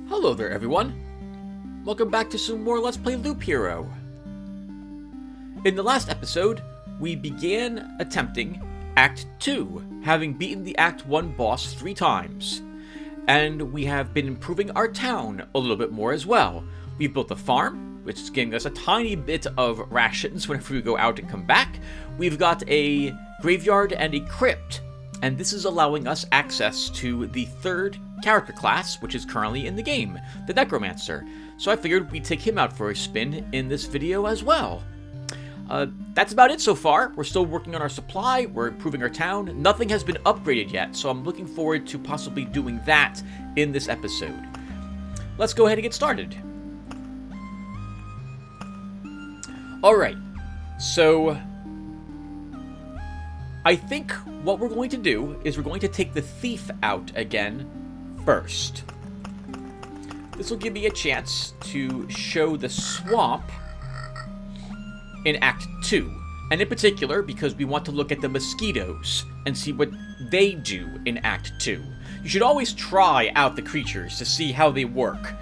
Hello there, everyone. Welcome back to some more Let's Play Loop Hero. In the last episode, we began attempting Act 2, having beaten the Act 1 boss 3 times. And we have been improving our town a little bit more as well. We've built a farm, which is giving us a tiny bit of rations whenever we go out and come back. We've got a graveyard and a crypt, and this is allowing us access to the third character class, which is currently in the game, the Necromancer. So I figured we'd take him out for a spin in this video as well. That's about it so far. We're still working on our supply, we're improving our town. Nothing has been upgraded yet, so I'm looking forward to possibly doing that in this episode. Let's go ahead and get started. Alright, so I think what we're going to do is we're going to take the thief out again first. This will give me a chance to show the swamp in Act 2. And in particular, because we want to look at the mosquitoes and see what they do in Act 2. You should always try out the creatures to see how they work.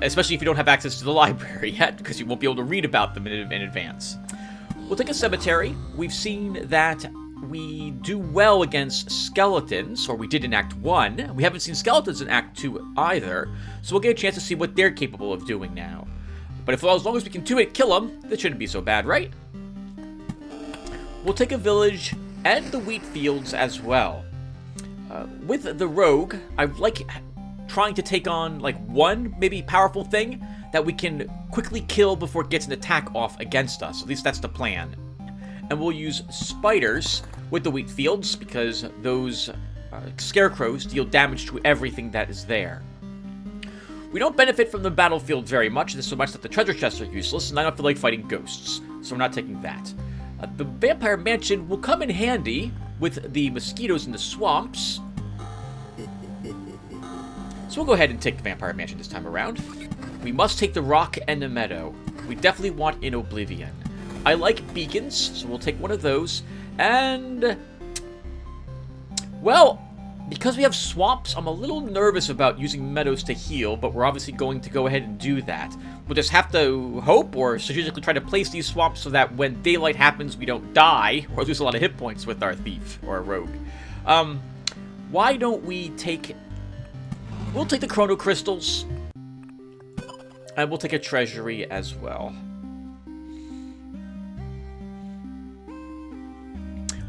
Especially if you don't have access to the library yet, because you won't be able to read about them in advance. We'll take a cemetery. We've seen that we do well against skeletons, or we did in Act 1. We haven't seen skeletons in Act 2 either, so we'll get a chance to see what they're capable of doing now. But as long as we can two-hit kill them, that shouldn't be so bad, right? We'll take a village and the wheat fields as well. With the rogue, I like trying to take on like one maybe powerful thing that we can quickly kill before it gets an attack off against us. At least that's the plan. And we'll use spiders with the wheat fields because those scarecrows deal damage to everything that is there. We don't benefit from the battlefield very much, so much that the treasure chests are useless, and I don't feel like fighting ghosts, so we're not taking that. The vampire mansion will come in handy with the mosquitoes in the swamps. So we'll go ahead and take the vampire mansion this time around. We must take the rock and the meadow. We definitely want in Oblivion. I like beacons, so we'll take one of those. And, well, because we have swamps, I'm a little nervous about using meadows to heal, but we're obviously going to go ahead and do that. We'll just have to hope or strategically try to place these swamps so that when daylight happens, we don't die or lose a lot of hit points with our thief or our rogue. Why don't we take... We'll take the chrono crystals, and we'll take a treasury as well.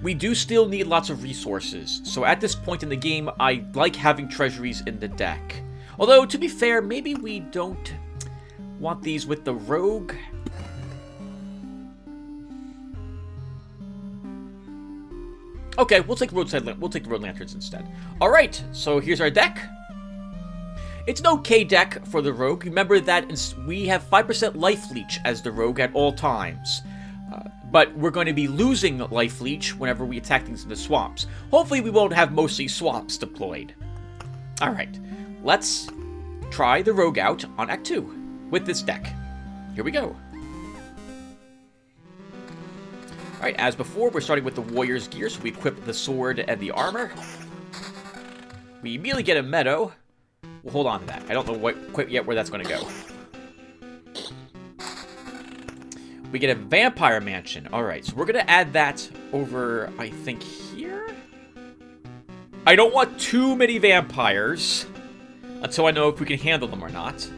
We do still need lots of resources, so at this point in the game, I like having treasuries in the deck. Although, to be fair, maybe we don't want these with the rogue. Okay, we'll take the road lanterns instead. Alright, so here's our deck. It's an okay deck for the rogue. Remember that we have 5% life leech as the rogue at all times. But we're going to be losing life leech whenever we attack things in the swamps. Hopefully we won't have mostly swamps deployed. Alright, let's try the rogue out on Act 2 with this deck. Here we go. Alright, as before, we're starting with the warrior's gear, so we equip the sword and the armor. We immediately get a meadow. We'll hold on to that. I don't know quite yet where that's going to go. We get a vampire mansion. Alright, so we're going to add that over, I think, here? I don't want too many vampires until I know if we can handle them or not.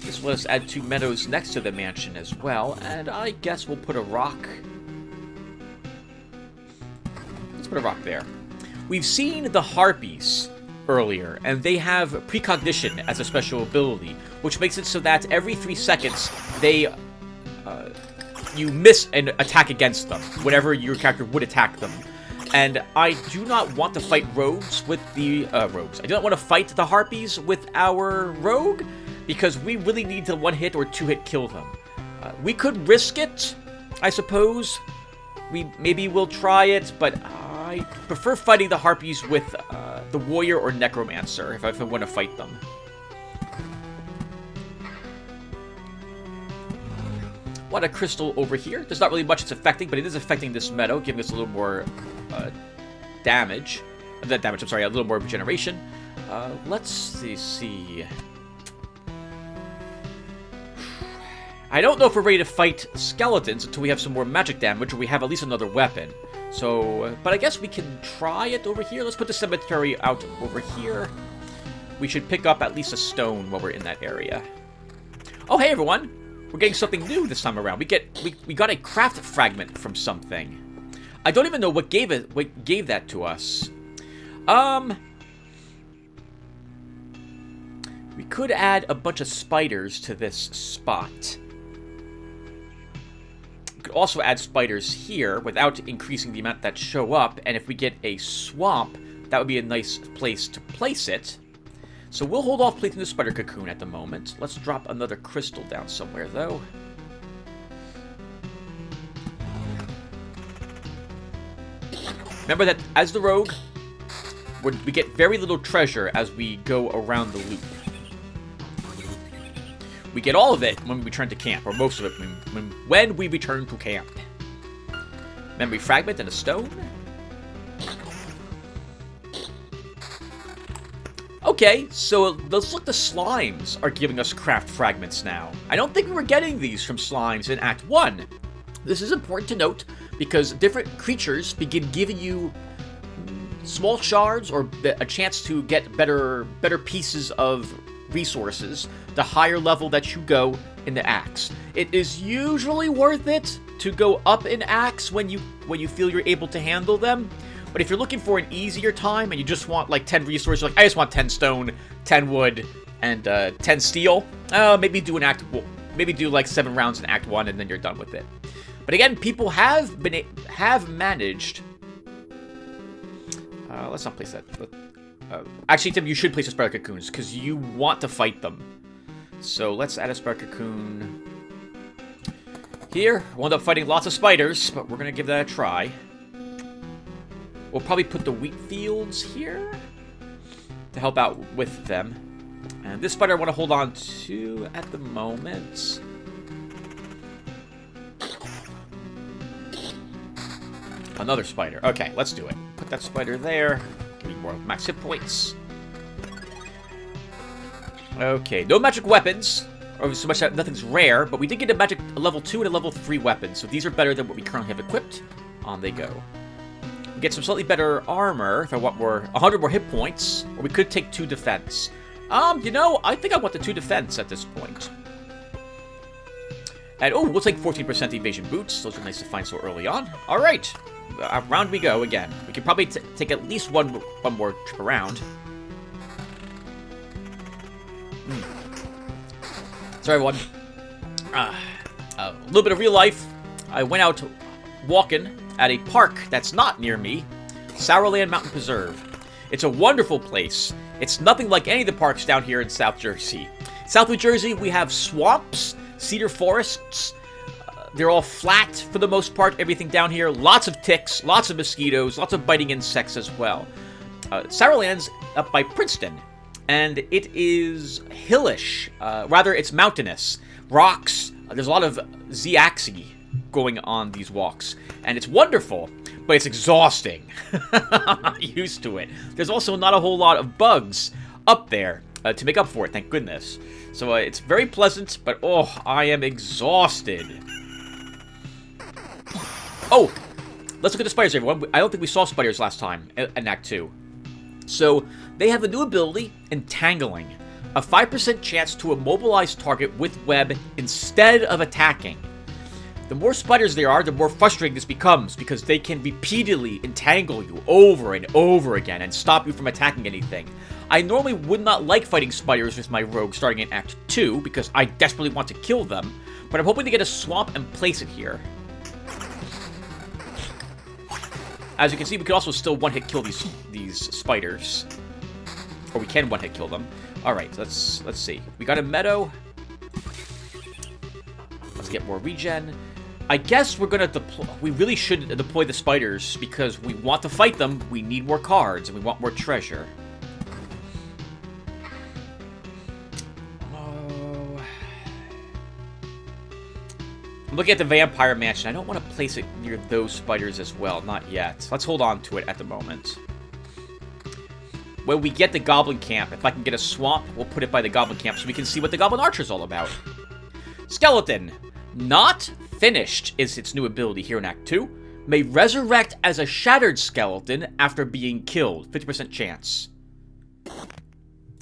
This will let us add 2 meadows next to the mansion as well, and I guess we'll put a rock. Let's put a rock there. We've seen the harpies earlier, and they have precognition as a special ability, which makes it so that every 3 seconds they you miss an attack against them, whenever your character would attack them. And I do not want to fight rogues with the rogues. I do not want to fight the harpies with our rogue, because we really need to 1-hit or 2-hit kill them. We could risk it, I suppose. Maybe we'll try it, but I prefer fighting the harpies with the warrior or necromancer if I want to fight them. Want a crystal over here. There's not really much it's affecting, but it is affecting this meadow, giving us a little more damage. A little more regeneration. Let's see. I don't know if we're ready to fight skeletons until we have some more magic damage or we have at least another weapon. So, but I guess we can try it over here. Let's put the cemetery out over here. We should pick up at least a stone while we're in that area. Oh, hey everyone! We're getting something new this time around. We got a craft fragment from something. I don't even know what gave that to us. We could add a bunch of spiders to this spot. We could also add spiders here without increasing the amount that show up, and if we get a swamp, that would be a nice place to place it. So we'll hold off placing the spider cocoon at the moment. Let's drop another crystal down somewhere, though. Remember that as the rogue, we get very little treasure as we go around the loop. We get all of it when we return to camp, or most of it when we return to camp. Memory fragment and a stone. Okay, so it looks like the slimes are giving us craft fragments now. I don't think we were getting these from slimes in Act 1. This is important to note because different creatures begin giving you small shards or a chance to get better pieces of resources the higher level that you go in the axe. It is usually worth it to go up in axe when you feel you're able to handle them. But if you're looking for an easier time and you just want like 10 resources, like I just want 10 stone, 10 wood, and 10 steel, maybe do like 7 rounds in Act 1 and then you're done with it. But again, people have managed. Let's not place that. Actually, Tim, you should place the spider cocoons because you want to fight them. So let's add a spider cocoon here. We'll end up fighting lots of spiders, but we're gonna give that a try. We'll probably put the wheat fields here to help out with them. And this spider I want to hold on to at the moment. Another spider. Okay, let's do it. Put that spider there. Give me more max hit points. Okay, no magic weapons. Or so much that nothing's rare, but we did get a level 2 and a level 3 weapon, so these are better than what we currently have equipped. On they go. We get some slightly better armor if I want 100 more hit points, or we could take 2 defense. You know, I think I want the 2 defense at this point. And, oh, we'll take 14% evasion boots. Those are nice to find so early on. All right. Round we go again. We can probably take at least one more trip around. Sorry, everyone. A little bit of real life. I went out walking at a park that's not near me. Sourland Mountain Preserve. It's a wonderful place. It's nothing like any of the parks down here in South Jersey. South New Jersey, we have swamps, cedar forests. They're all flat for the most part, everything down here. Lots of ticks, lots of mosquitoes, lots of biting insects as well. Sourland's up by Princeton, and it is hillish. Rather, it's mountainous. Rocks, there's a lot of Z-axis going on these walks, and it's wonderful, but it's exhausting. I'm not used to it. There's also not a whole lot of bugs up there to make up for it, thank goodness. So it's very pleasant, but oh, I am exhausted. Oh, let's look at the spiders, everyone. I don't think we saw spiders last time in Act 2. So, they have a new ability, Entangling. A 5% chance to immobilize target with web instead of attacking. The more spiders there are, the more frustrating this becomes, because they can repeatedly entangle you over and over again and stop you from attacking anything. I normally would not like fighting spiders with my rogue starting in Act 2, because I desperately want to kill them, but I'm hoping to get a swamp and place it here. As you can see, we can also still one-hit kill these spiders. Or we can one-hit kill them. Alright, let's see. We got a meadow. Let's get more regen. I guess we're gonna deploy... We really should deploy the spiders, because we want to fight them, we need more cards, and we want more treasure. I'm looking at the Vampire Mansion. I don't want to place it near those spiders as well. Not yet. Let's hold on to it at the moment. when we get the goblin camp, if I can get a swamp, we'll put it by the goblin camp so we can see what the goblin archer's all about. Skeleton. Not finished is its new ability here in Act 2. May resurrect as a shattered skeleton after being killed. 50% chance.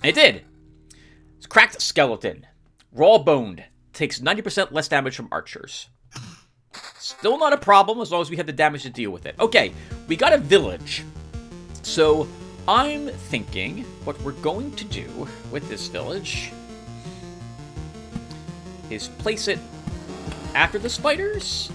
It did. It's cracked skeleton. Raw boned. Takes 90% less damage from archers. Still not a problem as long as we have the damage to deal with it. Okay, we got a village. So I'm thinking what we're going to do with this village is place it after the spiders.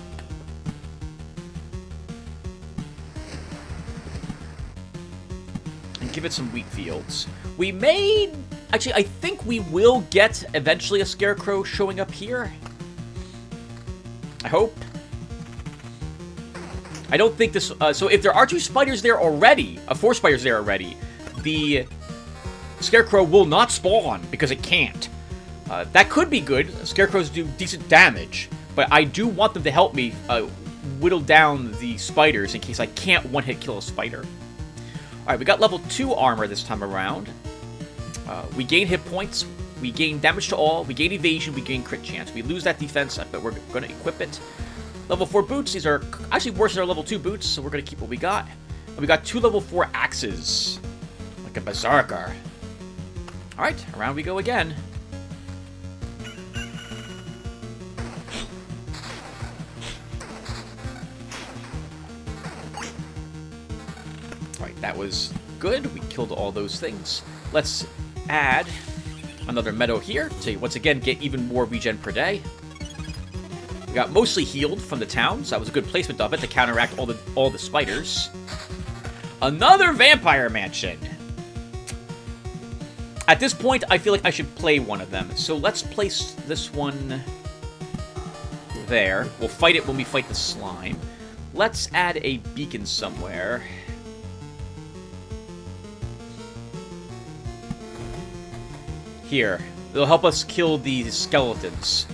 And give it some wheat fields. We may... Actually, I think we will get eventually a scarecrow showing up here. I hope. I don't think this... so if there are 2 spiders there already, 4 spiders there already, the scarecrow will not spawn because it can't. That could be good. Scarecrows do decent damage, but I do want them to help me whittle down the spiders in case I can't one-hit kill a spider. Alright, we got level 2 armor this time around. We gain hit points, we gain damage to all, we gain evasion, we gain crit chance. We lose that defense, but we're going to equip it. Level 4 boots, these are actually worse than our level 2 boots, so we're going to keep what we got. And we got 2 level 4 axes, like a berserker. Alright, around we go again. Alright, that was good. We killed all those things. Let's add another meadow here to once again get even more regen per day. We got mostly healed from the town, so that was a good placement of it to counteract all the spiders. Another vampire mansion. At this point, I feel like I should play one of them. So let's place this one there. We'll fight it when we fight the slime. Let's add a beacon somewhere. Here. It'll help us kill these skeletons.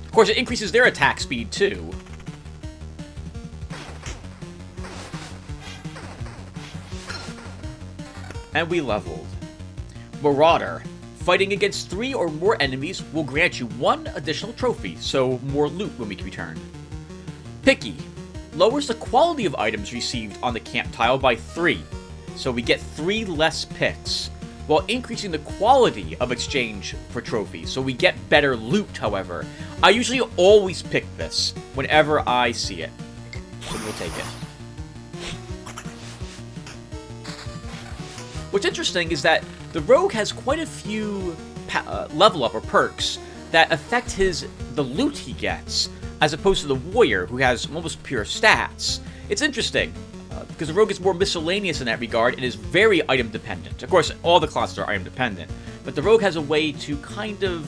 Of course, it increases their attack speed, too. And we leveled. Marauder. Fighting against 3 or more enemies will grant you 1 additional trophy, so more loot when we return. Picky. Lowers the quality of items received on the camp tile by 3, so we get 3 less picks, while increasing the quality of exchange for trophies, so we get better loot, however. I usually always pick this whenever I see it, so we'll take it. What's interesting is that the rogue has quite a few level up or perks that affect the loot he gets, as opposed to the warrior who has almost pure stats. It's interesting. Because the rogue is more miscellaneous in that regard and is very item dependent. Of course, all the classes are item dependent, but the rogue has a way to kind of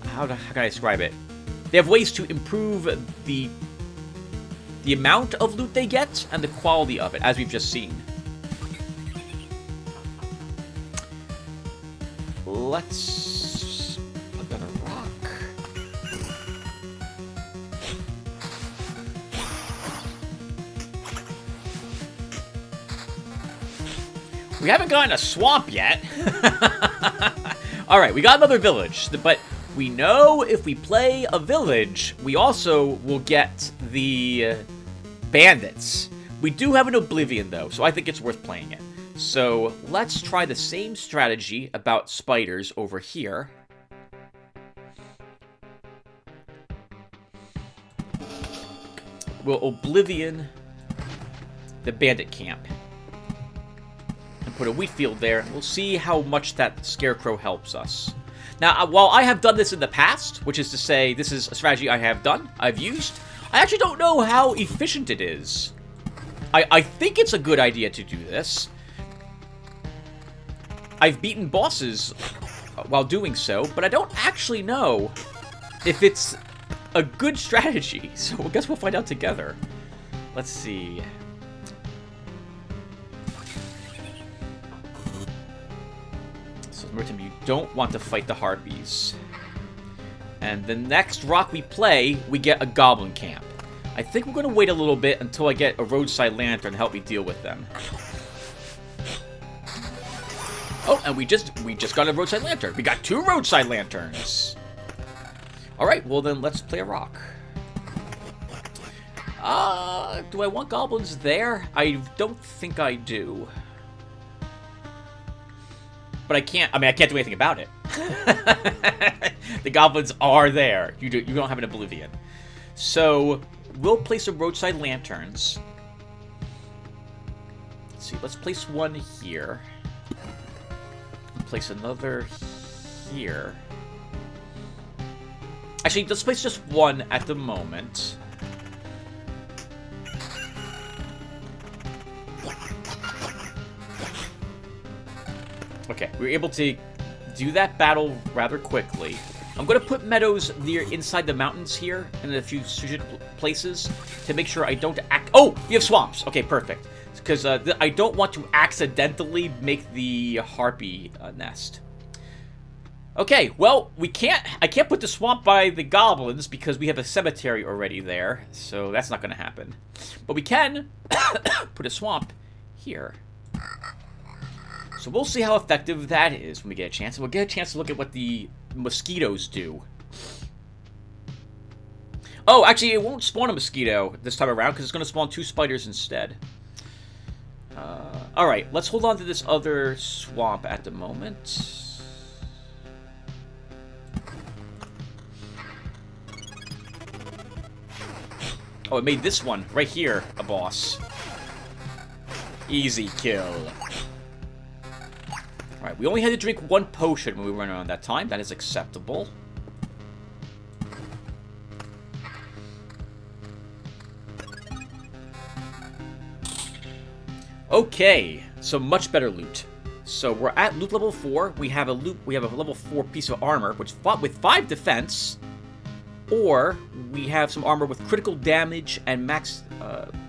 how can I describe it? They have ways to improve the amount of loot they get and the quality of it, as we've just seen. Let's put down a rock. We haven't gotten a swamp yet. Alright, we got another village, but we know if we play a village, we also will get the bandits. We do have an Oblivion, though, so I think it's worth playing it. So let's try the same strategy about spiders over here. We'll Oblivion the bandit camp. Put a wheat field there. We'll see how much that scarecrow helps us. Now, while I have done this in the past, which is to say this is a strategy I've used, I actually don't know how efficient it is. I think it's a good idea to do this. I've beaten bosses while doing so, but I don't actually know if it's a good strategy. So I guess we'll find out together. Let's see. Merton, you don't want to fight the harpies. And the next rock we play, we get a goblin camp. I think we're going to wait a little bit until I get a roadside lantern to help me deal with them. Oh, and we just got a roadside lantern. We got 2 roadside lanterns. All right, well then let's play a rock. Do I want goblins there? I don't think I do. But I can't do anything about it. The goblins are there. You don't have an Oblivion. So, we'll place some roadside lanterns. Let's see, let's place one here. Place another here. Actually, let's place just one at the moment. Okay, we were able to do that battle rather quickly. I'm going to put meadows near inside the mountains here and in a few strategic places to make sure I don't Oh, we have swamps. Okay, perfect. Because I don't want to accidentally make the harpy nest. Okay, well, I can't put the swamp by the goblins because we have a cemetery already there, so that's not going to happen. But we can put a swamp here. So we'll see how effective that is when we get a chance. And we'll get a chance to look at what the mosquitoes do. Oh, actually, it won't spawn a mosquito this time around because it's going to spawn 2 spiders instead. Alright, let's hold on to this other swamp at the moment. Oh, it made this one right here a boss. Easy kill. Alright, we only had to drink 1 potion when we went around that time. That is acceptable. Okay, so much better loot. So we're at loot level 4. We have a level 4 piece of armor, which fought with 5 defense. Or we have some armor with critical damage and max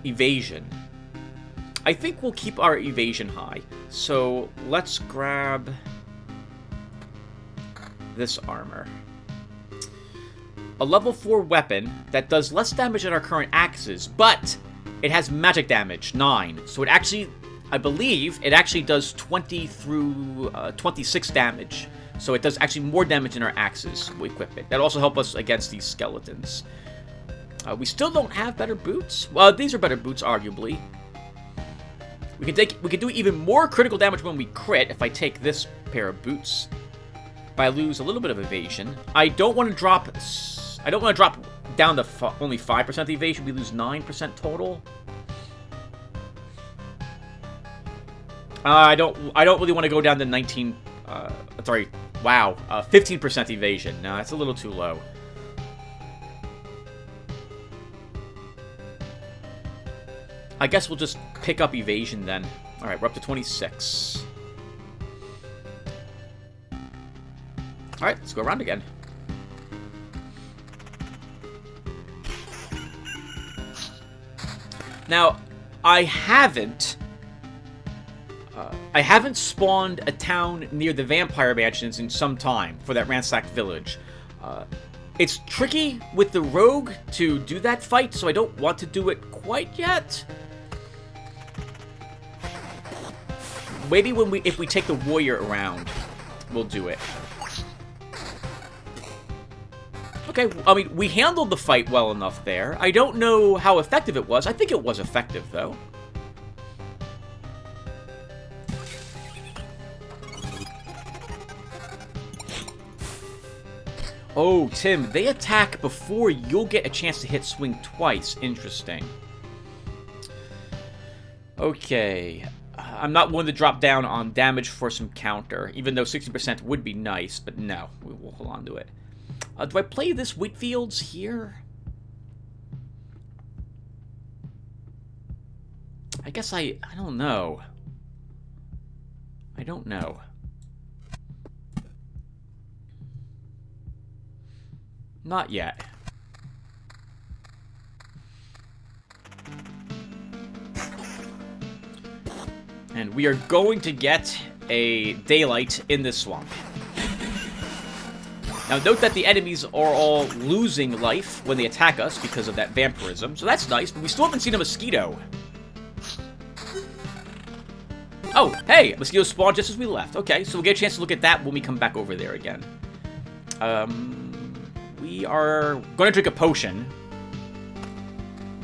evasion. I think we'll keep our evasion high. So let's grab this armor. A level 4 weapon that does less damage than our current axes, but it has magic damage, 9. So it actually, I believe, it actually does 20 through 26 damage. So it does actually more damage than our axes when we equip it. That'll also help us against these skeletons. We still don't have better boots. Well, these are better boots, arguably. We can do even more critical damage when we crit if I take this pair of boots. But I lose a little bit of evasion. I don't want to drop down to only 5% evasion. We lose 9% total. I don't really want to go down to 19. Sorry. Wow. 15% evasion. No, that's a little too low. I guess we'll just pick up evasion then. Alright, we're up to 26. Alright, let's go around again. Now, I haven't spawned a town near the vampire mansions in some time for that ransacked village. It's tricky with the rogue to do that fight, so I don't want to do it quite yet. Maybe if we take the warrior around, we'll do it. Okay, I mean, we handled the fight well enough there. I don't know how effective it was. I think it was effective, though. Oh, Tim, they attack before you'll get a chance to hit swing twice. Interesting. Okay. I'm not willing to drop down on damage for some counter, even though 60% would be nice, but no, we will hold on to it. Do I play this Wheatfields here? I guess I don't know. I don't know. Not yet. And we are going to get a daylight in this swamp. Now, note that the enemies are all losing life when they attack us because of that vampirism, so that's nice, but we still haven't seen a mosquito. Oh, hey, mosquitoes spawned just as we left. Okay, so we'll get a chance to look at that when we come back over there again. We are going to drink a potion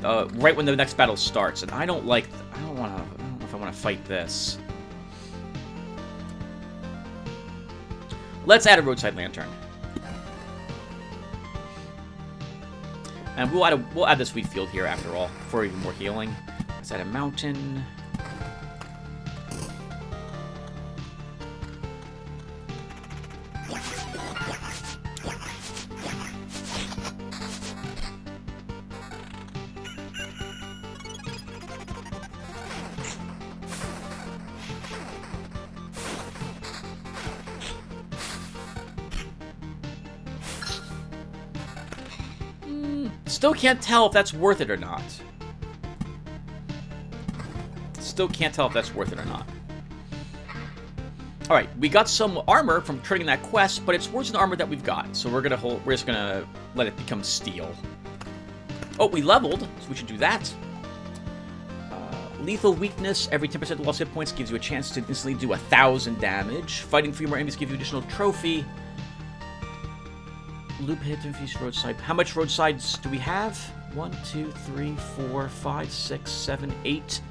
right when the next battle starts, and I don't know if I want to fight this. Let's add a roadside lantern. And we'll add this wheat field here after all, for even more healing. Let's add a mountain. Still can't tell if that's worth it or not. Still can't tell if that's worth it or not. Alright, we got some armor from turning that quest, but it's worse than the armor that we've got. So we're just gonna let it become steel. Oh, we leveled, so we should do that. Lethal weakness, every 10% of lost hit points gives you a chance to instantly do 1,000 damage. Fighting 3 more enemies gives you additional trophy. Loop hit to feast roadside. How much roadsides do we have? 1, 2, 3, 4, 5, 6, 7, 8.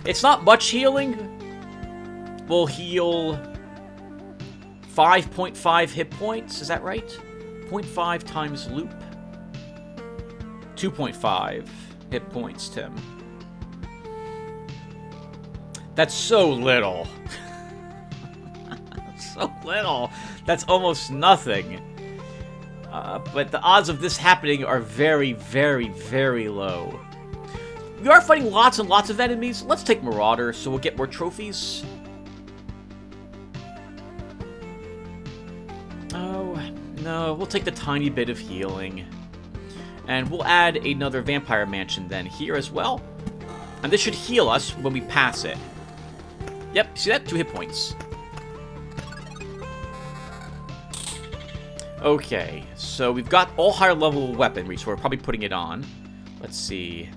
It's not much healing. We'll heal 5.5 hit points. Is that right? 0.5 times loop. 2.5 hit points, Tim. That's so little. So little. That's almost nothing. But the odds of this happening are very, very, very low. We are fighting lots and lots of enemies. Let's take Marauder so we'll get more trophies. Oh, no. We'll take the tiny bit of healing. And we'll add another Vampire Mansion then here as well. And this should heal us when we pass it. Yep, see that? 2 hit points. Okay, so we've got all higher level weaponry, so we're probably putting it on. Let's see.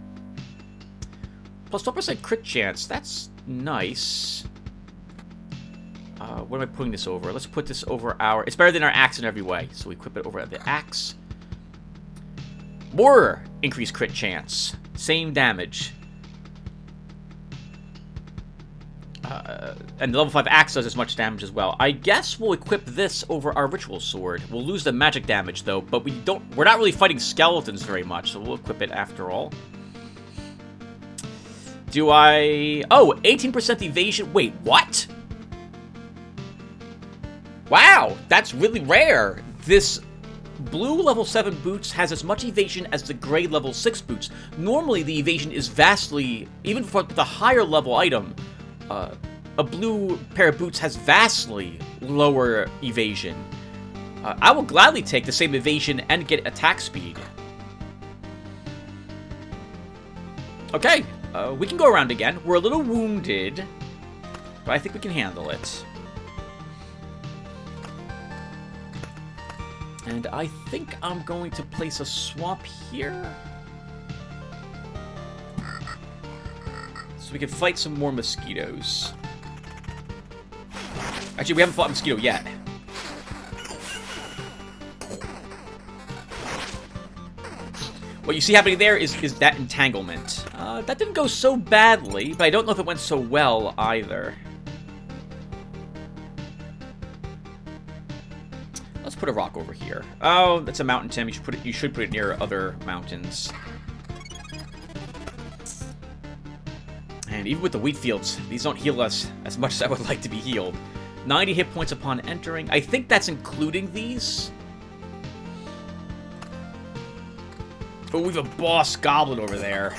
Plus 12% crit chance, that's nice. What am I putting this over? Let's put this over our... It's better than our axe in every way, so we equip it over the axe. More increased crit chance. Same damage. And the level 5 axe does as much damage as well. I guess we'll equip this over our ritual sword. We'll lose the magic damage though, but we're not really fighting skeletons very much, so we'll equip it after all. Do I... Oh, 18% evasion. Wait, what? Wow, that's really rare. This blue level 7 boots has as much evasion as the gray level 6 boots. Normally the evasion is vastly... Even for the higher level item... a blue pair of boots has vastly lower evasion. I will gladly take the same evasion and get attack speed. Okay, we can go around again. We're a little wounded, but I think we can handle it. And I think I'm going to place a swamp here. So we can fight some more mosquitoes. Actually, we haven't fought a mosquito yet. What you see happening there is that entanglement. That didn't go so badly, but I don't know if it went so well either. Let's put a rock over here. Oh, that's a mountain, Tim. You should put it near other mountains. And even with the wheat fields, these don't heal us as much as I would like to be healed. 90 hit points upon entering. I think that's including these. Oh, we have a boss goblin over there.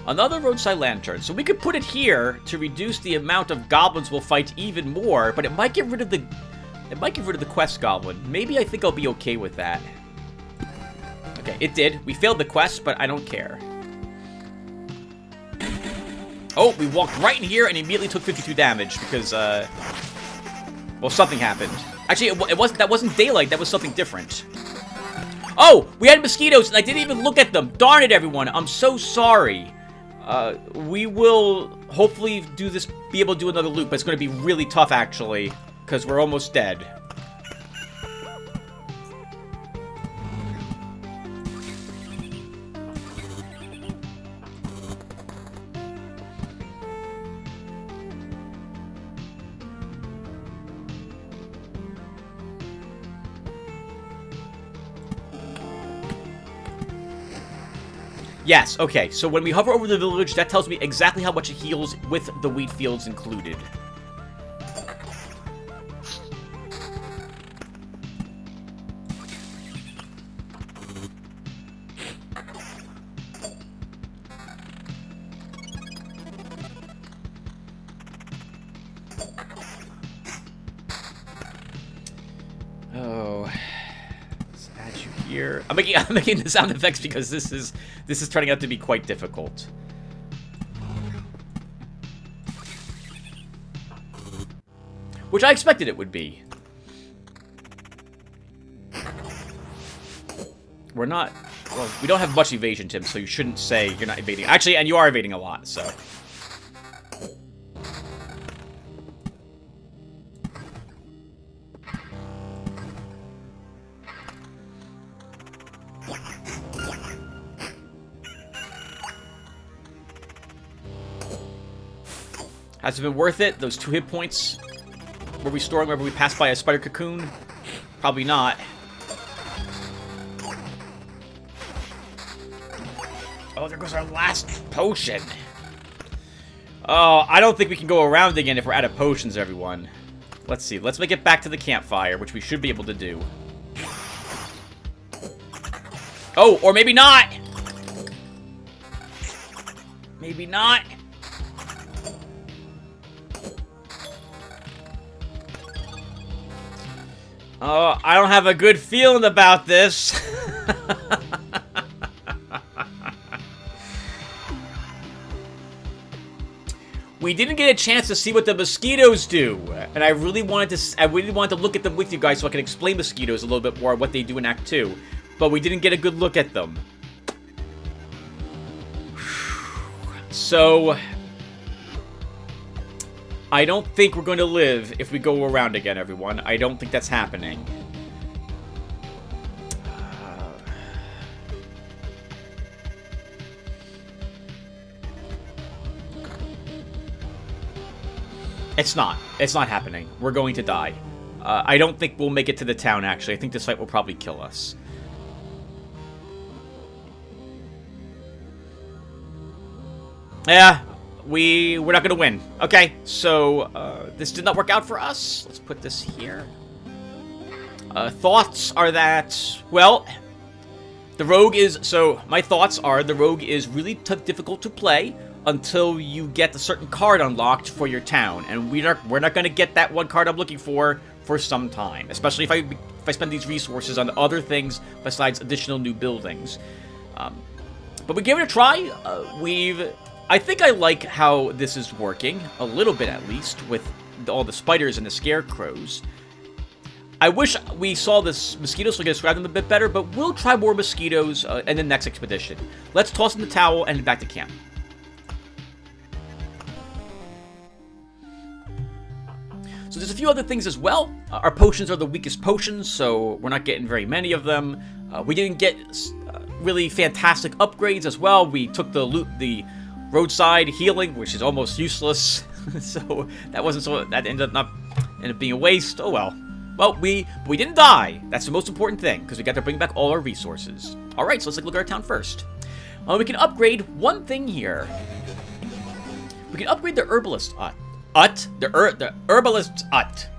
Another roadside lantern. So we could put it here to reduce the amount of goblins we'll fight even more, but it might get rid of the quest goblin. Maybe I think I'll be okay with that. Okay, it did. We failed the quest, but I don't care. Oh, we walked right in here and immediately took 52 damage because Well, something happened. Actually, it wasn't. That wasn't daylight. That was something different. Oh, we had mosquitoes, and I didn't even look at them. Darn it, everyone. I'm so sorry. We will hopefully be able to do another loop, but it's going to be really tough, actually, because we're almost dead. Yes, okay, so when we hover over the village, that tells me exactly how much it heals with the wheat fields included. Oh... Here. I'm making the sound effects because this is turning out to be quite difficult. Which I expected it would be. We're not... Well, we don't have much evasion, Tim, so you shouldn't say you're not evading. Actually, and you are evading a lot, so... Has it been worth it? Those 2 hit points were restoring whenever we pass by a spider cocoon? Probably not. Oh, there goes our last potion. Oh, I don't think we can go around again if we're out of potions, everyone. Let's see. Let's make it back to the campfire, which we should be able to do. Oh, or maybe not. Maybe not. Oh, I don't have a good feeling about this. We didn't get a chance to see what the mosquitoes do, and I really wanted to look at them with you guys so I can explain mosquitoes a little bit more, what they do in Act 2, but we didn't get a good look at them. So I don't think we're going to live if we go around again, everyone. I don't think that's happening. It's not. It's not happening. We're going to die. I don't think we'll make it to the town, actually. I think this fight will probably kill us. Yeah. We're not going to win. Okay, so this did not work out for us. Let's put this here. Thoughts are that, well, the rogue is, so my thoughts are the rogue is really difficult to play until you get a certain card unlocked for your town. And we're not going to get that one card I'm looking for some time. Especially if I spend these resources on other things besides additional new buildings. But we gave it a try. I think I like how this is working, a little bit at least, with all the spiders and the scarecrows. I wish we saw this mosquitoes so we could describe them a bit better, but we'll try more mosquitoes in the next expedition. Let's toss in the towel and head back to camp. So there's a few other things as well. Our potions are the weakest potions, so we're not getting very many of them. We didn't get really fantastic upgrades as well. We took the roadside healing, which is almost useless. So that ended up being a waste. Oh well. Well, we didn't die. That's the most important thing, because we got to bring back all our resources. All right, so let's look at our town first. We can upgrade one thing here. We can upgrade the herbalist the herbalist's hut.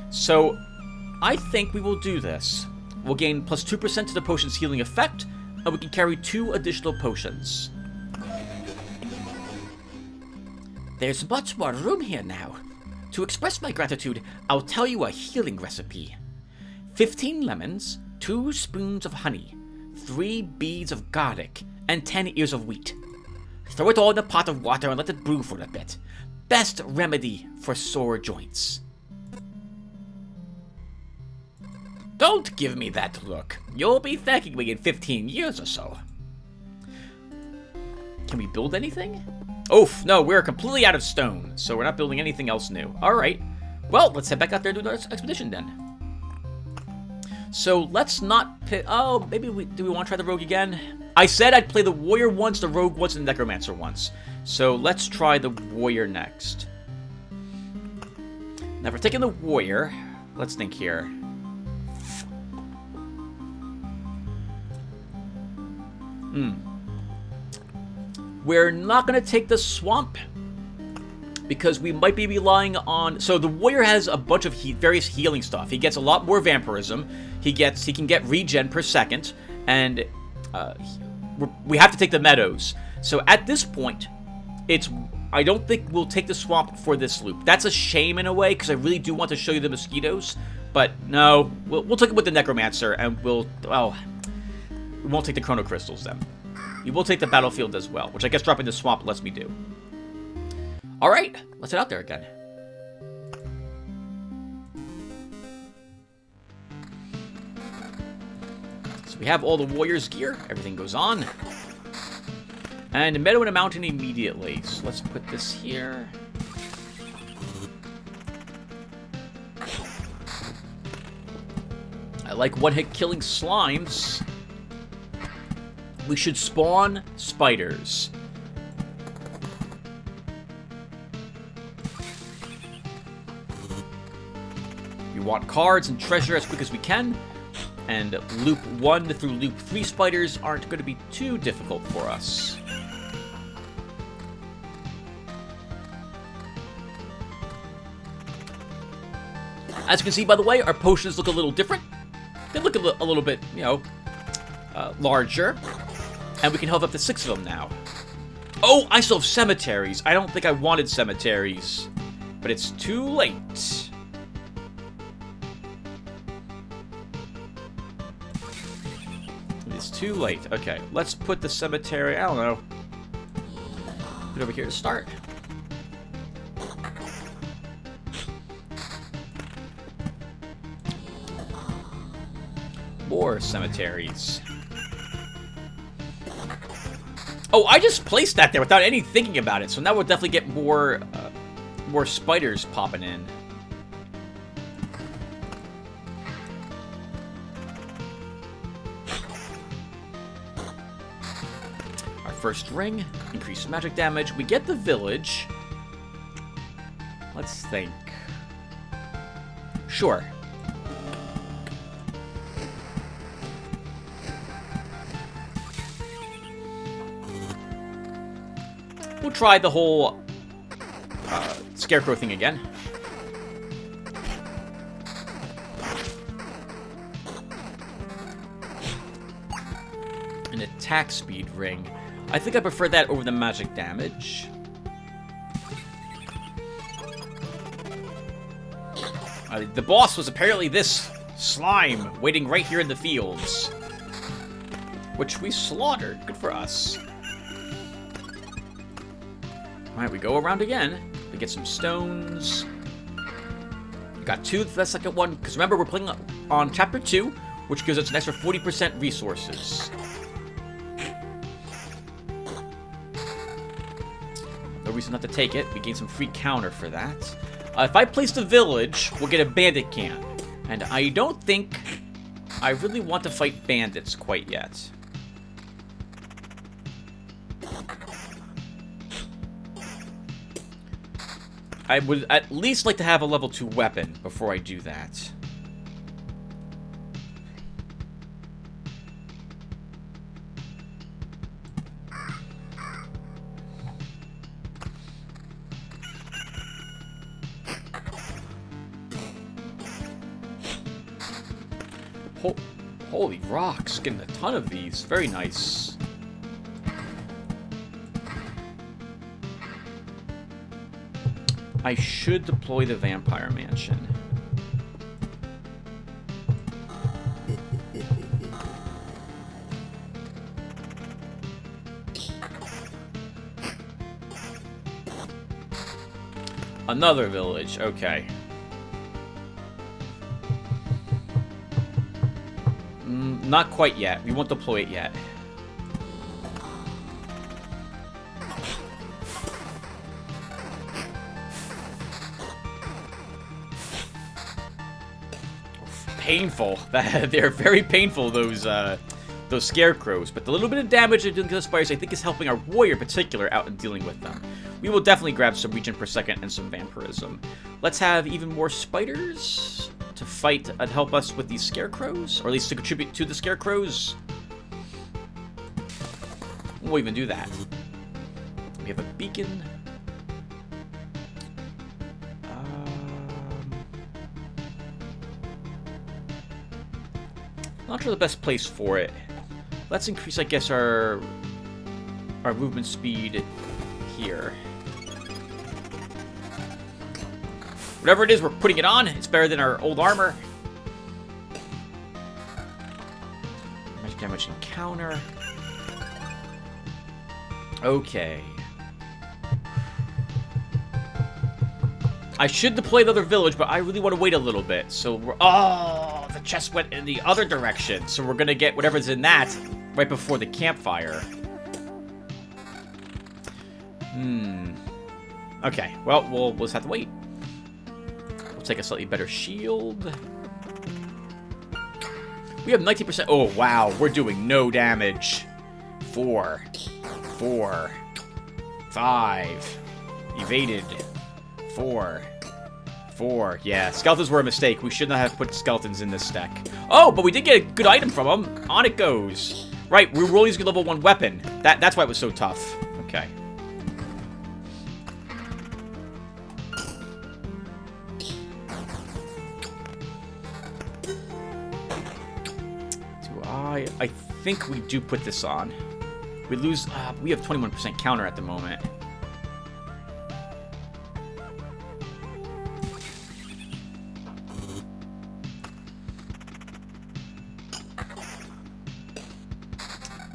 So I think we will do this. We'll gain plus 2% to the potion's healing effect, and we can carry 2 additional potions. There's much more room here now. To express my gratitude, I'll tell you a healing recipe. 15 lemons, 2 spoons of honey, 3 beads of garlic, and 10 ears of wheat. Throw it all in a pot of water and let it brew for a bit. Best remedy for sore joints. Don't give me that look. You'll be thanking me in 15 years or so. Can we build anything? Oof, no, we're completely out of stone, so we're not building anything else new. Alright. Well, let's head back out there and do our expedition then. So let's not pick... Oh, maybe do we want to try the rogue again? I said I'd play the warrior once, the rogue once, and the necromancer once. So let's try the warrior next. Now, if we're taking the warrior, let's think here. We're not going to take the swamp because we might be relying on... So the warrior has a bunch of various healing stuff. He gets a lot more vampirism. He can get regen per second, and we have to take the meadows. So at this point, I don't think we'll take the swamp for this loop. That's a shame in a way, because I really do want to show you the mosquitoes. But no, we'll take it with the necromancer, and we won't take the chrono crystals then. We will take the battlefield as well, which I guess dropping the swamp lets me do. Alright, let's head out there again. So we have all the warrior's gear. Everything goes on. And a meadow and a mountain immediately. So let's put this here. I like one-hit killing slimes. We should spawn spiders. We want cards and treasure as quick as we can. And loop 1 through loop 3 spiders aren't going to be too difficult for us. As you can see, by the way, our potions look a little different. They look a little bit, larger. And we can health up to 6 of them now. Oh, I still have cemeteries. I don't think I wanted cemeteries. But it's too late. It's too late. Okay, let's put the cemetery, I don't know. Put it over here to start. More cemeteries. Oh, I just placed that there without any thinking about it, so now we'll definitely get more spiders popping in. Our first ring, increased magic damage. We get the village. Let's think. Sure. We'll try the whole scarecrow thing again. An attack speed ring. I think I prefer that over the magic damage. The boss was apparently this slime waiting right here in the fields, which we slaughtered. Good for us. Alright, we go around again. We get some stones. We got 2 for the second one, because remember, we're playing on Chapter 2, which gives us an extra 40% resources. No reason not to take it. We gain some free counter for that. If I place the village, we'll get a bandit camp. And I don't think I really want to fight bandits quite yet. I would at least like to have a level 2 weapon before I do that. Holy rocks, getting a ton of these. Very nice. I should deploy the vampire mansion. Another village, okay. Not quite yet. We won't deploy it yet. Painful. They're very painful, those scarecrows. But the little bit of damage they're doing to the spiders, I think, is helping our warrior in particular out in dealing with them. We will definitely grab some regen per second and some vampirism. Let's have even more spiders to fight and help us with these scarecrows, or at least to contribute to the scarecrows. We'll even do that. We have a beacon. Not sure the best place for it. Let's increase, I guess, our movement speed here. Whatever it is, we're putting it on. It's better than our old armor. Magic damage encounter. Okay. I should deploy the other village, but I really want to wait a little bit. So we're... Oh, the chest went in the other direction. So we're going to get whatever's in that right before the campfire. Okay, well, we'll just have to wait. We'll take a slightly better shield. We have 19%. Oh, wow. We're doing no damage. 4. 5. Evaded. 4. Yeah, skeletons were a mistake. We should not have put skeletons in this stack. Oh, but we did get a good item from them. On it goes. Right, we were only using a level 1 weapon. That's why it was so tough. Okay. I think we do put this on. We lose... we have 21% counter at the moment.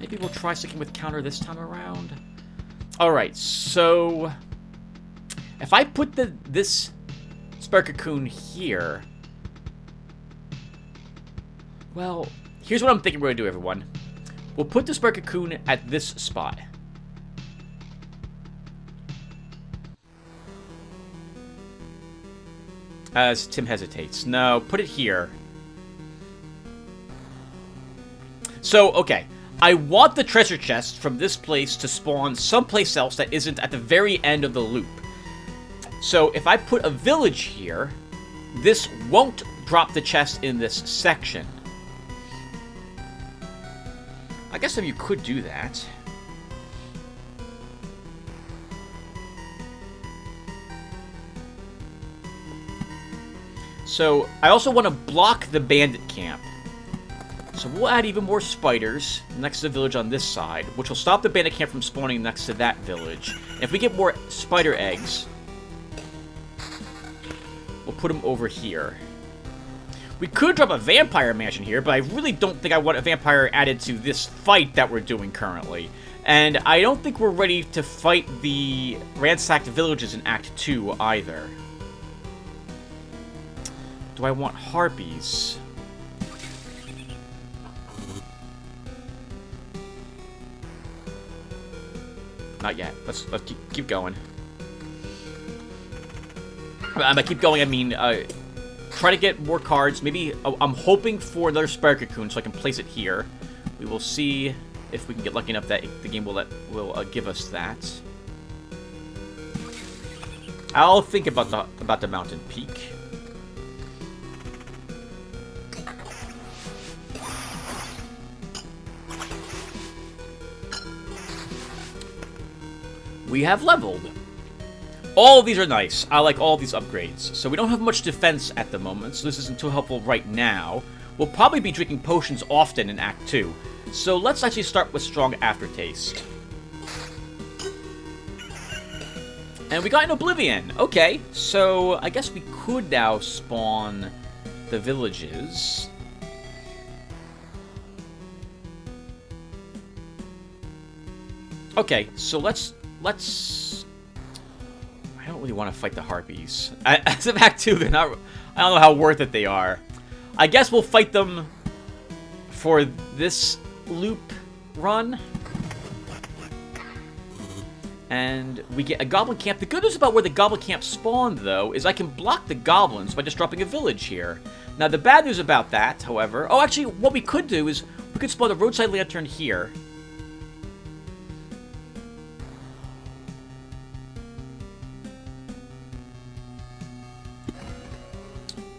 Maybe we'll try sticking with counter this time around. Alright, so... if I put this Spare Cocoon here... well... here's what I'm thinking we're going to do, everyone. We'll put the Spare Cocoon at this spot. As Tim hesitates. No, put it here. So, okay. I want the treasure chest from this place to spawn someplace else that isn't at the very end of the loop. So, if I put a village here, this won't drop the chest in this section. I guess you could do that. So, I also want to block the bandit camp. So we'll add even more spiders next to the village on this side, which will stop the bandit camp from spawning next to that village. And if we get more spider eggs, we'll put them over here. We could drop a vampire mansion here, but I really don't think I want a vampire added to this fight that we're doing currently. And I don't think we're ready to fight the ransacked villages in Act 2 either. Do I want harpies? Not yet. Let's keep going. By keep going, I mean, try to get more cards. Maybe, I'm hoping for another Spare Cocoon so I can place it here. We will see if we can get lucky enough that the game will give us that. I'll think about the mountain peak. We have leveled. All of these are nice. I like all these upgrades. So we don't have much defense at the moment, so this isn't too helpful right now. We'll probably be drinking potions often in Act 2. So let's actually start with Strong Aftertaste. And we got an Oblivion. Okay, so I guess we could now spawn the villages. Okay, so let's... I don't really want to fight the harpies. As of Act 2, they're not... I don't know how worth it they are. I guess we'll fight them for this loop run. And we get a goblin camp. The good news about where the goblin camp spawned, though, is I can block the goblins by just dropping a village here. Now, the bad news about that, however... Oh, actually, what we could do is we could spawn a roadside lantern here.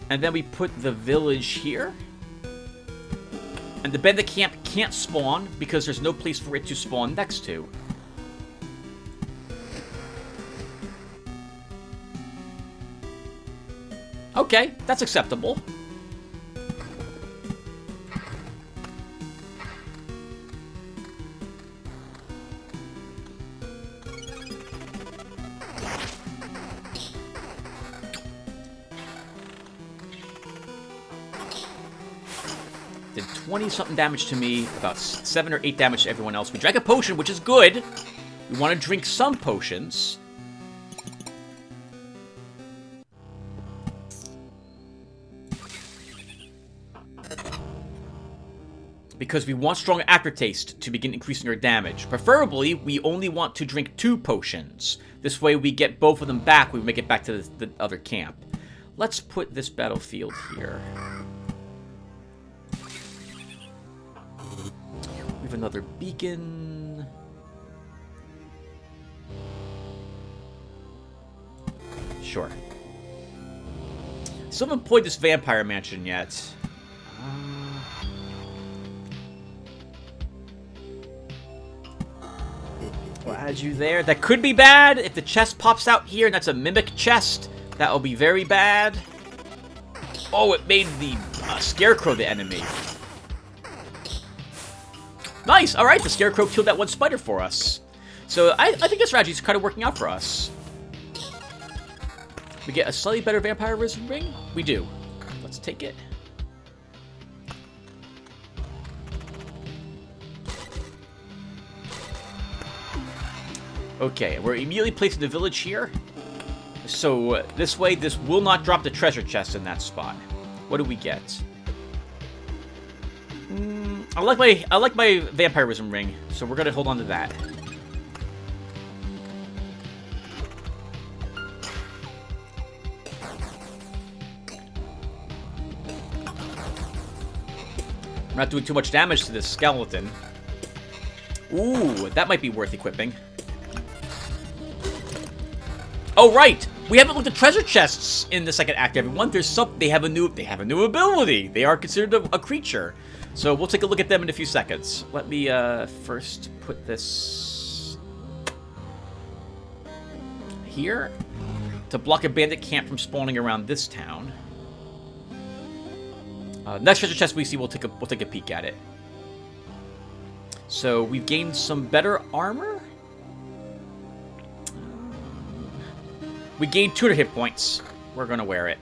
And then we put the village here. And the bandit camp can't spawn because there's no place for it to spawn next to. Okay, that's acceptable. Did 20-something damage to me, about 7 or 8 damage to everyone else. We drank a potion, which is good. We want to drink some potions. Because we want strong aftertaste to begin increasing our damage. Preferably, we only want to drink 2 potions. This way we get both of them back when we make it back to the other camp. Let's put this battlefield here. We have another beacon. Sure. Still haven't employed this vampire mansion yet. We'll add you there. That could be bad if the chest pops out here and that's a mimic chest. That will be very bad. Oh, it made the scarecrow the enemy. Nice! Alright, the scarecrow killed that one spider for us. So I think this strategy is kind of working out for us. We get a slightly better vampirism ring? We do. Let's take it. Okay, we're immediately placing the village here. So this way, this will not drop the treasure chest in that spot. What do we get? I like my vampirism ring, so we're gonna hold on to that. We're not doing too much damage to this skeleton. Ooh, that might be worth equipping. Oh right, we haven't looked at treasure chests in the second act. Everyone, they have a new ability. They are considered a creature, so we'll take a look at them in a few seconds. Let me first put this here to block a bandit camp from spawning around this town. Next treasure chest we see, we'll take a peek at it. So we've gained some better armor. We gained 200 hit points. We're gonna wear it.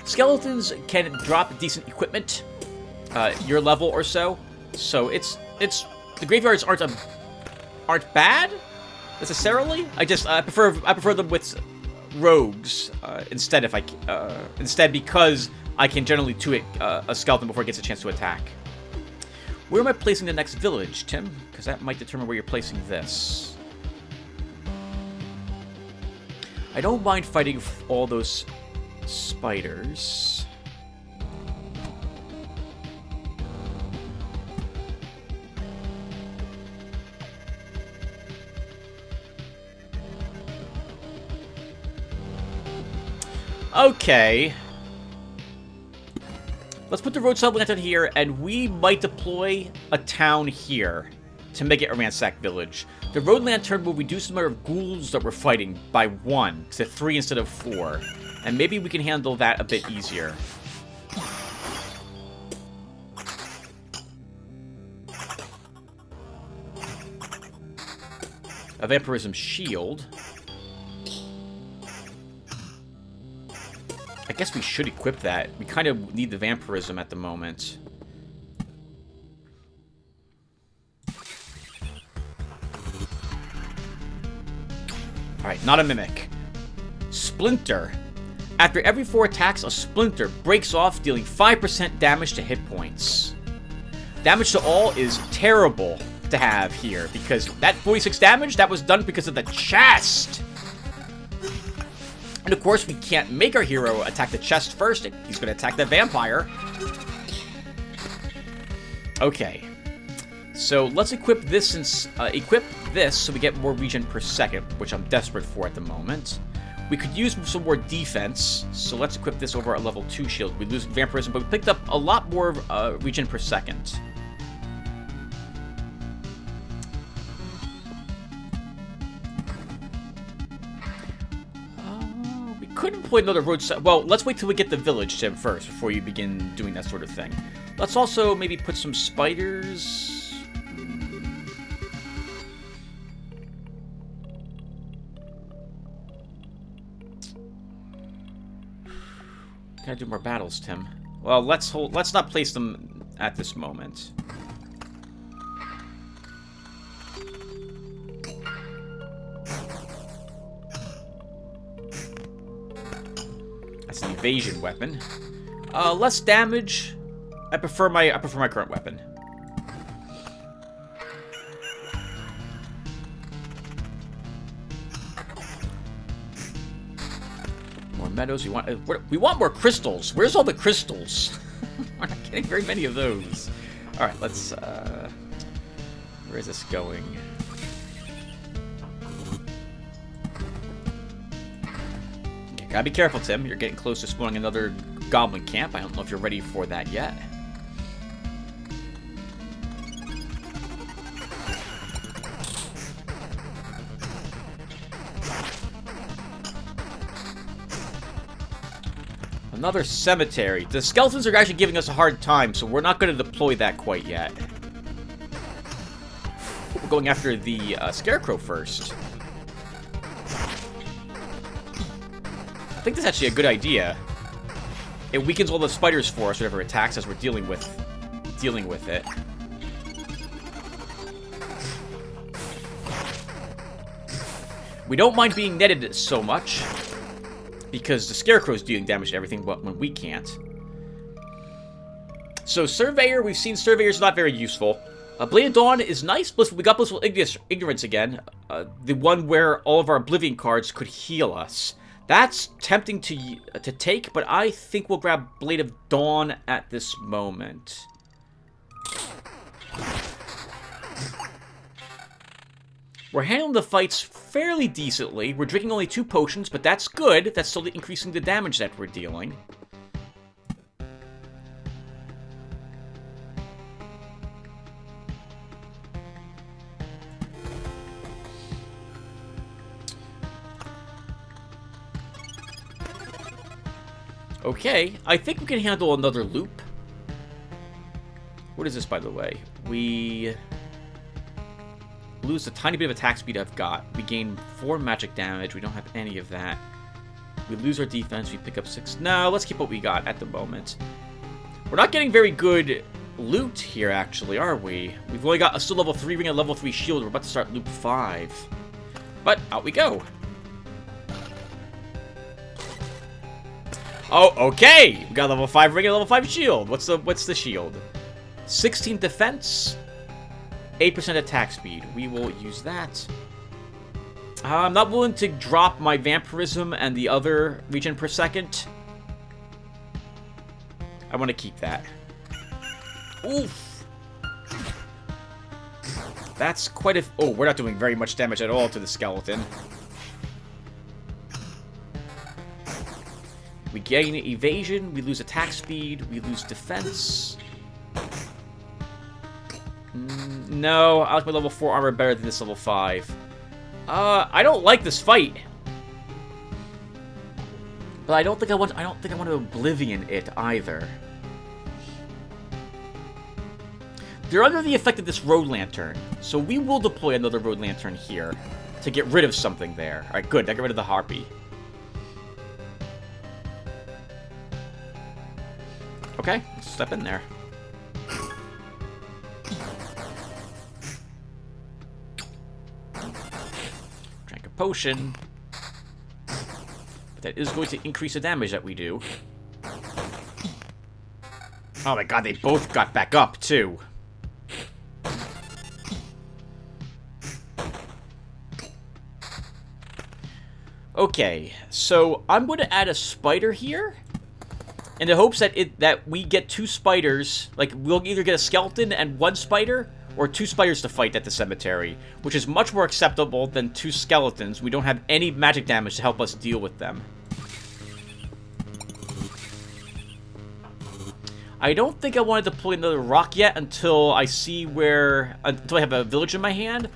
Skeletons can drop decent equipment, your level or so. So it's the graveyards aren't bad necessarily. I prefer them with rogues instead because I can generally 2-hit a skeleton before it gets a chance to attack. Where am I placing the next village, Tim? Because that might determine where you're placing this. I don't mind fighting all those spiders. Okay. Let's put the roadside lantern here, and we might deploy a town here to make it a ransacked village. The road lantern will reduce the number of ghouls that we're fighting by 1 to 3 instead of 4. And maybe we can handle that a bit easier. A vampirism shield. I guess we should equip that. We kind of need the vampirism at the moment. Alright, not a mimic. Splinter. After every 4 attacks, a splinter breaks off, dealing 5% damage to hit points. Damage to all is terrible to have here, because that 46 damage, that was done because of the chest. And of course, we can't make our hero attack the chest first. He's going to attack the vampire. Okay. So let's equip this and so we get more regen per second, which I'm desperate for at the moment. We could use some more defense, so let's equip this over our level 2 shield. We lose vampirism, but we picked up a lot more regen per second. We could employ another roadside. Well, let's wait till we get the village, Tim, first, before you begin doing that sort of thing. Let's also maybe put some spiders. Gotta do more battles, Tim. Well, let's not place them at this moment. That's an evasion weapon. Less damage. I prefer my current weapon. Meadows. We want more crystals. Where's all the crystals? We're not getting very many of those. All right, let's. Where is this going? You gotta be careful, Tim. You're getting close to spawning another goblin camp. I don't know if you're ready for that yet. Another cemetery. The skeletons are actually giving us a hard time, so we're not going to deploy that quite yet. We're going after the scarecrow first. I think this is actually a good idea. It weakens all the spiders for us, whatever attacks as we're dealing with it. We don't mind being netted so much, because the Scarecrow's dealing damage to everything, but when we can't. So, Surveyor, we've seen Surveyor's not very useful. Blade of Dawn is nice, we got Blissful Ignorance again. The one where all of our Oblivion cards could heal us. That's tempting to take, but I think we'll grab Blade of Dawn at this moment. We're handling the fights fairly decently. We're drinking only 2 potions, but that's good. That's slowly increasing the damage that we're dealing. Okay, I think we can handle another loop. What is this, by the way? We lose a tiny bit of attack speed I've got. We gain 4 magic damage. We don't have any of that. We lose our defense. We pick up 6. No, let's keep what we got at the moment. We're not getting very good loot here, actually, are we? We've only got a still level 3 ring and a level 3 shield. We're about to start loop 5. But out we go. Oh, okay. We got a level 5 ring and a level 5 shield. What's the shield? 16 defense. 8% attack speed. We will use that. I'm not willing to drop my vampirism and the other regen per second. I want to keep that. Oof. That's quite a... Oh, we're not doing very much damage at all to the skeleton. We gain evasion, we lose attack speed, we lose defense. No, I like my level 4 armor better than this level 5. I don't like this fight. But I don't think I want to Oblivion it either. They're under the effect of this road lantern, so we will deploy another road lantern here to get rid of something there. Alright, good, I got rid of the harpy. Okay, let's step in there. Drank a potion. But that is going to increase the damage that we do. Oh my god, they both got back up, too. Okay, so I'm going to add a spider here. In the hopes that we get 2 spiders. Like, we'll either get a skeleton and 1 spider, or 2 spiders to fight at the cemetery. Which is much more acceptable than 2 skeletons. We don't have any magic damage to help us deal with them. I don't think I want to deploy another rock yet until I see where... Until I have a village in my hand.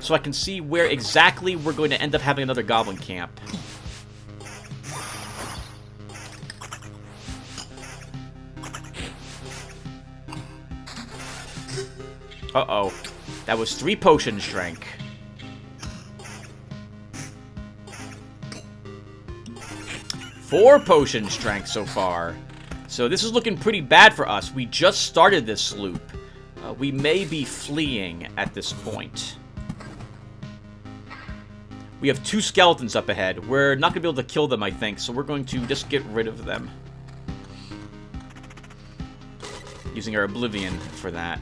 So I can see where exactly we're going to end up having another goblin camp. Uh-oh. That was 3 potions drank. Four potions drank so far. So this is looking pretty bad for us. We just started this loop. We may be fleeing at this point. We have 2 skeletons up ahead. We're not going to be able to kill them, I think, so we're going to just get rid of them. Using our Oblivion for that.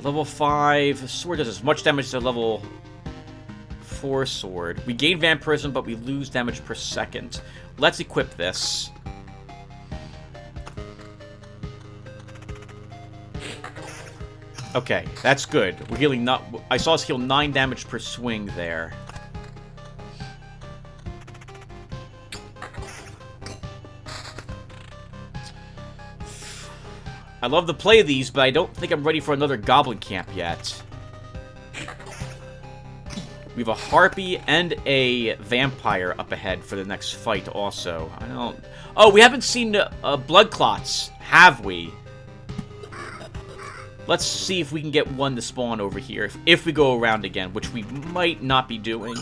Level 5 sword does as much damage as a level 4 sword. We gain vampirism, but we lose damage per second. Let's equip this. Okay, that's good. We're healing not. I saw us heal 9 damage per swing there. I love to play these, but I don't think I'm ready for another goblin camp yet. We have a harpy and a vampire up ahead for the next fight also. I don't... Oh, we haven't seen blood clots, have we? Let's see if we can get one to spawn over here if we go around again, which we might not be doing.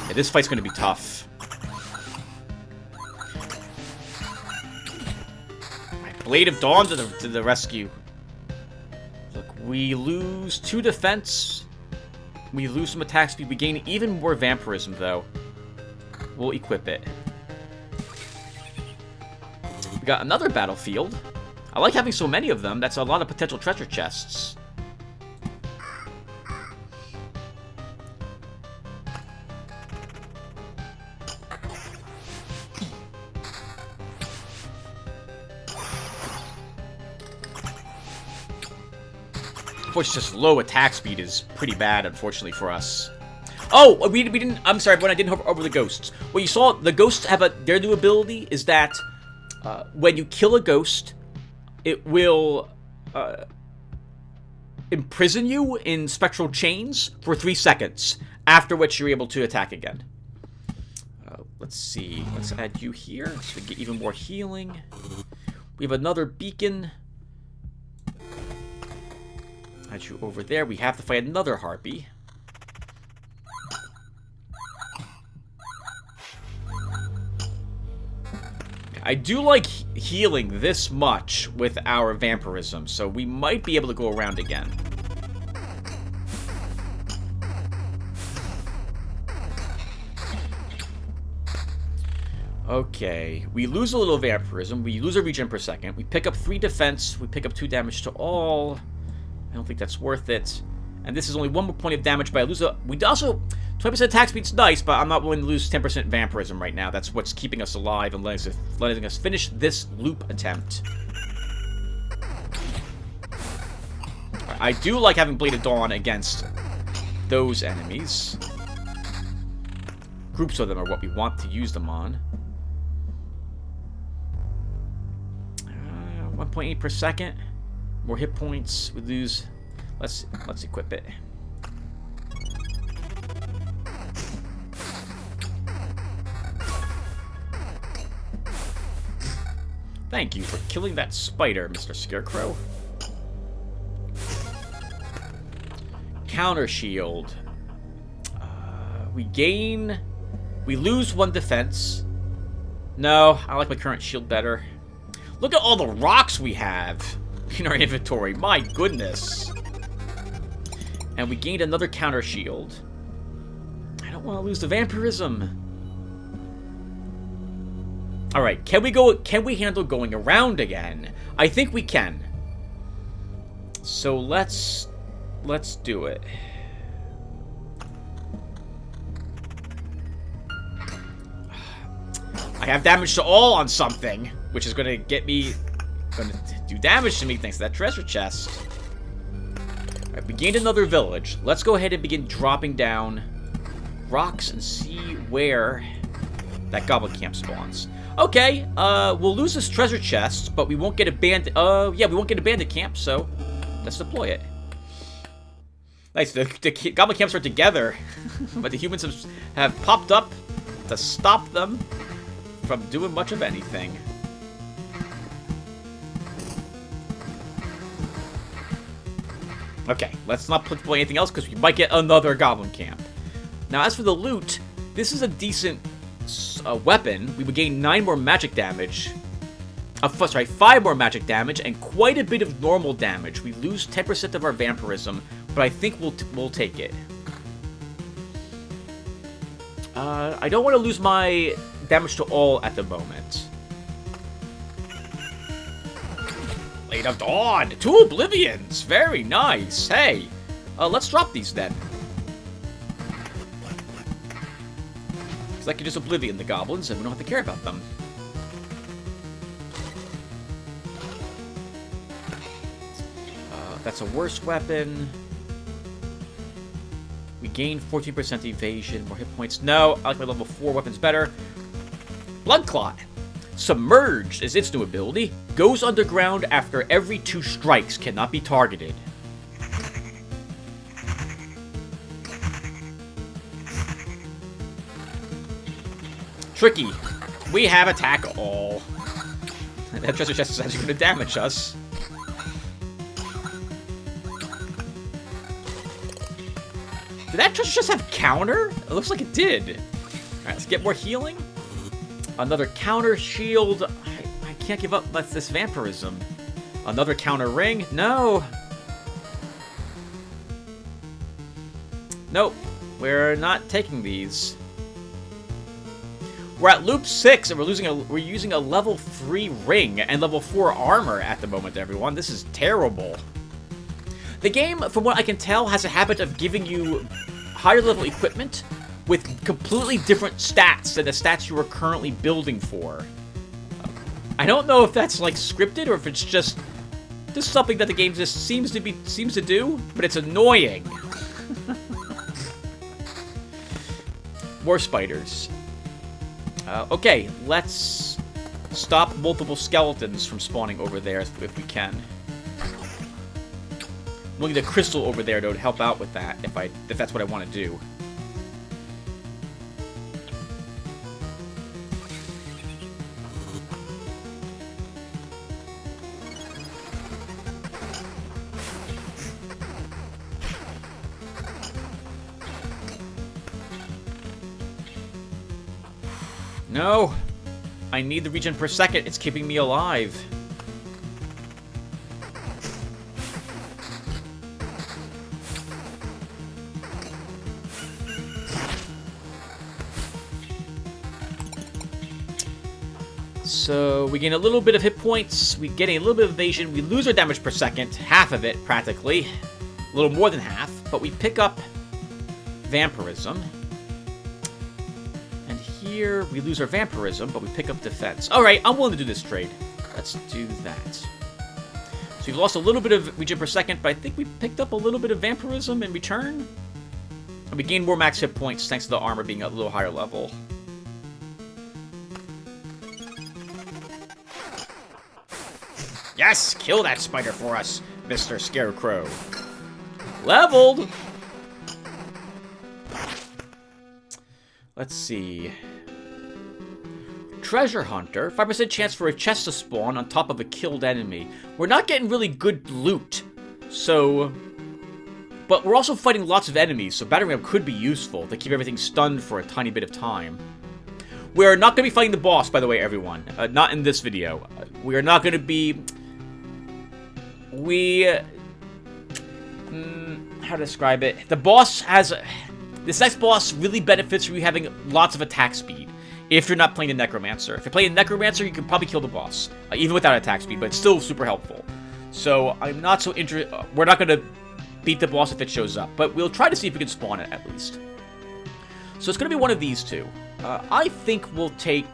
Yeah, this fight's going to be tough. Blade of Dawn to the rescue. Look, we lose 2 defense. We lose some attack speed. We gain even more vampirism, though. We'll equip it. We got another battlefield. I like having so many of them. That's a lot of potential treasure chests. Unfortunately, just low attack speed is pretty bad, unfortunately, for us. Oh, we didn't... I'm sorry, but I didn't hover over the ghosts. Well, you saw the ghosts have their new ability is that when you kill a ghost, it will imprison you in spectral chains for 3 seconds, after which you're able to attack again. Let's see. Let's add you here so we get even more healing. We have another beacon. Add you over there. We have to fight another harpy. I do like healing this much with our vampirism, so we might be able to go around again. Okay, we lose a little vampirism, we lose a regen per second, we pick up 3 defense, we pick up 2 damage to all. I don't think that's worth it. And this is only 1 more point of damage, but I lose a... We also... 20% attack speed's nice, but I'm not willing to lose 10% vampirism right now. That's what's keeping us alive and letting us finish this loop attempt. I do like having Blade of Dawn against those enemies. Groups of them are what we want to use them on. 1.8 per second. More hit points. We lose. Let's equip it. Thank you for killing that spider, Mr. Scarecrow. Counter shield. We lose 1 defense. No, I like my current shield better. Look at all the rocks we have in our inventory. My goodness. And we gained another counter shield. don't want to lose the vampirism. Alright, can we handle going around again? I think we can. So let's do it. I have damage to all on something, which is gonna do damage to me thanks to that treasure chest. Alright, we gained another village. Let's go ahead and begin dropping down rocks and see where that goblin camp spawns. Okay, we'll lose this treasure chest, but we won't get a bandit. Yeah, we won't get a bandit camp, so let's deploy it. Nice, the goblin camps are together, but the humans have popped up to stop them from doing much of anything. Okay, let's not deploy anything else because we might get another goblin camp. Now, as for the loot, this is a decent weapon. We would gain 9 more magic damage. Sorry, 5 more magic damage and quite a bit of normal damage. We lose 10% of our vampirism, but I think we'll take it. I don't want to lose my damage to all at the moment. Blade of Dawn! 2 Oblivions! Very nice! Hey! Let's drop these then. Because I can just Oblivion the goblins and we don't have to care about them. That's a worse weapon. We gain 14% evasion, more hit points. No, I like my level 4 weapons better. Blood Clot. Submerged is its new ability. Goes underground after every 2 strikes, cannot be targeted. Tricky. We have attack all. That treasure chest is actually going to damage us. Did that treasure chest have counter? It looks like it did. Alright, let's get more healing. Another counter shield. I can't give up this vampirism. Another counter ring. No. Nope. We're not taking these. We're at loop 6 and we're using a level 3 ring and level 4 armor at the moment, everyone. This is terrible. The game, from what I can tell, has a habit of giving you higher level equipment with completely different stats than the stats you are currently building for. I don't know if that's like scripted or if it's just something that the game just seems to do, but it's annoying. More spiders. Okay, let's stop multiple skeletons from spawning over there if we can. We'll need a crystal over there to help out with that if that's what I want to do. No! I need the regen per second. It's keeping me alive. So we gain a little bit of hit points, we get a little bit of evasion, we lose our damage per second, half of it practically, a little more than half, but we pick up vampirism. And here we lose our vampirism, but we pick up defense. Alright, I'm willing to do this trade. Let's do that. So we've lost a little bit of regen per second, but I think we picked up a little bit of vampirism in return. And we gain more max hit points thanks to the armor being a little higher level. Yes! Kill that spider for us, Mr. Scarecrow. Leveled! Let's see. Treasure Hunter. 5% chance for a chest to spawn on top of a killed enemy. We're not getting really good loot, so... But we're also fighting lots of enemies, so battering ram could be useful to keep everything stunned for a tiny bit of time. We're not going to be fighting the boss, by the way, everyone. Not in this video. We are not going to be... how to describe it? The boss has... This next boss really benefits from you having lots of attack speed. If you're not playing the Necromancer. If you're playing the Necromancer, you can probably kill the boss. Even without attack speed, but it's still super helpful. So, I'm not so interested... We're not going to beat the boss if it shows up. But we'll try to see if we can spawn it, at least. So, it's going to be one of these two. I think we'll take...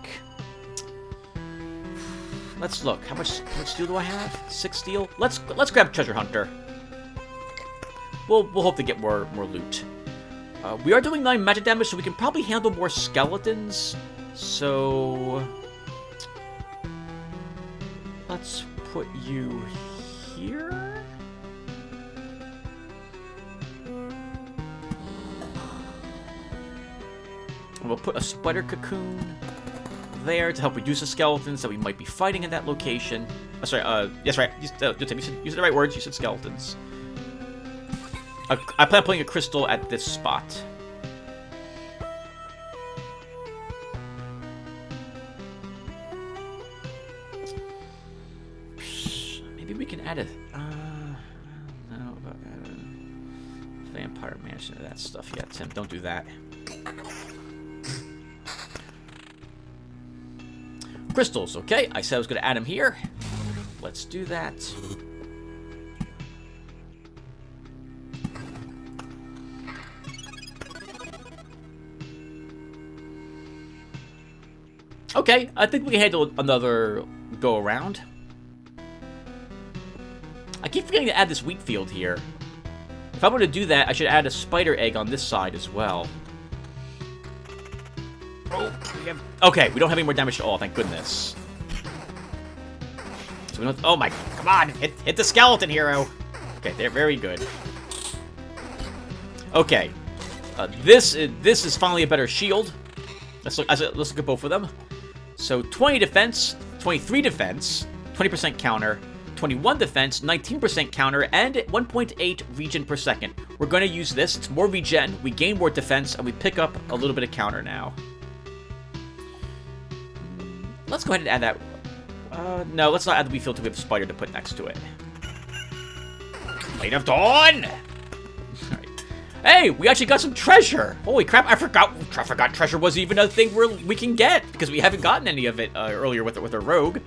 Let's look. How much steel do I have? 6 steel? Let's grab Treasure Hunter. We'll hope to get more loot. We are doing 9 magic damage, so we can probably handle more skeletons. So... Let's put you here. We'll put a spider cocoon there to help reduce the skeletons that we might be fighting in that location. Oh, sorry, yes, right. You said the right words. You said skeletons. I plan on putting a crystal at this spot. Maybe we can add a... no, vampire mansion to that stuff yet, Tim. Don't do that. Crystals, okay. I said I was going to add them here. Let's do that. Okay, I think we can handle another go-around. I keep forgetting to add this wheat field here. If I'm going to do that, I should add a spider egg on this side as well. Okay, we don't have any more damage at all, thank goodness. So we don't... Oh my... Come on! Hit the skeleton, hero! Okay, they're very good. Okay. This is finally a better shield. Let's look at both of them. So 20 defense, 23 defense, 20% counter, 21 defense, 19% counter, and 1.8 regen per second. We're going to use this. It's more regen, we gain more defense, and we pick up a little bit of counter now. Let's go ahead and add that. No, let's not add the wheat field until we have a spider to put next to it. Blade of Dawn! Alright. Hey, we actually got some treasure! Holy crap, I forgot treasure was even a thing we can get, because we haven't gotten any of it earlier with our rogue.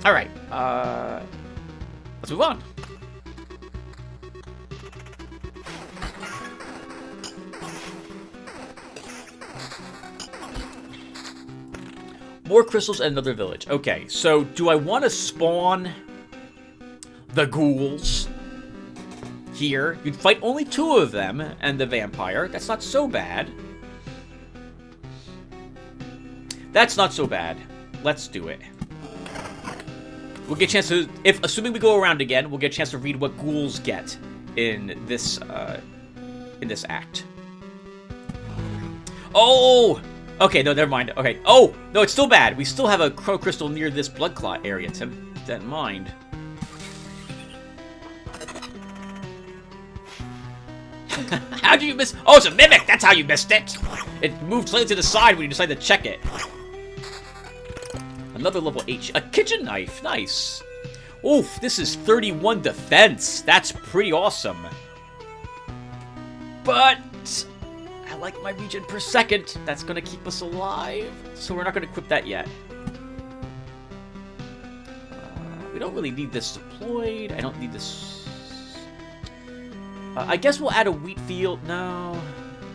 Alright, let's move on. More crystals and another village. Okay, so do I want to spawn the ghouls here? You'd fight only 2 of them and the vampire. That's not so bad. That's not so bad. Let's do it. We'll get a chance to, assuming we go around again, we'll get a chance to read what ghouls get in this act. Oh! Okay, no, never mind. Okay. Oh! No, it's still bad. We still have a crow crystal near this blood clot area, Tim. Keep that in mind. How'd you miss? Oh, it's a mimic! That's how you missed it! It moved slightly to the side when you decided to check it. Another level H. A kitchen knife. Nice. Oof, this is 31 defense. That's pretty awesome. But I like my regen per second. That's going to keep us alive. So we're not going to equip that yet. We don't really need this deployed. I don't need this. I guess we'll add a wheat field. No.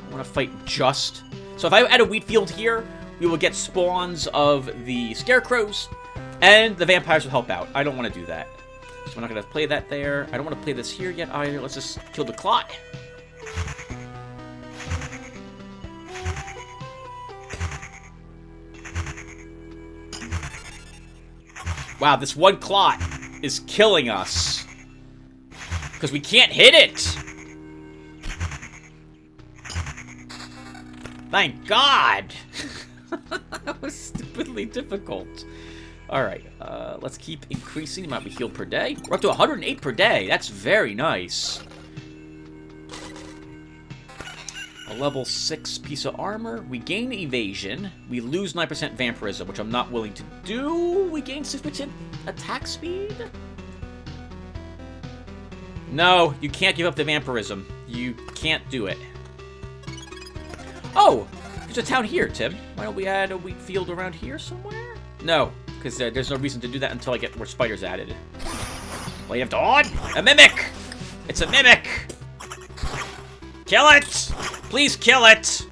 I want to fight just. So if I add a wheat field here, we will get spawns of the scarecrows, and the vampires will help out. I don't want to do that. So we're not going to play that there. I don't want to play this here yet either. Let's just kill the clot. Wow, this one clot is killing us. Because we can't hit it. Thank God. That was stupidly difficult. Alright, let's keep increasing the amount we heal per day. We're up to 108 per day. That's very nice. A level 6 piece of armor. We gain evasion. We lose 9% vampirism, which I'm not willing to do. We gain 6% attack speed. No, you can't give up the vampirism. You can't do it. Oh, there's a town here, Tim. Why don't we add a wheat field around here somewhere? No, because there's no reason to do that until I get more spiders added. Blade of Dawn! A mimic! It's a mimic! Kill it! Please kill it!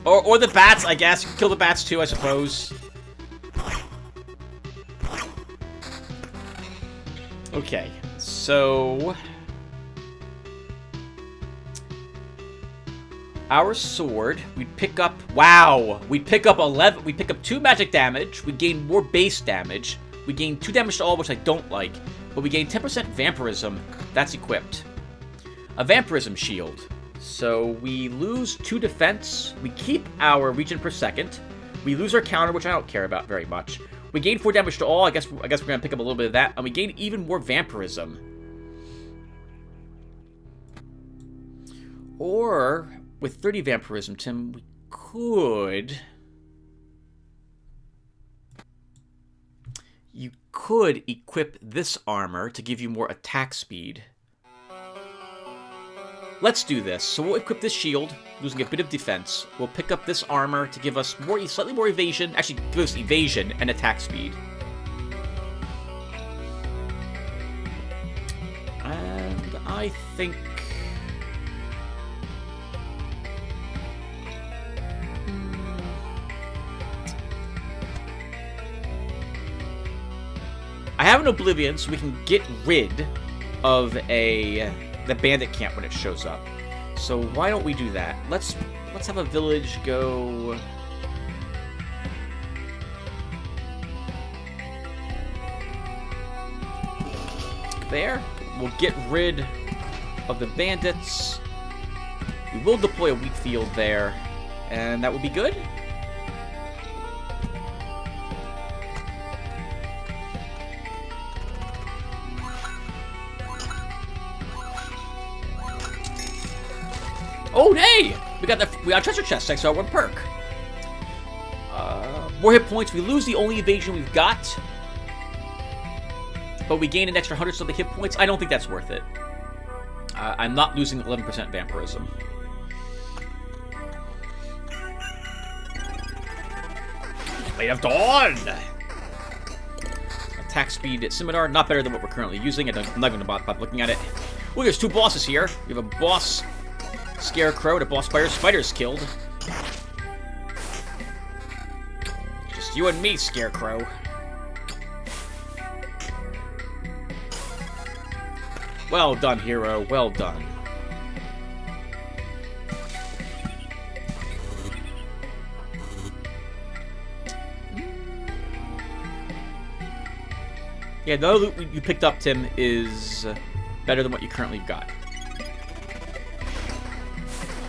Or the bats, I guess. You can kill the bats too, I suppose. Okay, so... Our sword, we'd pick up... Wow! We'd pick up 11... We'd pick up 2 magic damage. We'd gain more base damage. We gain 2 damage to all, which I don't like. But we gain 10% vampirism. That's equipped. A vampirism shield. So we lose 2 defense. We keep our regen per second. We lose our counter, which I don't care about very much. We gain 4 damage to all. I guess we're gonna pick up a little bit of that. And we gain even more vampirism. Or... with 30 vampirism, Tim, we could... You could equip this armor to give you more attack speed. Let's do this. So we'll equip this shield, losing a bit of defense. We'll pick up this armor to give us slightly more evasion. Actually, give us evasion and attack speed. And I think... I have an Oblivion, so we can get rid of the bandit camp when it shows up. So why don't we do that? Let's have a village go... there. We'll get rid of the bandits. We will deploy a wheat field there, and that will be good. Oh, hey! We got a treasure chest thanks to our 1 perk. More hit points. We lose the only evasion we've got. But we gain an extra 100 something hit points. I don't think that's worth it. I'm not losing 11% vampirism. Blade of Dawn! Attack speed scimitar. Not better than what we're currently using. I'm not even bother looking at it. Look, there's 2 bosses here. We have a boss... Scarecrow and a boss spider's killed. Just you and me, Scarecrow. Well done, hero. Well done. Yeah, the other loot you picked up, Tim, is better than what you currently got.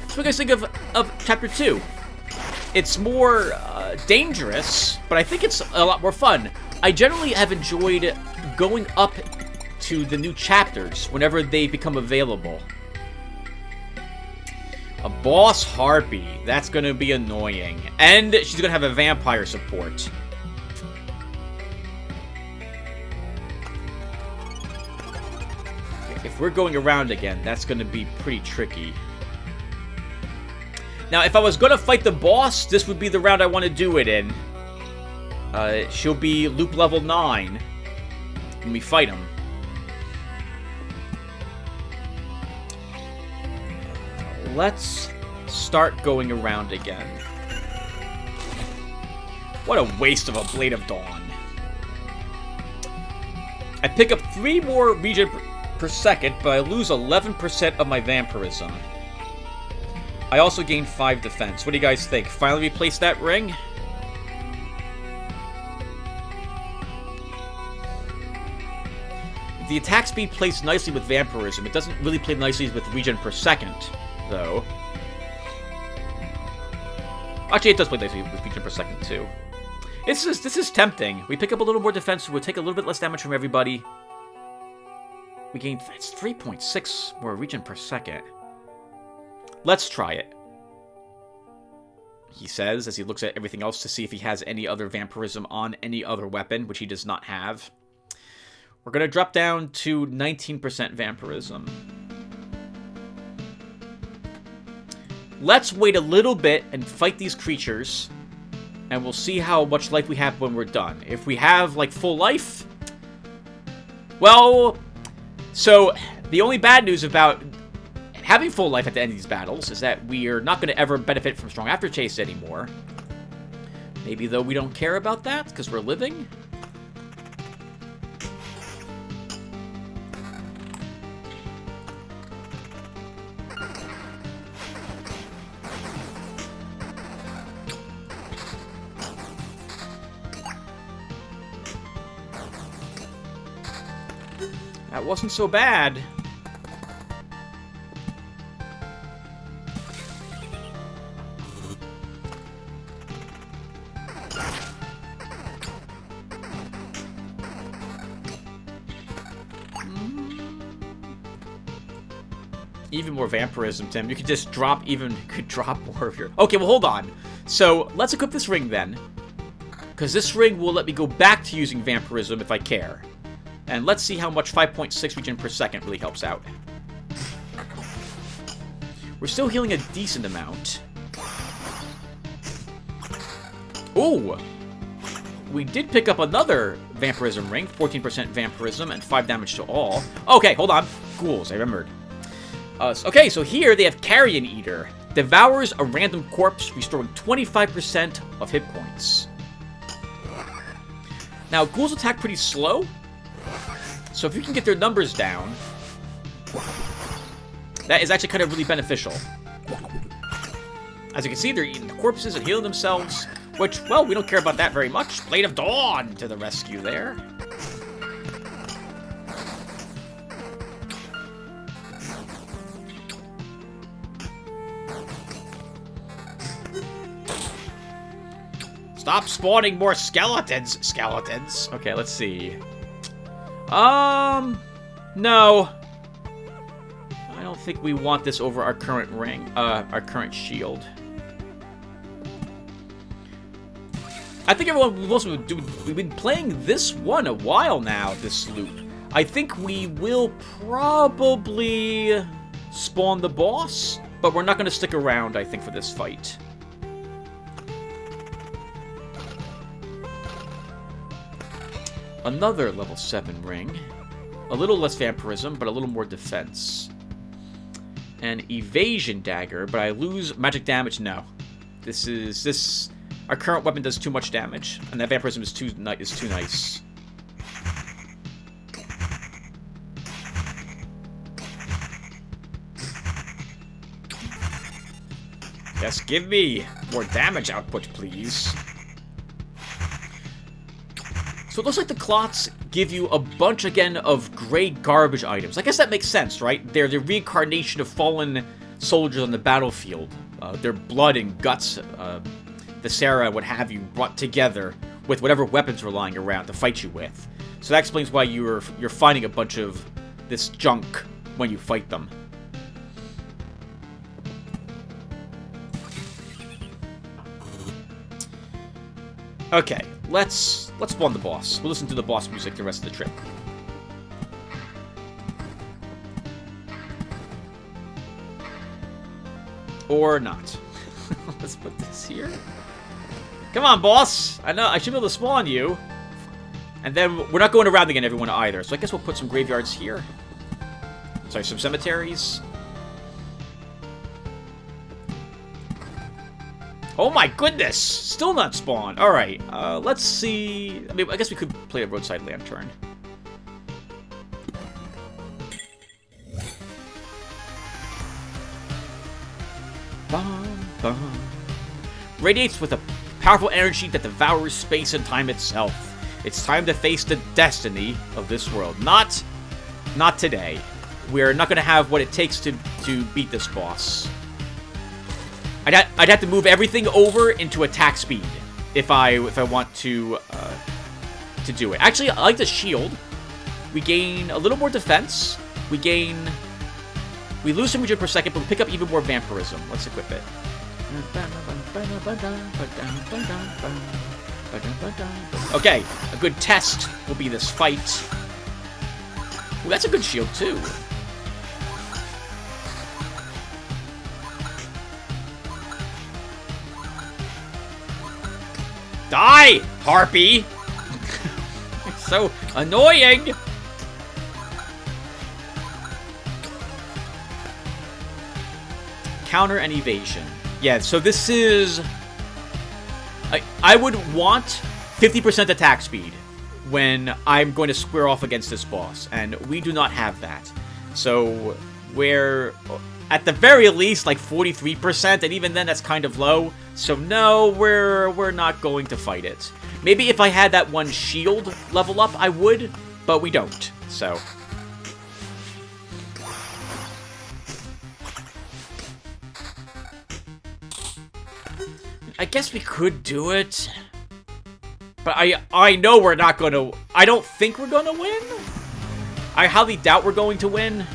So what do you guys think of Chapter 2? It's more dangerous, but I think it's a lot more fun. I generally have enjoyed going up to the new chapters whenever they become available. A boss harpy. That's going to be annoying. And she's going to have a vampire support. If we're going around again, that's going to be pretty tricky. Now, if I was going to fight the boss, this would be the round I want to do it in. She'll be loop level 9 when we fight him. Let's start going around again. What a waste of a Blade of Dawn. I pick up 3 more regen per second, but I lose 11% of my vampirism. I also gain 5 defense. What do you guys think? Finally replace that ring? The attack speed plays nicely with vampirism. It doesn't really play nicely with regen per second, though. Actually, it does play nicely with regen per second, too. This is tempting. We pick up a little more defense, we'll take a little bit less damage from everybody. We gain... It's 3.6 more regen per second. Let's try it. He says, as he looks at everything else to see if he has any other vampirism on any other weapon, which he does not have. We're going to drop down to 19% vampirism. Let's wait a little bit and fight these creatures, and we'll see how much life we have when we're done. If we have, like, full life... Well... So, the only bad news about having full life at the end of these battles is that we are not going to ever benefit from strong afterchase anymore. Maybe, though, we don't care about that, because we're living. That wasn't so bad. Even more vampirism, Tim. You could just drop more of your... Okay, well, hold on. So, let's equip this ring, then. Because this ring will let me go back to using vampirism if I care. And let's see how much 5.6 regen per second really helps out. We're still healing a decent amount. Ooh! We did pick up another vampirism ring. 14% vampirism and 5 damage to all. Okay, hold on. Ghouls, I remembered. Okay, so here they have Carrion Eater. Devours a random corpse, restoring 25% of hit points. Now, ghouls attack pretty slow. So if you can get their numbers down, that is actually kind of really beneficial. As you can see, they're eating the corpses and healing themselves, which, well, we don't care about that very much. Blade of Dawn to the rescue there. Stop spawning more skeletons, skeletons. Okay, let's see. No. I don't think we want this over our current ring, our current shield. I think we've been playing this one a while now, this loop. I think we will probably spawn the boss, but we're not going to stick around, I think, for this fight. Another level 7 ring. A little less vampirism, but a little more defense. An evasion dagger, but I lose magic damage? No. Our current weapon does too much damage, and that vampirism is too nice. Yes, give me more damage output, please. So it looks like the clots give you a bunch, again, of gray garbage items. I guess that makes sense, right? They're the reincarnation of fallen soldiers on the battlefield. Their blood and guts, viscera, what have you, brought together with whatever weapons were lying around to fight you with. So that explains why you're finding a bunch of this junk when you fight them. Okay, let's spawn the boss. We'll listen to the boss music the rest of the trip. Or not. Let's put this here. Come on, boss! I know I should be able to spawn you. And then we're not going around again, everyone, either. So I guess we'll put some graveyards here. Sorry, some cemeteries. Oh my goodness! Still not spawned. Alright, let's see. I mean, I guess we could play a roadside lantern. Bum, bum. Radiates with a powerful energy that devours space and time itself. It's time to face the destiny of this world. Not today. We're not going to have what it takes to beat this boss. I'd have to move everything over into attack speed if I want to do it. Actually, I like the shield. We gain a little more defense. We lose some regen per second, but we pick up even more vampirism. Let's equip it. Okay, a good test will be this fight. Ooh, that's a good shield too. Die, Harpy! So annoying! Counter and evasion. Yeah, so this is... I would want 50% attack speed when I'm going to square off against this boss, and we do not have that. So we're, at the very least, like 43%, and even then that's kind of low. So no, we're not going to fight it. Maybe if I had that one shield level up, I would, but we don't, so... I guess we could do it, but I know we're not going to... I don't think we're going to win. I highly doubt we're going to win.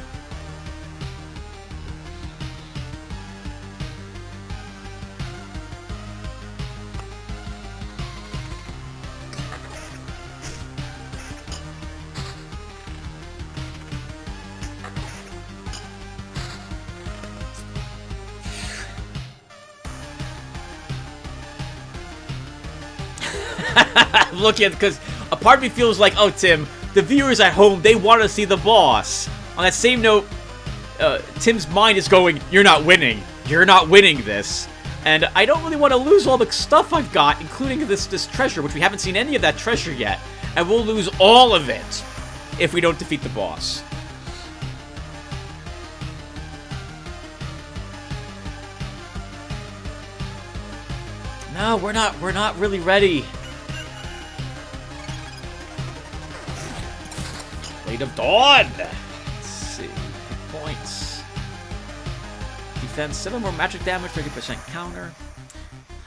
Looking at, because a part of me feels like, oh, Tim, the viewers at home, they want to see the boss. On that same note, Tim's mind is going, you're not winning. You're not winning this. And I don't really want to lose all the stuff I've got, including this treasure, which we haven't seen any of that treasure yet. And we'll lose all of it if we don't defeat the boss. No, we're not really ready. Blade of Dawn! Let's see. Points. Defense, 7 more magic damage, 30% counter.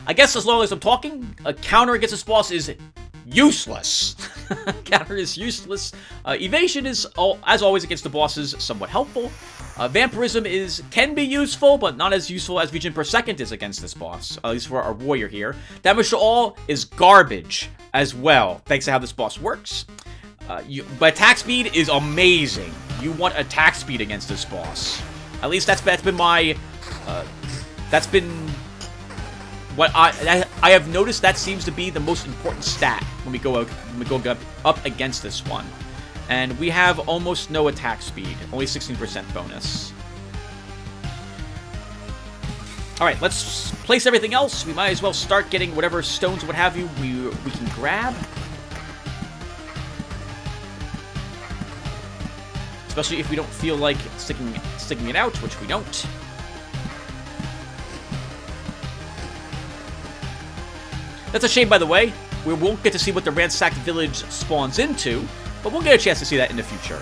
I guess as long as I'm talking, a counter against this boss is useless. Counter is useless. Evasion is, as always against the bosses, somewhat helpful. Vampirism can be useful, but not as useful as Regen per second is against this boss, at least for our warrior here. Damage to all is garbage as well, thanks to how this boss works. But attack speed is amazing. You want attack speed against this boss. At least that's been my... that's been... what I have noticed that seems to be the most important stat when we go up against this one. And we have almost no attack speed, only 16% bonus. Alright, let's place everything else. We might as well start getting whatever stones, what have you, we can grab. Especially if we don't feel like sticking it out, which we don't. That's a shame, by the way. We won't get to see what the ransacked village spawns into, but we'll get a chance to see that in the future.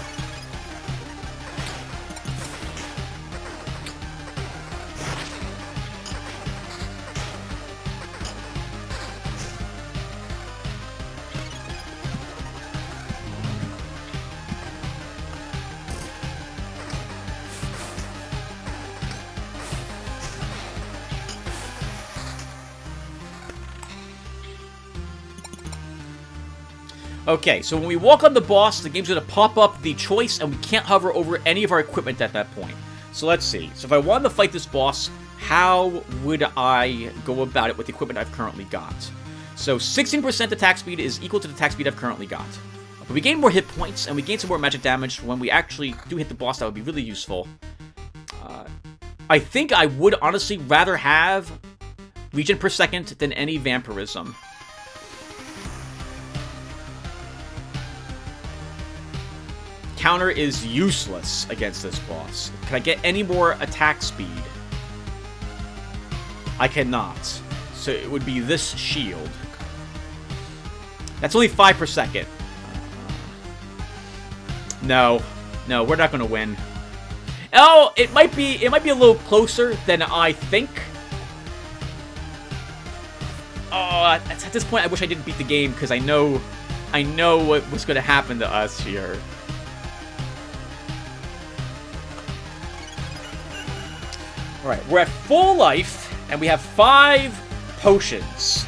Okay, so when we walk on the boss, the game's going to pop up the choice, and we can't hover over any of our equipment at that point. So let's see. So if I wanted to fight this boss, how would I go about it with the equipment I've currently got? So 16% attack speed is equal to the attack speed I've currently got. But we gain more hit points, and we gain some more magic damage. When we actually do hit the boss, that would be really useful. I think I would honestly rather have Regen per second than any vampirism. Counter is useless against this boss. Can I get any more attack speed? I cannot. So it would be this shield. That's only 5 per second. No, we're not gonna win. Oh, it might be a little closer than I think. Oh, at this point, I wish I didn't beat the game because I know what was gonna happen to us here. Alright, we're at full life, and we have 5 potions.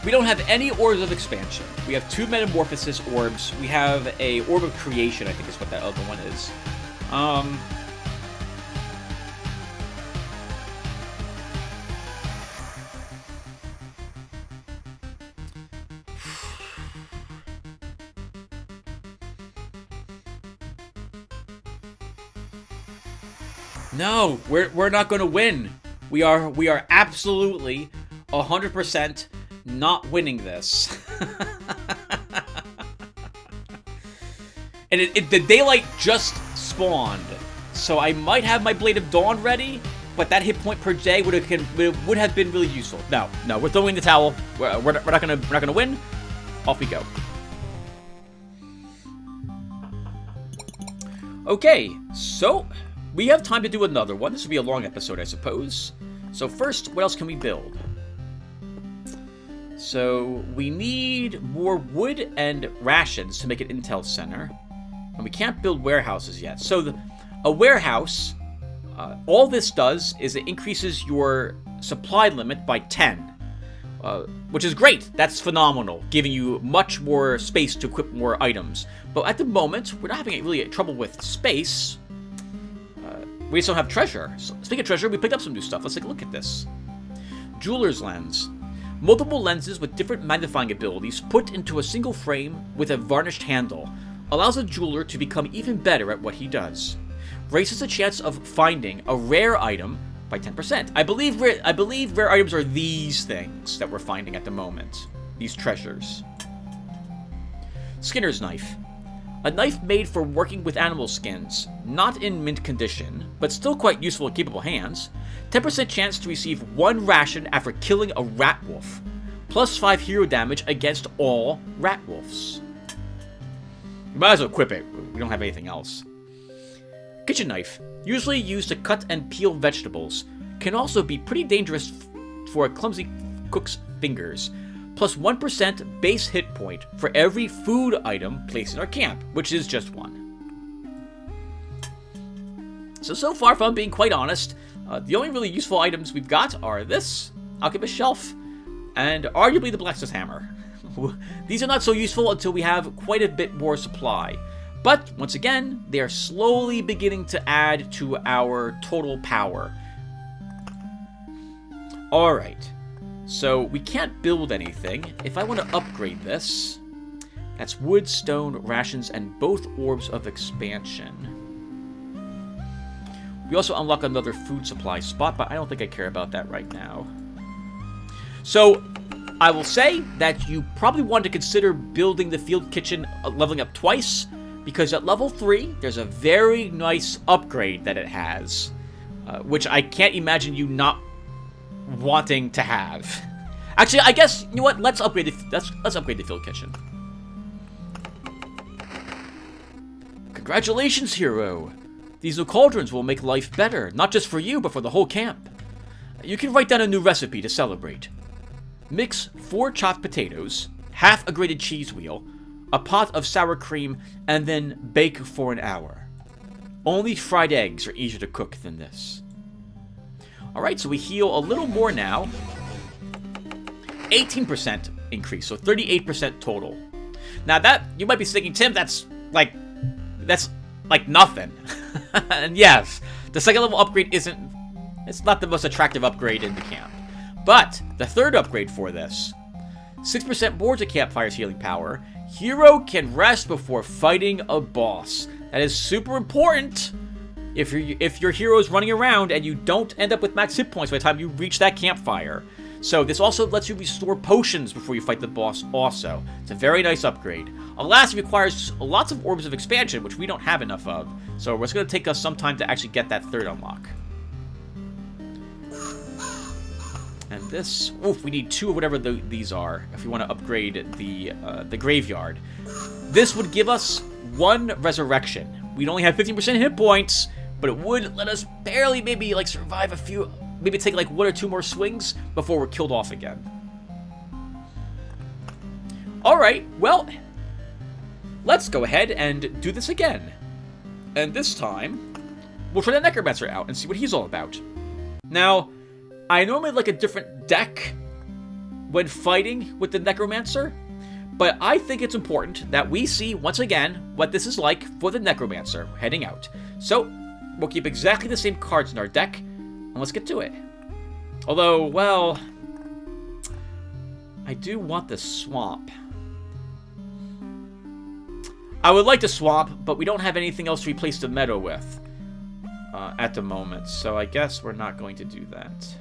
We don't have any orbs of expansion. We have 2 metamorphosis orbs. We have a orb of creation, I think is what that other one is. No, we're not going to win. We are absolutely 100% not winning this. And the daylight just spawned, so I might have my Blade of Dawn ready, but that hit point per day would have been really useful. No, we're throwing the towel. We're not gonna win. Off we go. Okay, so we have time to do another one. This will be a long episode, I suppose. So first, what else can we build? So we need more wood and rations to make an intel center. And we can't build warehouses yet. So a warehouse, all this does is it increases your supply limit by 10. Which is great. That's phenomenal, giving you much more space to equip more items. But at the moment, we're not having really trouble with space. We just don't have treasure. So, speaking of treasure, we picked up some new stuff. Let's take a look at this. Jeweler's lens. Multiple lenses with different magnifying abilities put into a single frame with a varnished handle allows a jeweler to become even better at what he does. Raises the chance of finding a rare item by 10%. I believe rare items are these things that we're finding at the moment. These treasures. Skinner's knife. A knife made for working with animal skins, not in mint condition, but still quite useful in capable hands. 10% chance to receive 1 ration after killing a rat wolf. Plus 5 hero damage against all rat wolves. You might as well equip it. We don't have anything else. Kitchen knife. Usually used to cut and peel vegetables. Can also be pretty dangerous for a clumsy cook's fingers. Plus 1% base hit point for every food item placed in our camp, which is just 1. So far, if I'm being quite honest, the only really useful items we've got are this, Alchemist Shelf, and arguably the Blacksmith's Hammer. These are not so useful until we have quite a bit more supply. But, once again, they are slowly beginning to add to our total power. Alright. So, we can't build anything. If I want to upgrade this, that's wood, stone, rations, and both orbs of expansion. We also unlock another food supply spot, but I don't think I care about that right now. So, I will say that you probably want to consider building the field kitchen leveling up twice, because at level 3, there's a very nice upgrade that it has, which I can't imagine you not wanting to have. Actually, I guess, you know what, let's upgrade the field kitchen. Congratulations, hero! These new cauldrons will make life better, not just for you, but for the whole camp. You can write down a new recipe to celebrate. Mix 4 chopped potatoes, half a grated cheese wheel, a pot of sour cream, and then bake for an hour. Only fried eggs are easier to cook than this. Alright, so we heal a little more now. 18% increase, so 38% total. Now that, you might be thinking, Tim, that's like nothing. And yes, the second level upgrade it's not the most attractive upgrade in the camp. But, the third upgrade for this, 6% more to Campfire's healing power. Hero can rest before fighting a boss. That is super important if your hero is running around and you don't end up with max hit points by the time you reach that campfire. So this also lets you restore potions before you fight the boss also. It's a very nice upgrade. Alas, it requires lots of orbs of expansion, which we don't have enough of. So it's going to take us some time to actually get that third unlock. And this, oof, we need 2 of whatever these are if we want to upgrade the graveyard. This would give us 1 resurrection. We'd only have 15% hit points, but it would let us barely maybe like survive a few, maybe take like 1 or 2 more swings before we're killed off again. Alright, well, let's go ahead and do this again. And this time, we'll try the Necromancer out and see what he's all about. Now, I normally like a different deck when fighting with the Necromancer, but I think it's important that we see, once again, what this is like for the Necromancer heading out. So, we'll keep exactly the same cards in our deck, and let's get to it. Although, well, I do want the swamp. I would like the swamp, but we don't have anything else to replace the meadow with at the moment, so I guess we're not going to do that.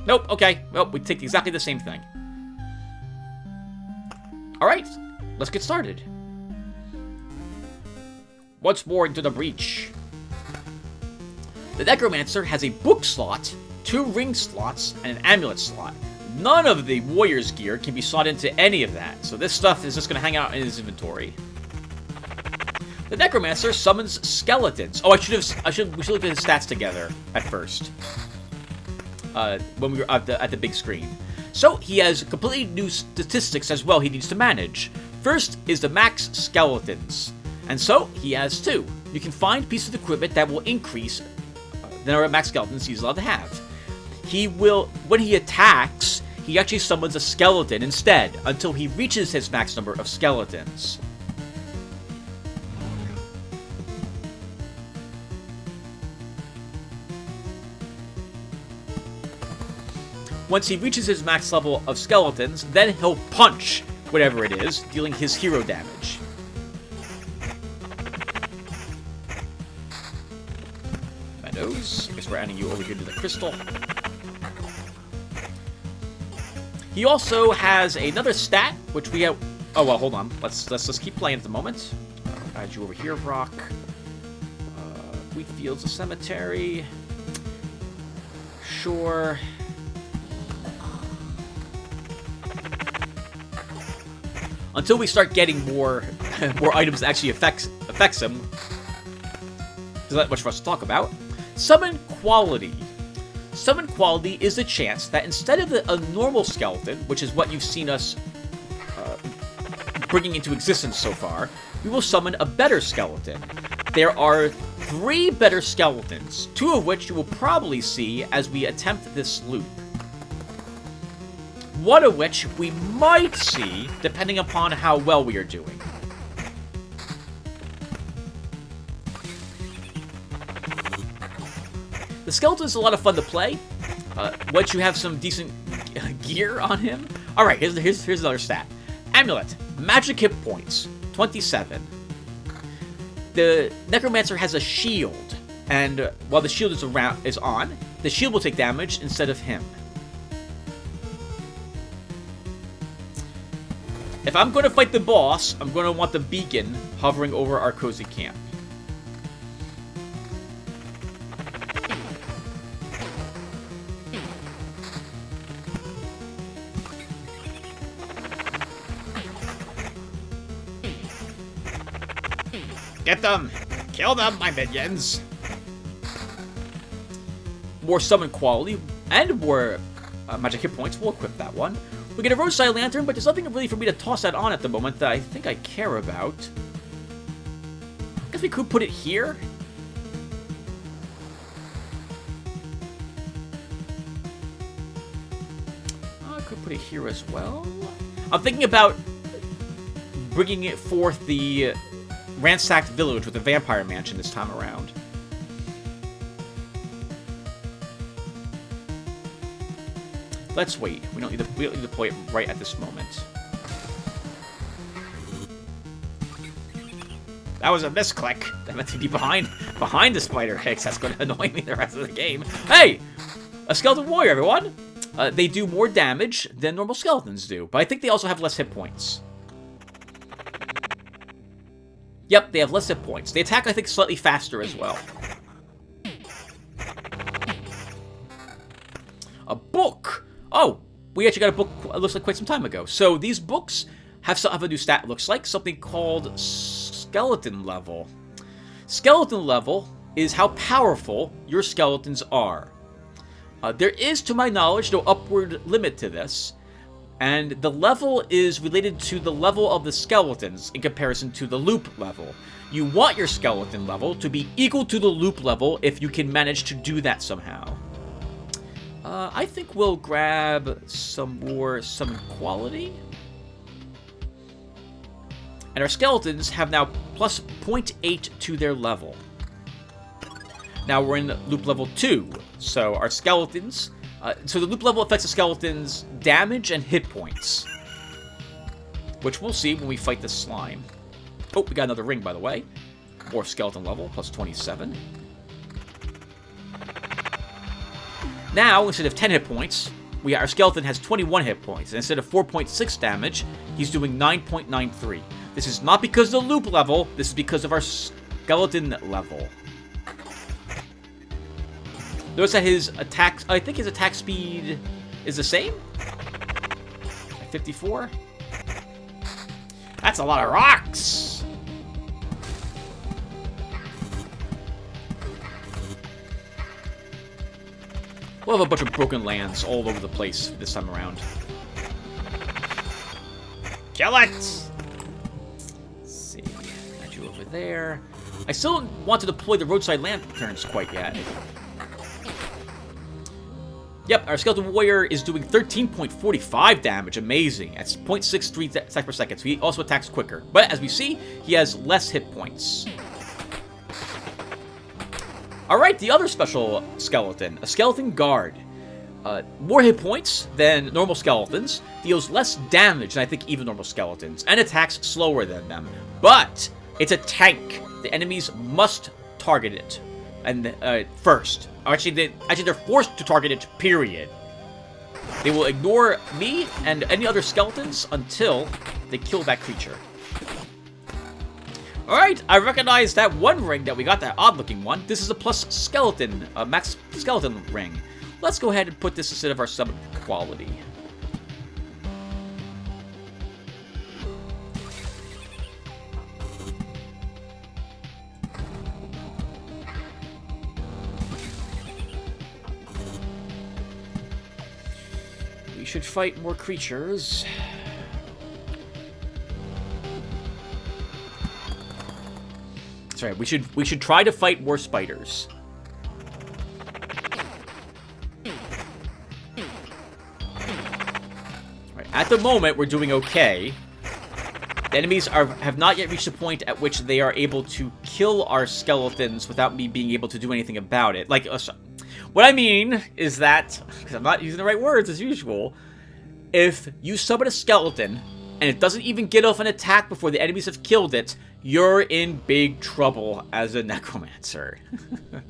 Nope, okay. Well, we take exactly the same thing. Alright, let's get started. Once more into the breach. The Necromancer has a book slot, 2 ring slots, and an amulet slot. None of the warrior's gear can be slotted into any of that, so this stuff is just going to hang out in his inventory. The Necromancer summons skeletons. Oh, we should look at his stats together at first. When we were at the big screen. So, he has completely new statistics as well he needs to manage. First is the max skeletons. And so, he has 2. You can find pieces of equipment that will increase the number of max skeletons he's allowed to have. He will, when he attacks, he actually summons a skeleton instead, until he reaches his max number of skeletons. Once he reaches his max level of skeletons, then he'll punch whatever it is, dealing his hero damage. Meadows. I guess we're adding you over here to the crystal. He also has another stat, which we have. Oh well, hold on. Let's keep playing at the moment. I'll add you over here, Rock. Wheat fields, a cemetery. Sure. Until we start getting more items that actually affects him. There's not much for us to talk about. Summon quality. Summon quality is the chance that instead of a normal skeleton, which is what you've seen us bringing into existence so far, we will summon a better skeleton. There are 3 better skeletons, 2 of which you will probably see as we attempt this loop. One of which we might see, depending upon how well we are doing. The skeleton is a lot of fun to play, once you have some decent gear on him. Alright, here's another stat. Amulet. Magic hit points. 27. The Necromancer has a shield, and while the shield is on, the shield will take damage instead of him. If I'm going to fight the boss, I'm going to want the beacon hovering over our cozy camp. Get them! Kill them, my minions! More summon quality and more magic hit points. We'll equip that one. We get a roadside lantern, but there's nothing really for me to toss that on at the moment that I think I care about. I guess we could put it here. I could put it here as well. I'm thinking about bringing it forth the ransacked village with the vampire mansion this time around. Let's wait. We don't need to deploy it right at this moment. That was a misclick. That meant to be behind the spider eggs. That's going to annoy me the rest of the game. Hey! A skeleton warrior, everyone! They do more damage than normal skeletons do, but I think they also have less hit points. Yep, they have less hit points. They attack, I think, slightly faster as well. A book! Oh, we actually got a book, it looks like quite some time ago. So these books have a new stat, looks like, something called skeleton level. Skeleton level is how powerful your skeletons are. There is, to my knowledge, no upward limit to this, and the level is related to the level of the skeletons in comparison to the loop level. You want your skeleton level to be equal to the loop level if you can manage to do that somehow. I think we'll grab some more summon quality. And our skeletons have now plus 0.8 to their level. Now we're in loop level 2. So our skeletons... so the loop level affects the skeletons' damage and hit points. Which we'll see when we fight the slime. Oh, we got another ring, by the way. More skeleton level, plus 27. Now, instead of 10 hit points, our skeleton has 21 hit points. And instead of 4.6 damage, he's doing 9.93. This is not because of the loop level. This is because of our skeleton level. Notice that his attack... I think his attack speed is the same? At 54? That's a lot of rocks! We'll have a bunch of broken lands all over the place this time around. Kill it! Let's see. Got you over there. I still don't want to deploy the roadside lanterns quite yet. Yep, our skeleton warrior is doing 13.45 damage. Amazing. That's 0.63 attacks per second, so he also attacks quicker. But as we see, he has less hit points. Alright, the other special skeleton, a skeleton guard. More hit points than normal skeletons, deals less damage than I think even normal skeletons, and attacks slower than them. But it's a tank. The enemies must target it and first. Actually, they're forced to target it, period. They will ignore me and any other skeletons until they kill that creature. Alright, I recognize that one ring that we got, that odd-looking one. This is a plus skeleton, max skeleton ring. Let's go ahead and put this instead of our summon quality. We should fight more creatures. That's right. We should try to fight more spiders. Right. At the moment, we're doing okay. The enemies have not yet reached the point at which they are able to kill our skeletons without me being able to do anything about it. Like, what I mean is that, because I'm not using the right words as usual, if you summon a skeleton and it doesn't even get off an attack before the enemies have killed it, you're in big trouble as a necromancer. And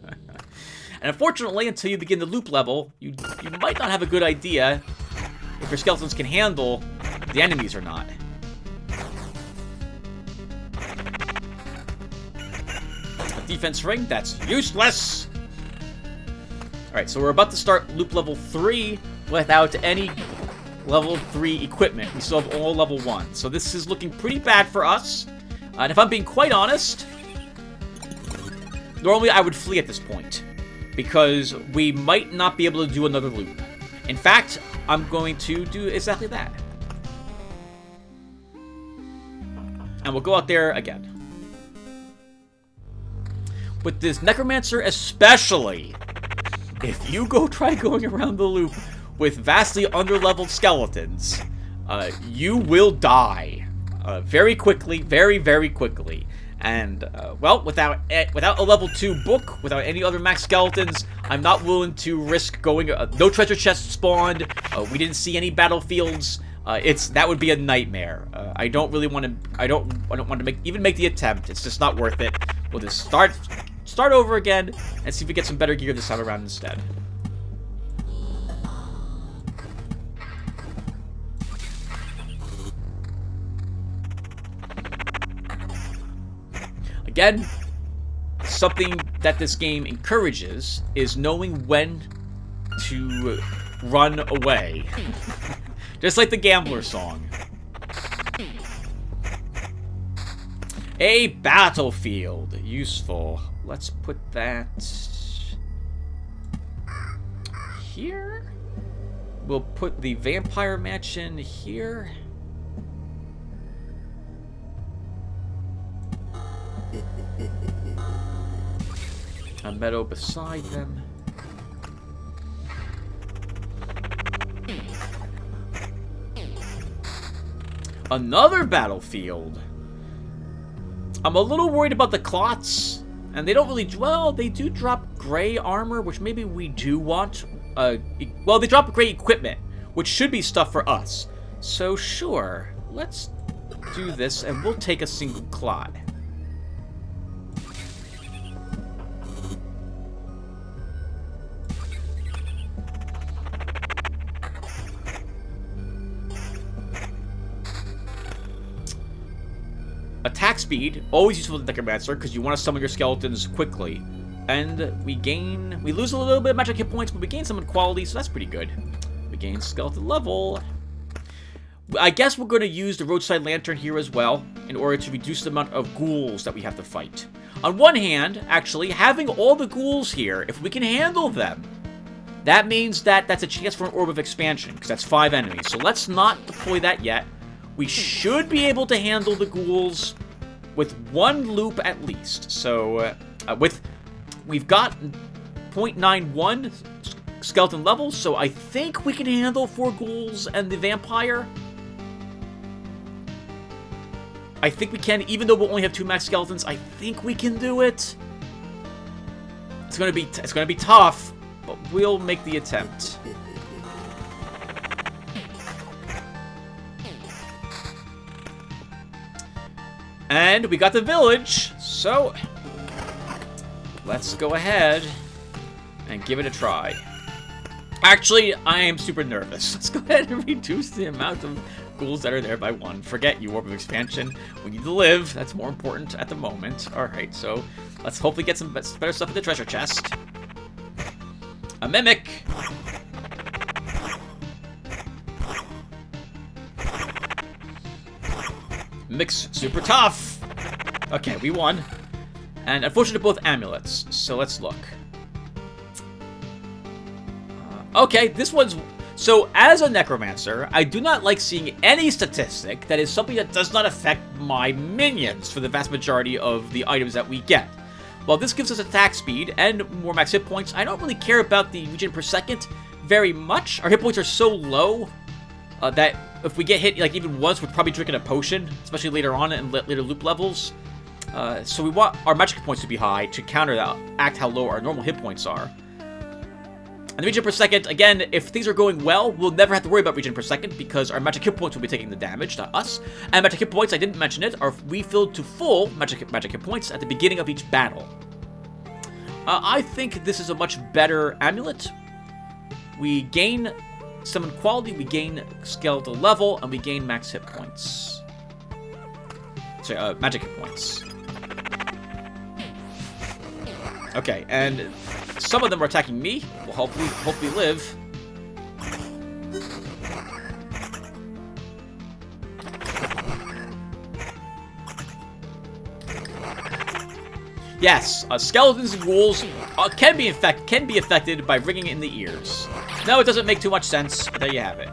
unfortunately, until you begin the loop level, you might not have a good idea if your skeletons can handle the enemies or not. A defense ring, that's useless! Alright, so we're about to start loop level 3 without any level 3 equipment. We still have all level 1. So this is looking pretty bad for us. And if I'm being quite honest, normally I would flee at this point, because we might not be able to do another loop. In fact, I'm going to do exactly that. And we'll go out there again. With this Necromancer especially, if you try going around the loop with vastly underleveled skeletons, you will die. Very quickly, very, very quickly. And, well, without a level 2 book, without any other max skeletons, I'm not willing to risk going... no treasure chests spawned, we didn't see any battlefields, that would be a nightmare. I don't really want to... I don't want to even make the attempt. It's just not worth it. We'll just start over again, and see if we get some better gear this time around instead. Again, something that this game encourages is knowing when to run away. Just like the Gambler song. A battlefield. Useful. Let's put that here. We'll put the vampire mansion here. A meadow beside them. Another battlefield. I'm a little worried about the clots. And they don't really... Well, they do drop gray armor, which maybe we do want. Well, they drop gray equipment, which should be stuff for us. So, sure. Let's do this, and we'll take a single clot. Attack speed, always useful to Necromancer, because you want to summon your skeletons quickly. And we lose a little bit of magic hit points, but we gain some quality, so that's pretty good. We gain skeleton level. I guess we're going to use the roadside lantern here as well, in order to reduce the amount of ghouls that we have to fight. On one hand, actually, having all the ghouls here, if we can handle them, that means that that's a chance for an Orb of Expansion, because that's 5 enemies. So let's not deploy that yet. We should be able to handle the ghouls with 1 loop at least. So, we've got 0.91 skeleton levels, so I think we can handle 4 ghouls and the vampire. I think we can, even though we'll only have 2 max skeletons. I think we can do it. It's gonna be tough, but we'll make the attempt. And we got the village, so let's go ahead and give it a try. Actually, I am super nervous. Let's go ahead and reduce the amount of ghouls that are there by 1. Forget you, Orb of Expansion. We need to live. That's more important at the moment. Alright, so let's hopefully get some better stuff in the treasure chest. A mimic. Mimic's super tough. Okay, we won. And unfortunately, both amulets. So let's look. Okay, this one's... So, as a Necromancer, I do not like seeing any statistic that is something that does not affect my minions for the vast majority of the items that we get. While this gives us attack speed and more max hit points, I don't really care about the regen per second very much. Our hit points are so low that if we get hit like even once, we're probably drinking a potion, especially later on in later loop levels. So we want our magic points to be high to counteract how low our normal hit points are. And the regen per second, again, if things are going well, we'll never have to worry about regen per second because our magic hit points will be taking the damage, not us. And magic hit points, I didn't mention it, are refilled to full magic hit points at the beginning of each battle. I think this is a much better amulet. We gain summon quality, we gain skeletal level, and we gain max hit points. Sorry, magic hit points. Okay, and some of them are attacking me. We'll hopefully live. Yes, skeletons and ghouls can be affected by ringing in the ears. No, it doesn't make too much sense, but there you have it.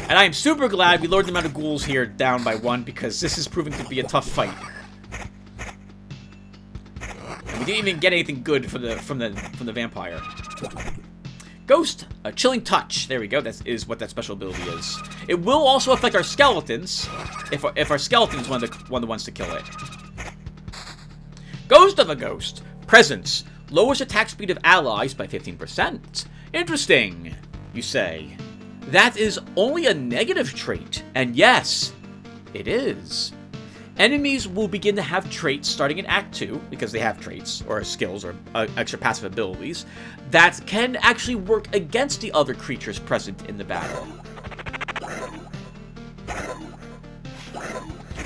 And I am super glad we lowered the amount of ghouls here down by 1 because this is proving to be a tough fight. And we didn't even get anything good from the vampire. Ghost, a chilling touch. There we go. That is what that special ability is. It will also affect our skeletons if our skeletons one of the ones to kill it. Ghost of a Ghost. Presence. Lowers attack speed of allies by 15%. Interesting, you say. That is only a negative trait. And yes, it is. Enemies will begin to have traits starting in Act 2, because they have traits, or skills, or extra passive abilities, that can actually work against the other creatures present in the battle.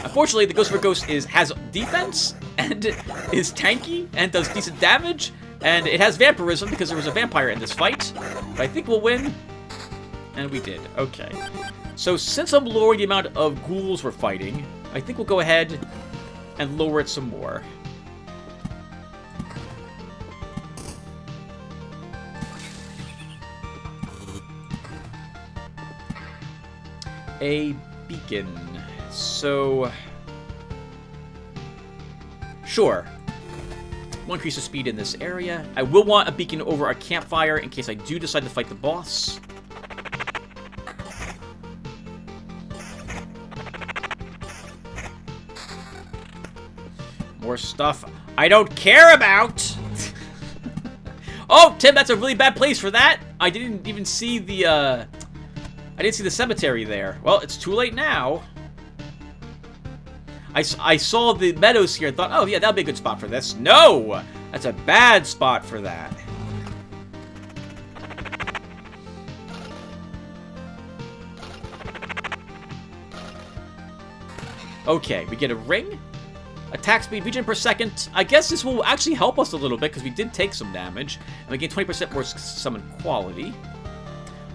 Unfortunately, the Ghost of a Ghost has defense, and is tanky, and does decent damage, and it has vampirism because there was a vampire in this fight, but I think we'll win, and we did. Okay. So since I'm lowering the amount of ghouls we're fighting, I think we'll go ahead and lower it some more. A beacon. So, sure. We'll increase the speed in this area. I will want a beacon over our campfire in case I do decide to fight the boss. More stuff I don't care about. Oh, Tim, that's a really bad place for that. I didn't even see the, I didn't see the cemetery there. Well, it's too late now. I saw the meadows here and thought, oh, yeah, that'll be a good spot for this. No! That's a bad spot for that. Okay, we get a ring. Attack speed, regen per second. I guess this will actually help us a little bit because we did take some damage. And we gain 20% more summon quality.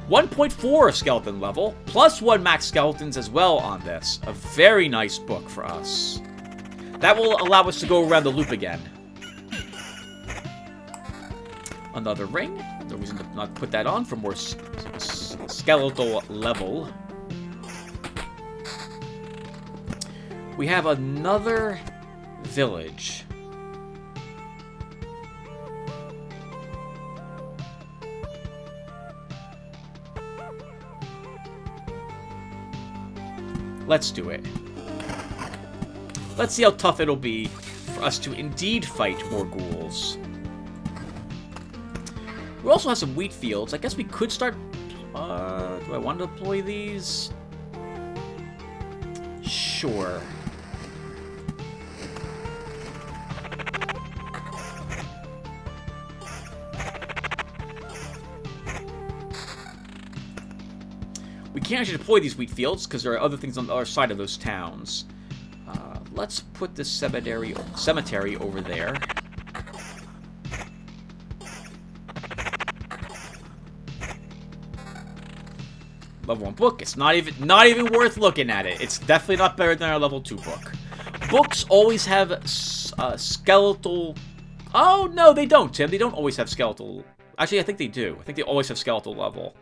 1.4 skeleton level, plus 1 max skeletons as well on this. A very nice book for us. That will allow us to go around the loop again. Another ring. No reason to not put that on for more skeletal level. We have another village. Let's do it. Let's see how tough it'll be for us to indeed fight more ghouls. We also have some wheat fields. I guess we could start... do I want to deploy these? Sure. We can't actually deploy these wheat fields because there are other things on the other side of those towns. Let's put this cemetery over there. Level 1 book. It's not even worth looking at it. It's definitely not better than our level 2 book. Books always have skeletal... Oh, no, they don't, Tim. They don't always have skeletal... Actually, I think they do. I think they always have skeletal level.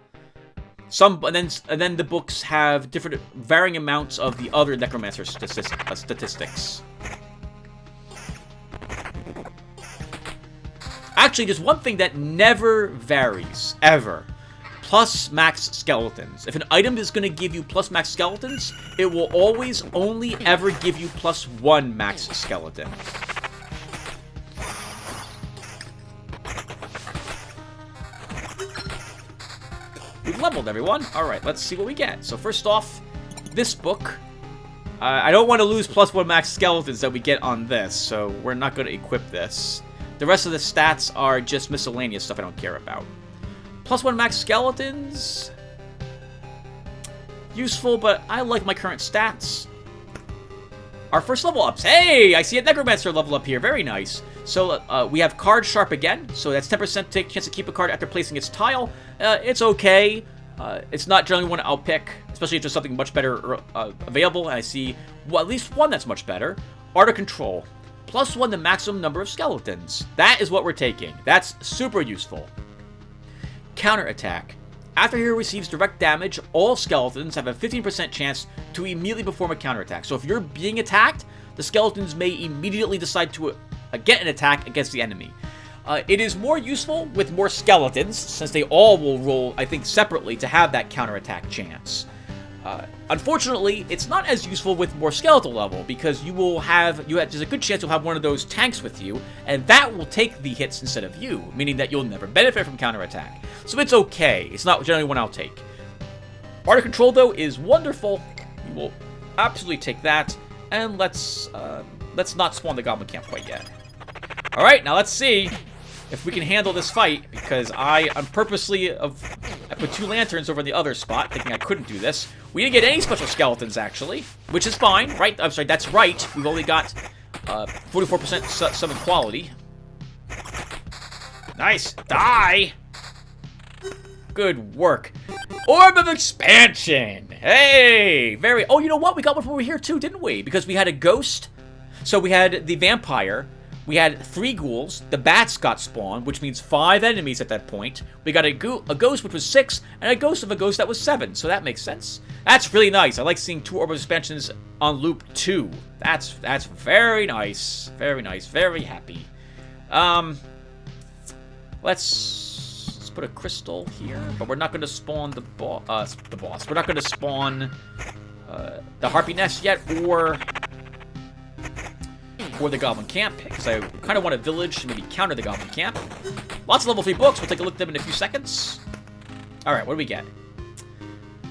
And then the books have different, varying amounts of the other necromancer statistics. Actually, there's one thing that never varies, ever. Plus max skeletons. If an item is going to give you plus max skeletons, it will always only ever give you plus 1 max skeleton. We've leveled, everyone. Alright, let's see what we get. So first off, this book. I don't want to lose plus 1 max skeletons that we get on this, so we're not going to equip this. The rest of the stats are just miscellaneous stuff I don't care about. Plus 1 max skeletons. Useful, but I like my current stats. Our first level ups. Hey, I see a necromancer level up here. Very nice. So we have card sharp again. So that's 10% take chance to keep a card after placing its tile. It's okay. It's not generally one I'll pick, especially if there's something much better available. And I see at least one that's much better. Art of Control. Plus 1 the maximum number of skeletons. That is what we're taking. That's super useful. Counterattack. After hero receives direct damage, all skeletons have a 15% chance to immediately perform a counterattack. So if you're being attacked, the skeletons may immediately decide to get an attack against the enemy. It is more useful with more skeletons, since they all will roll, I think, separately to have that counterattack chance. Unfortunately, it's not as useful with more skeletal level, because there's a good chance you'll have one of those tanks with you, and that will take the hits instead of you, meaning that you'll never benefit from counterattack. So it's okay. It's not generally one I'll take. Art of Control, though, is wonderful. We will absolutely take that, and let's not spawn the Goblin Camp quite yet. Alright, now let's see if we can handle this fight, because I put 2 lanterns over in the other spot, thinking I couldn't do this. We didn't get any special skeletons, actually, which is fine, right? I'm sorry, that's right. We've only got 44% summon quality. Nice. Die! Good work. Orb of Expansion! Hey! Oh, you know what? We got one over here, too, didn't we? Because we had a ghost. So we had the vampire. We had 3 ghouls. The bats got spawned, which means 5 enemies at that point. We got a ghost, which was 6, and a ghost of a ghost that was 7. So that makes sense. That's really nice. I like seeing 2 orb expansions on loop 2. That's very nice. Very nice. Very happy. Let's put a crystal here, but we're not going to spawn the boss. We're not going to spawn the harpy nest yet, or for the goblin camp, because I kind of want a village to maybe counter the goblin camp. Lots of level 3 books. We'll take a look at them in a few seconds. Alright, what do we get?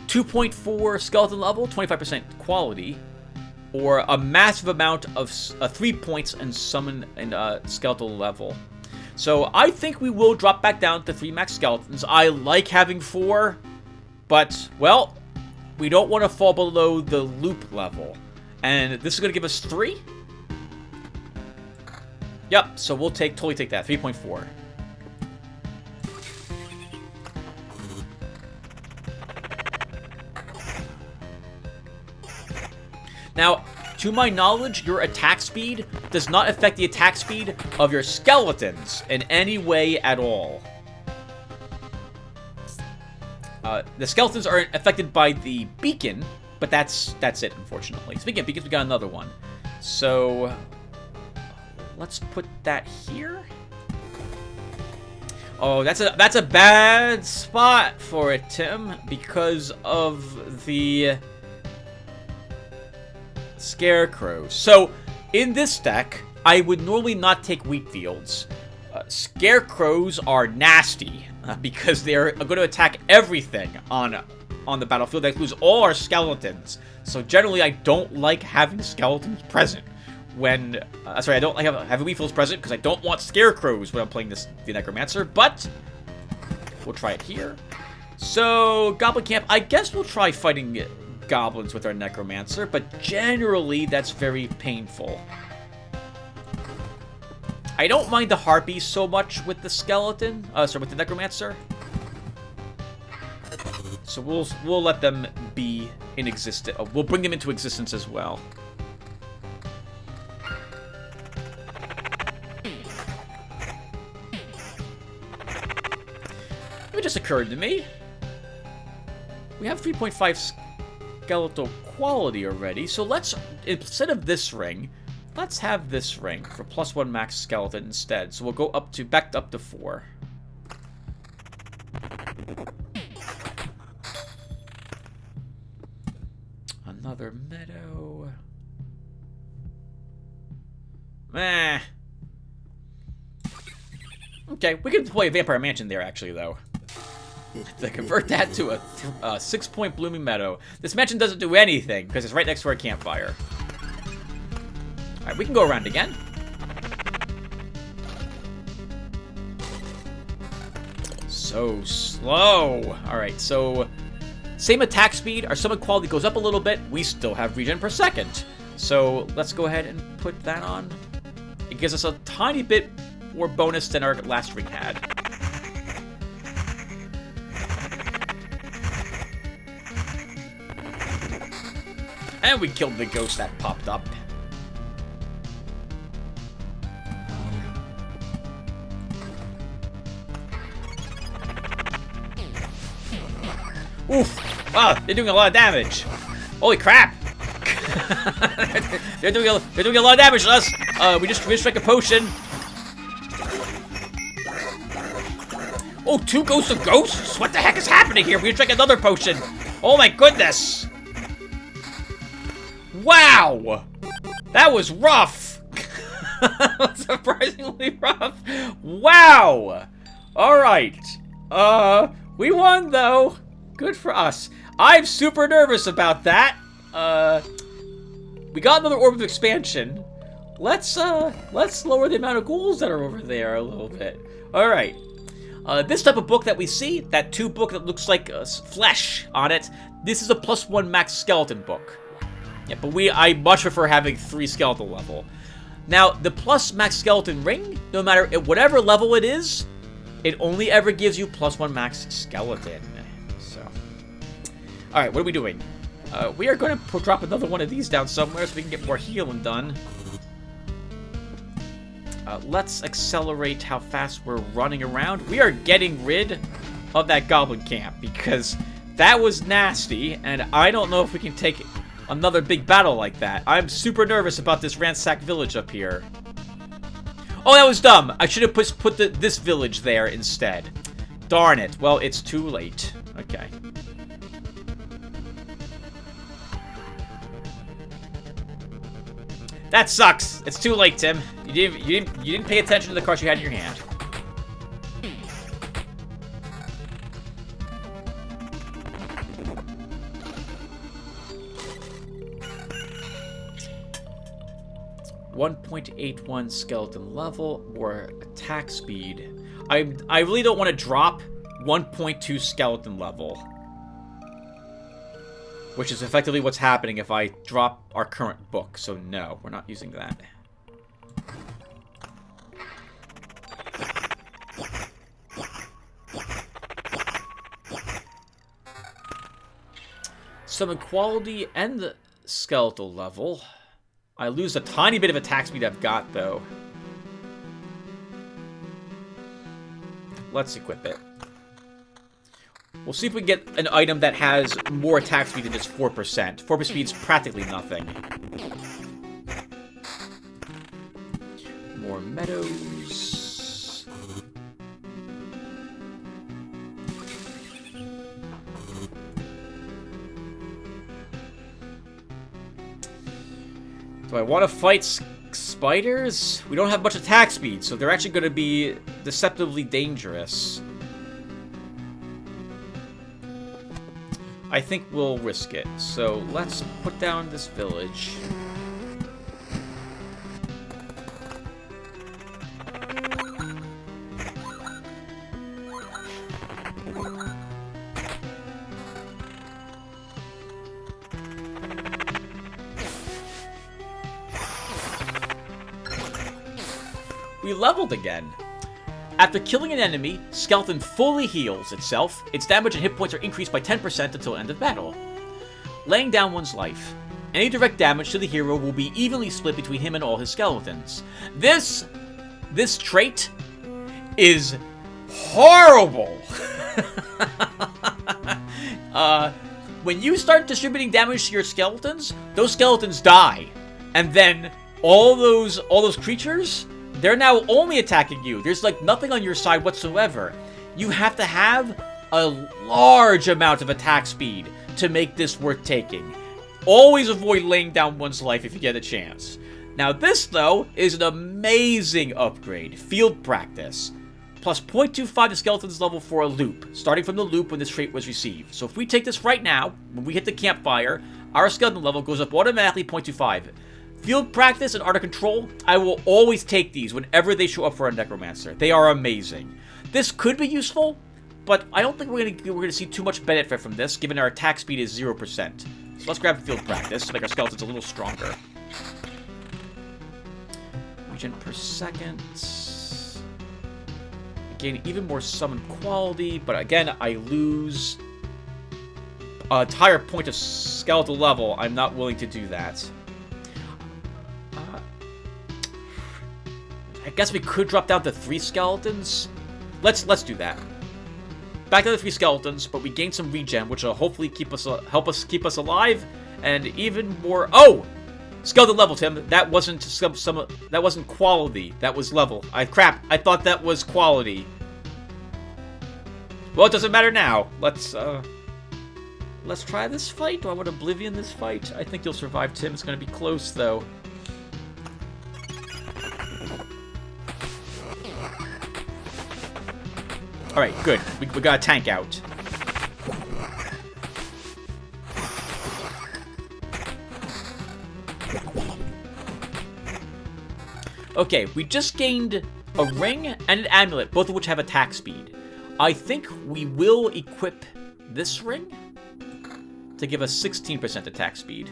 2.4 skeleton level, 25% quality, or a massive amount of 3 points and summon and skeletal level. So I think we will drop back down to 3 max skeletons. I like having 4, but, well, we don't want to fall below the loop level. And this is going to give us 3? Yep, so we'll totally take that, 3.4. Now, to my knowledge, your attack speed does not affect the attack speed of your skeletons in any way at all. The skeletons are affected by the beacon, but that's it, unfortunately. Speaking of beacons, we got another one. So, let's put that here. Oh, that's a bad spot for it, Tim, because of the scarecrows. So, in this deck, I would normally not take wheat fields. Scarecrows are nasty because they're going to attack everything on the battlefield. That includes all our skeletons. So generally, I don't like having skeletons present when. Sorry, I don't like having wheat fields present because I don't want scarecrows when I'm playing the necromancer. But we'll try it here. So goblin camp. I guess we'll try fighting goblins with our necromancer, but generally that's very painful. I don't mind the harpies so much with the skeleton, with the necromancer. So we'll let them be in existence. We'll bring them into existence as well. It just occurred to me. We have 3.5 skeletal quality already, so let's, instead of this ring, let's have this ring for +1 max skeleton instead. So we'll go back up to 4. Another meadow. Meh. Okay, we can play Vampire Mansion there, actually, though. To convert that to a 6-point blooming meadow. This mansion doesn't do anything, because it's right next to our campfire. Alright, we can go around again. So slow. Alright, so same attack speed. Our summon quality goes up a little bit. We still have regen per second. So let's go ahead and put that on. It gives us a tiny bit more bonus than our last ring had. And we killed the ghost that popped up. Oof! Wow, they're doing a lot of damage. Holy crap! they're doing a lot of damage to us. We just drank a potion. Oh, 2 ghosts of ghosts? What the heck is happening here? We drank another potion. Oh my goodness! Wow! That was rough! Surprisingly rough. Wow! Alright. We won, though. Good for us. I'm super nervous about that. We got another orb of expansion. Let's lower the amount of ghouls that are over there a little bit. Alright. This type of book that we see, that 2 book that looks like flesh on it, this is a +1 max skeleton book. Yeah, but I much prefer having 3 skeletal level. Now, the plus max skeleton ring, no matter at whatever level it is, it only ever gives you +1 max skeleton. So, all right, what are we doing? We are going to drop another one of these down somewhere so we can get more healing done. Let's accelerate how fast we're running around. We are getting rid of that goblin camp because that was nasty, and I don't know if we can take another big battle like that. I'm super nervous about this ransacked village up here. Oh, that was dumb. I should have put this village there instead. Darn it. Well, it's too late. Okay. That sucks. It's too late, Tim. You didn't pay attention to the cards you had in your hand. .81 skeleton level or attack speed. I really don't want to drop 1.2 skeleton level, which is effectively what's happening if I drop our current book. So no, we're not using that. Summon quality and the skeletal level. I lose a tiny bit of attack speed I've got, though. Let's equip it. We'll see if we can get an item that has more attack speed than just 4%. 4% speed's practically nothing. More meadows. Do I want to fight spiders? We don't have much attack speed, so they're actually going to be deceptively dangerous. I think we'll risk it. So let's put down this village. We leveled again. After killing an enemy, Skeleton fully heals itself. Its damage and hit points are increased by 10% until end of battle. Laying down one's life. Any direct damage to the hero will be evenly split between him and all his skeletons. This trait is horrible. When you start distributing damage to your skeletons, those skeletons die. And then all those creatures, they're now only attacking you. There's like nothing on your side whatsoever. You have to have a large amount of attack speed to make this worth taking. Always avoid laying down one's life if you get a chance. Now this, though, is an amazing upgrade. Field practice. Plus 0.25 to skeleton's level for a loop, starting from the loop when this trait was received. So if we take this right now, when we hit the campfire, our skeleton level goes up automatically 0.25. Field practice and art of control, I will always take these whenever they show up for a necromancer. They are amazing. This could be useful, but I don't think we're gonna see too much benefit from this, given our attack speed is 0%. So let's grab field practice to make our skeletons a little stronger. Regen per second. Gain even more summon quality, but again, I lose an entire point of skeletal level. I'm not willing to do that. I guess we could drop down to 3 skeletons. Let's do that. Back to the 3 skeletons, but we gain some regen, which will hopefully help us keep us alive, and even more. Oh, skeleton level, Tim. That wasn't that wasn't quality. That was level. Crap. I thought that was quality. Well, it doesn't matter now. Let's try this fight. Do I want to Oblivion this fight? I think you'll survive, Tim. It's gonna be close though. Alright, good. We got a tank out. Okay, we just gained a ring and an amulet, both of which have attack speed. I think we will equip this ring to give us 16% attack speed.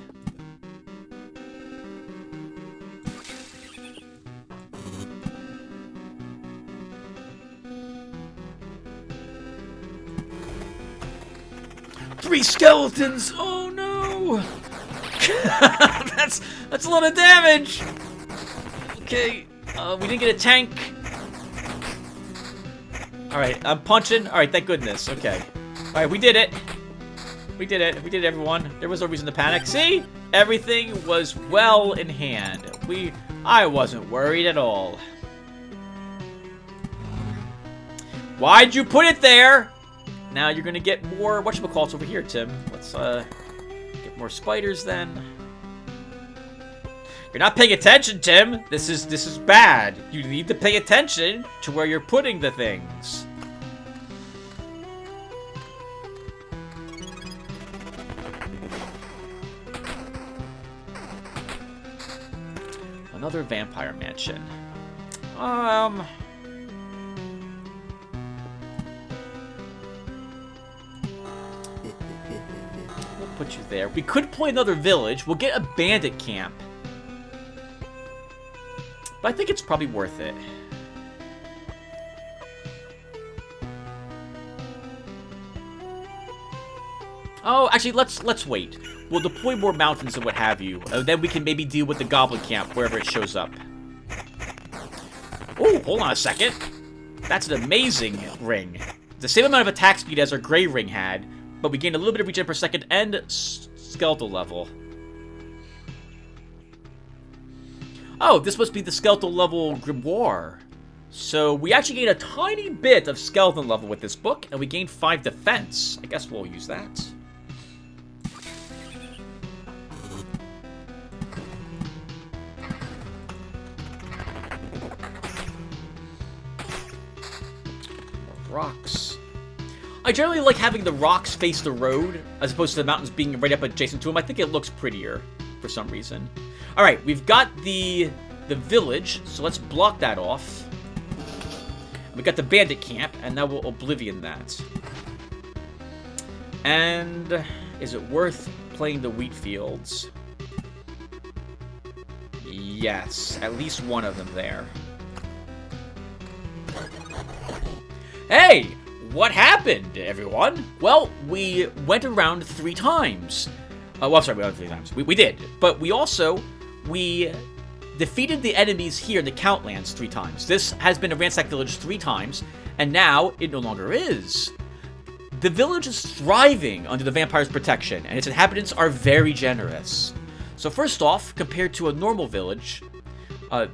Three skeletons! Oh no! That's a lot of damage! Okay, we didn't get a tank. Alright, I'm punching. Alright, thank goodness. Okay. Alright, we did it. We did it. We did it, everyone. There was no reason to panic. See? Everything was well in hand. I wasn't worried at all. Why'd you put it there? Now you're gonna get more whatchamacallits over here, Tim. Let's get more spiders then. You're not paying attention, Tim. This is bad. You need to pay attention to where you're putting the things. Another vampire mansion. We'll put you there. We could play another village. We'll get a bandit camp. But I think it's probably worth it. Oh, actually, let's wait. We'll deploy more mountains and what have you. Then we can maybe deal with the goblin camp wherever it shows up. Oh, hold on a second. That's an amazing ring. The same amount of attack speed as our gray ring had, but we gained a little bit of regen per second and skeletal level. Oh, this must be the skeletal level grimoire. So we actually gained a tiny bit of skeleton level with this book, and we gained 5 defense. I guess we'll use that. Rocks. I generally like having the rocks face the road as opposed to the mountains being right up adjacent to them. I think it looks prettier for some reason. All right, we've got the village, so let's block that off. We got the bandit camp, and now we'll oblivion that. And is it worth playing the wheat fields? Yes, at least one of them there. Hey! What happened, everyone? Well, we went around 3 times. Well, I'm sorry, we went 3 times. We did. But we defeated the enemies here in the Countlands 3 times. This has been a ransacked village 3 times, and now it no longer is. The village is thriving under the vampire's protection, and its inhabitants are very generous. So first off, compared to a normal village,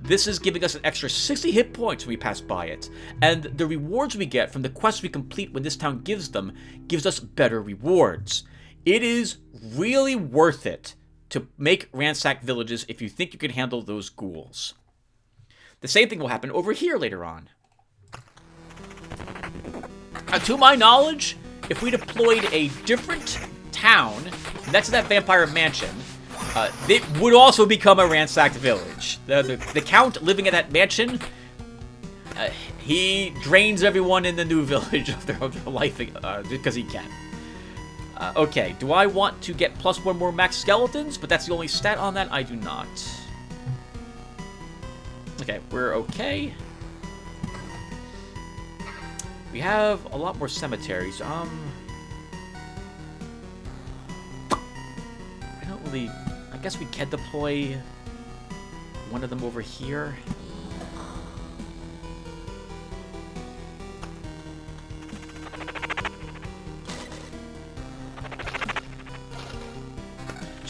this is giving us an extra 60 hit points when we pass by it. And the rewards we get from the quests we complete when this town gives them gives us better rewards. It is really worth it to make ransacked villages if you think you can handle those ghouls. The same thing will happen over here later on. To my knowledge, if we deployed a different town next to that vampire mansion, it would also become a ransacked village. The count living at that mansion, he drains everyone in the new village of their life because he can. Okay, do I want to get +1 more max skeletons? But that's the only stat on that. I do not. Okay, we're okay. We have a lot more cemeteries. I don't really... I guess we can deploy one of them over here.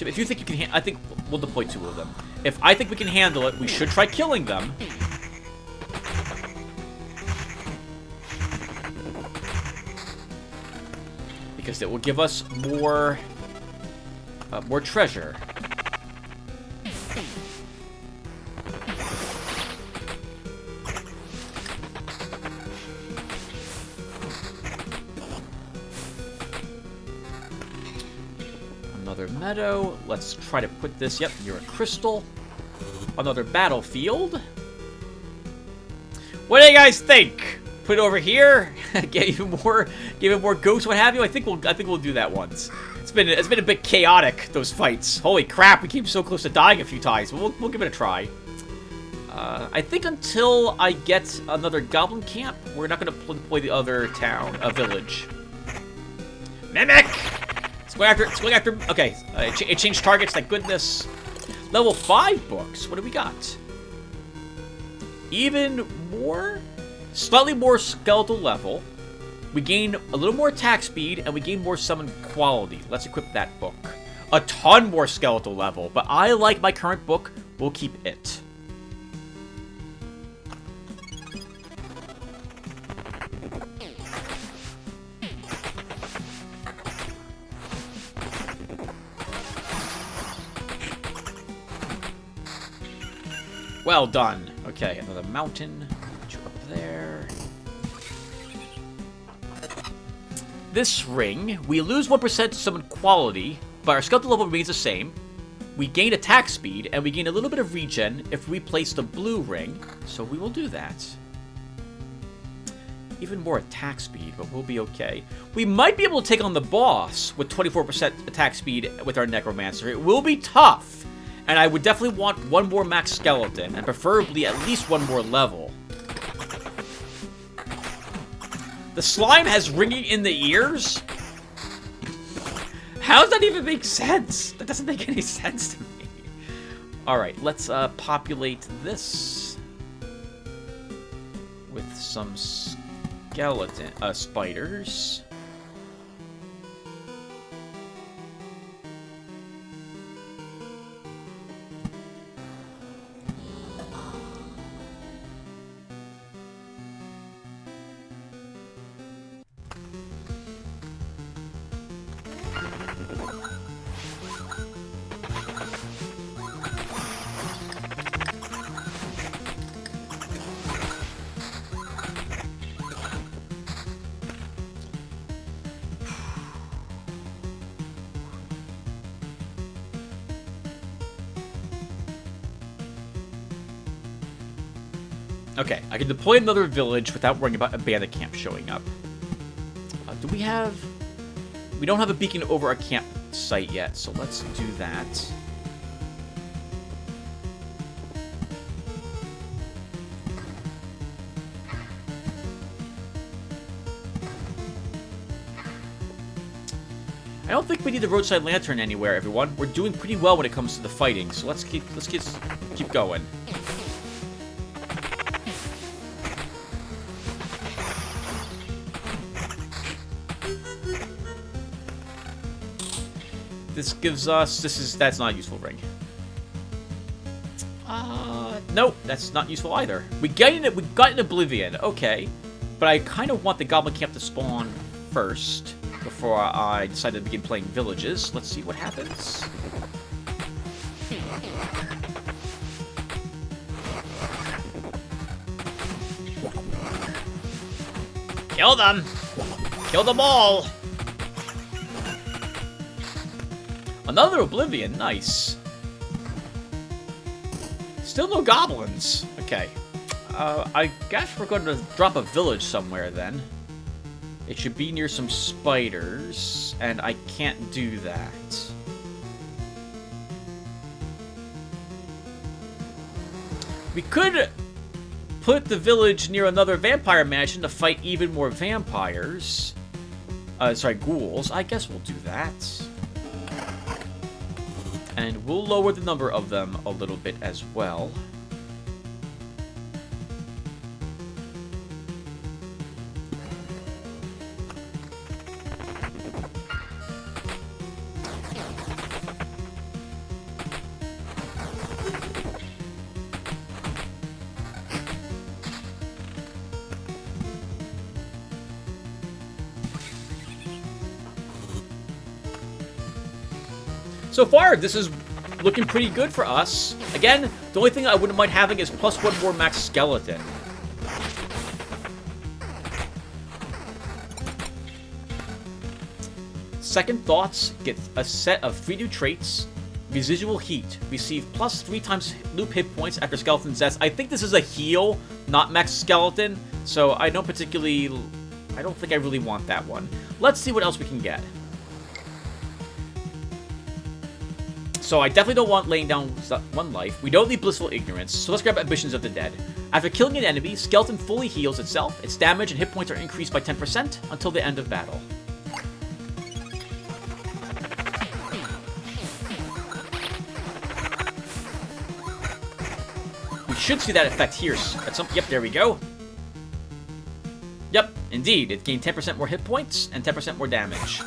If you think you can I think we'll deploy 2 of them. If I think we can handle it, we should try killing them. Because it will give us more treasure. Meadow. Let's try to put this. Yep, you're a crystal. Another battlefield. What do you guys think? Put it over here. Get even more ghosts. What have you? I think we'll do that once. It's been a bit chaotic, those fights. Holy crap! We came so close to dying a few times. But we'll give it a try. I think until I get another goblin camp, we're not going to deploy the other town, a village. Mimic. It's going after... Okay, it changed targets, thank goodness. Level 5 books. What do we got? Even more? Slightly more skeletal level. We gain a little more attack speed, and we gain more summon quality. Let's equip that book. A ton more skeletal level, but I like my current book. We'll keep it. Well done. Okay, another mountain. Put you up there. This ring, we lose 1% to summon quality, but our skeleton level remains the same. We gain attack speed, and we gain a little bit of regen if we place the blue ring, so we will do that. Even more attack speed, but we'll be okay. We might be able to take on the boss with 24% attack speed with our Necromancer. It will be tough, and I would definitely want one more max skeleton, and preferably at least one more level. The slime has ringing in the ears? How does that even make sense? That doesn't make any sense to me. Alright, let's populate this with some skeleton spiders. Okay, I can deploy another village without worrying about a bandit camp showing up. Do we have... We don't have a beacon over our campsite yet, so let's do that. I don't think we need the roadside lantern anywhere, everyone. We're doing pretty well when it comes to the fighting, so let's keep going. This gives us... That's not a useful ring. Nope, that's not useful either. We got in Oblivion, okay. But I kind of want the Goblin Camp to spawn first before I decide to begin playing villages. Let's see what happens. Kill them! Kill them all! Another Oblivion, nice. Still no goblins. Okay. I guess we're going to drop a village somewhere then. It should be near some spiders, and I can't do that. We could put the village near another vampire mansion to fight even more vampires. Sorry, ghouls. I guess we'll do that. And we'll lower the number of them a little bit as well. So far, this is looking pretty good for us. Again, the only thing I wouldn't mind having is plus one more max skeleton. Second Thoughts get a set of 3 new traits. Residual Heat. Receive plus 3 times loop hit points after skeleton death. I think this is a heal, not max skeleton, so I don't think I really want that one. Let's see what else we can get. So I definitely don't want laying down 1 life. We don't need Blissful Ignorance, so let's grab Ambitions of the Dead. After killing an enemy, Skeleton fully heals itself. Its damage and hit points are increased by 10% until the end of battle. We should see that effect here. Yep, there we go. Yep, indeed. It gained 10% more hit points and 10% more damage.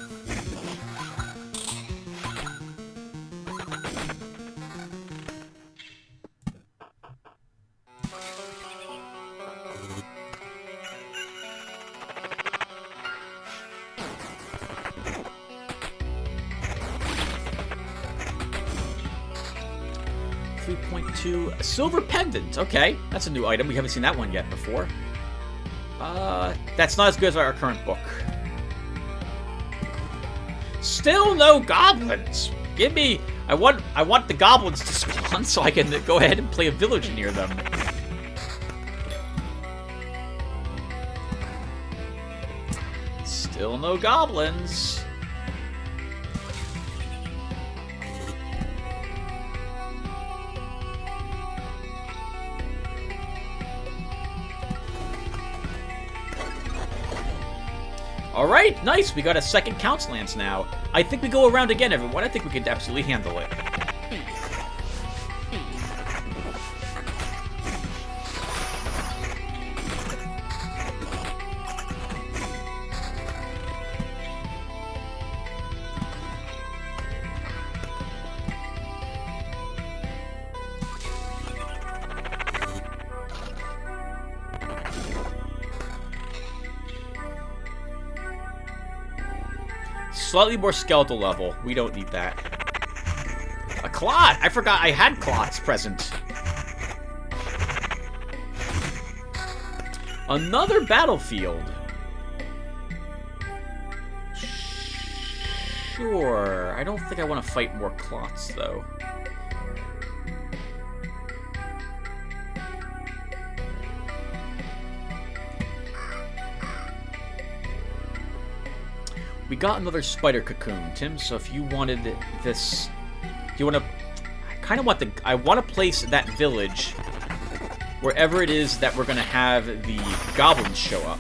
3.2. A silver pendant. Okay, that's a new item. We haven't seen that one yet before. That's not as good as our current book. Still no goblins. Give me... I want the goblins to spawn so I can go ahead and play a village near them. Still no goblins. Alright, nice. We got a second Count's Lance now. I think we go around again, everyone. I think we could absolutely handle it. Slightly more skeletal level. We don't need that. A clot! I forgot I had clots present. Another battlefield. Sure. I don't think I want to fight more clots, though. We got another spider cocoon, Tim, so if you wanted this... Do you want to... I want to place that village wherever it is that we're going to have the goblins show up.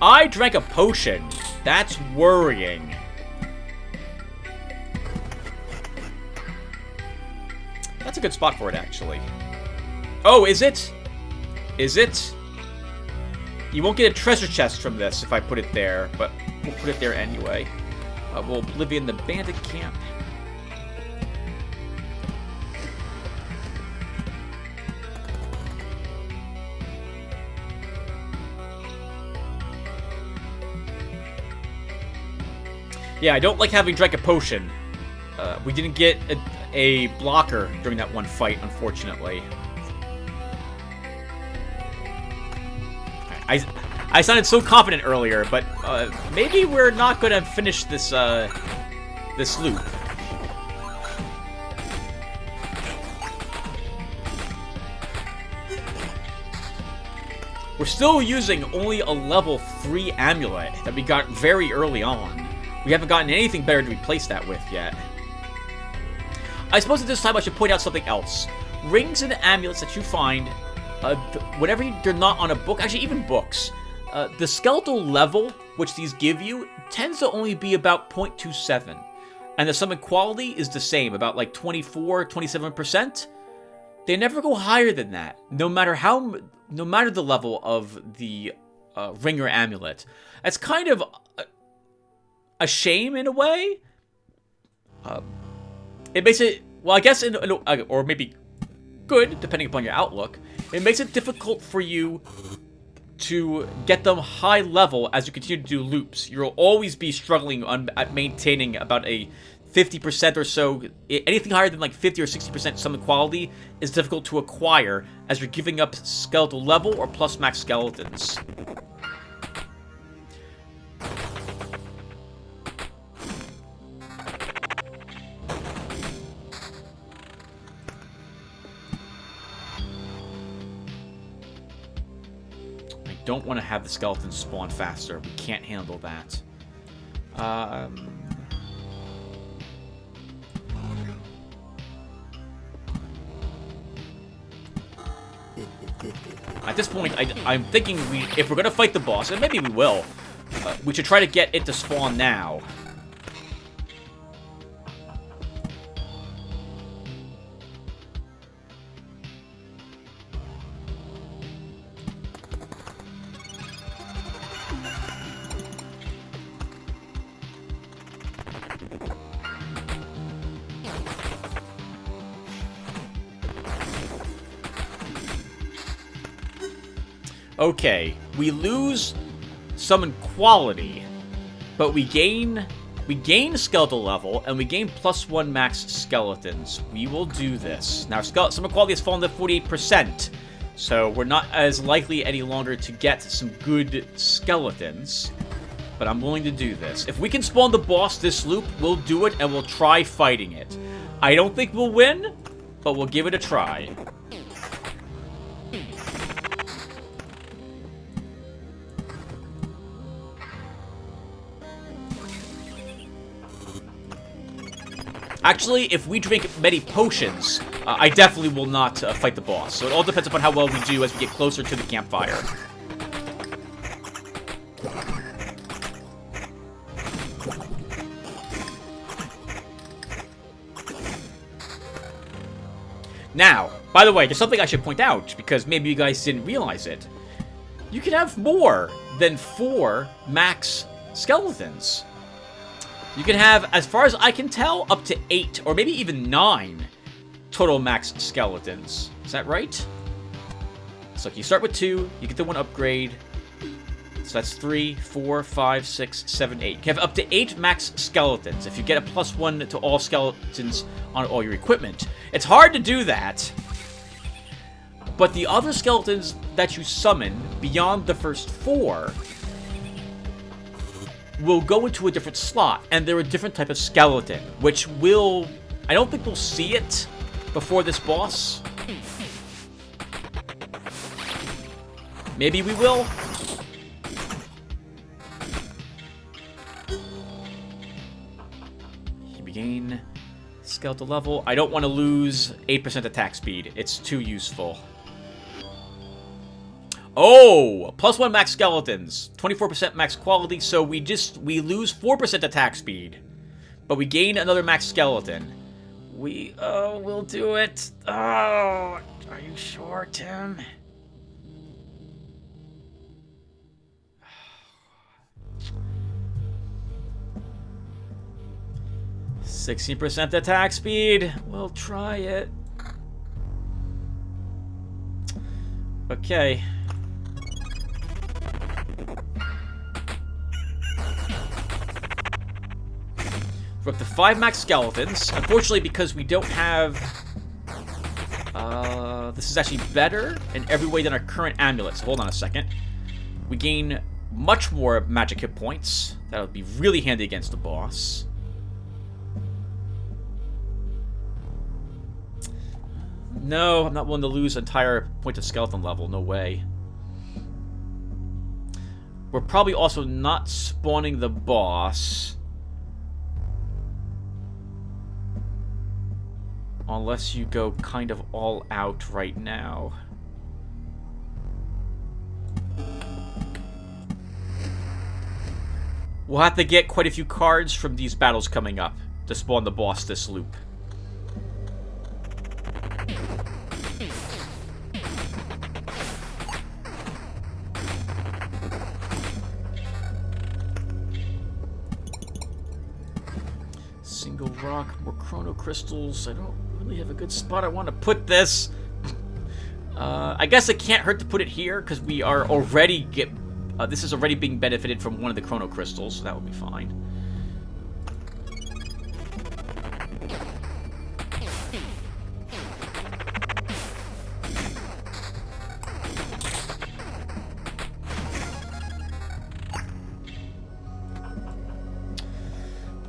I drank a potion. That's worrying. That's a good spot for it, actually. Oh, is it? Is it? You won't get a treasure chest from this if I put it there, but we'll put it there anyway. We'll Oblivion the bandit camp. Yeah, I don't like having drank a potion. We didn't get a blocker during that one fight, unfortunately. I sounded so confident earlier, but maybe we're not going to finish this this loop. We're still using only a level 3 amulet that we got very early on. We haven't gotten anything better to replace that with yet. I suppose at this time I should point out something else. Rings and amulets that you find... whenever they're not on a book, actually even books, the skeletal level which these give you tends to only be about 0.27, and the summon quality is the same, about like 24-27%. They never go higher than that, no matter the level of the ring or amulet. That's kind of a shame in a way. It makes it, well, I guess, or maybe good, depending upon your outlook. It makes it difficult for you to get them high level as you continue to do loops. You'll always be struggling at maintaining about a 50% or so. Anything higher than like 50 or 60% summon quality is difficult to acquire as you're giving up skeletal level or plus max skeletons. Don't want to have the skeletons spawn faster. We can't handle that. At this point, I'm thinking if we're going to fight the boss, and maybe we will, we should try to get it to spawn now. Okay, we lose summon quality, but we gain We gain skeletal level, and we gain +1 max skeletons. We will do this. Now, summon quality has fallen to 48%, so we're not as likely any longer to get some good skeletons. But I'm willing to do this. If we can spawn the boss this loop, we'll do it, and we'll try fighting it. I don't think we'll win, but we'll give it a try. Actually, if we drink many potions, I definitely will not fight the boss. So it all depends upon how well we do as we get closer to the campfire. Now, by the way, there's something I should point out, because maybe you guys didn't realize it. You can have more than 4 max skeletons. You can have, as far as I can tell, up to 8, or maybe even 9 total max skeletons. Is that right? So you start with 2, you get the 1 upgrade. So that's 3, 4, 5, 6, 7, 8. You can have up to 8 max skeletons if you get a +1 to all skeletons on all your equipment. It's hard to do that, but the other skeletons that you summon beyond the first 4 will go into a different slot, and they're a different type of skeleton, which will... I don't think we'll see it before this boss. Maybe we will. You gain skeletal level. I don't want to lose 8% attack speed. It's too useful. Oh, +1 max skeletons, 24% max quality, so we lose 4% attack speed. But we gain another max skeleton. We'll do it. Oh, are you sure, Tim? %16 attack speed. We'll try it. Okay. We're up to 5 max skeletons. Unfortunately, because we don't have... this is actually better in every way than our current amulet. So hold on a second. We gain much more magic hit points. That'll be really handy against the boss. No, I'm not willing to lose entire point of skeleton level. No way. We're probably also not spawning the boss. Unless you go kind of all out right now. We'll have to get quite a few cards from these battles coming up to spawn the boss this loop. Single rock, more chrono crystals. I don't really have a good spot I want to put this. I guess it can't hurt to put it here because we are already this is already being benefited from one of the chrono crystals, so that will be fine.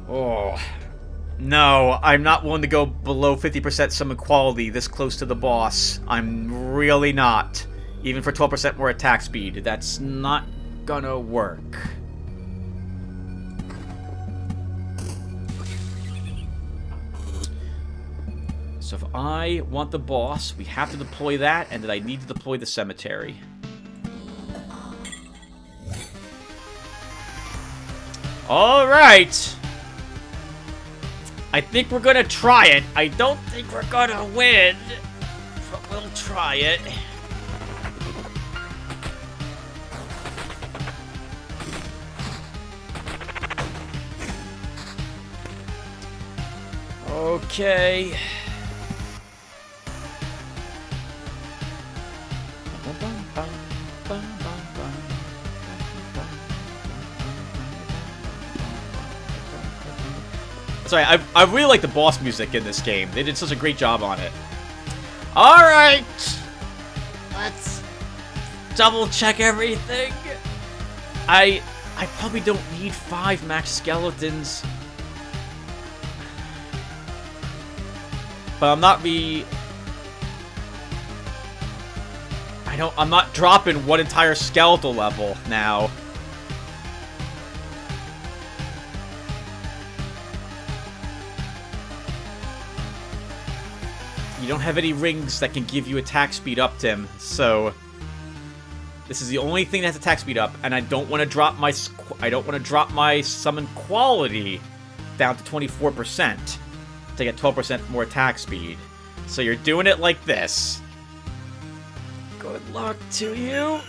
Oh. No, I'm not willing to go below 50% summon quality this close to the boss. I'm really not. Even for 12% more attack speed. That's not gonna work. So if I want the boss, we have to deploy that, and then I need to deploy the cemetery. Alright! I think we're gonna try it. I don't think we're gonna win, but we'll try it. Okay. Sorry, I really like the boss music in this game. They did such a great job on it. Alright! Let's double check everything. I probably don't need 5 max skeletons. But I'm not dropping one entire skeletal level now. You don't have any rings that can give you attack speed up, Tim, so this is the only thing that has attack speed up, and I don't want to drop my summon quality down to 24% to get 12% more attack speed. So you're doing it like this. Good luck to you.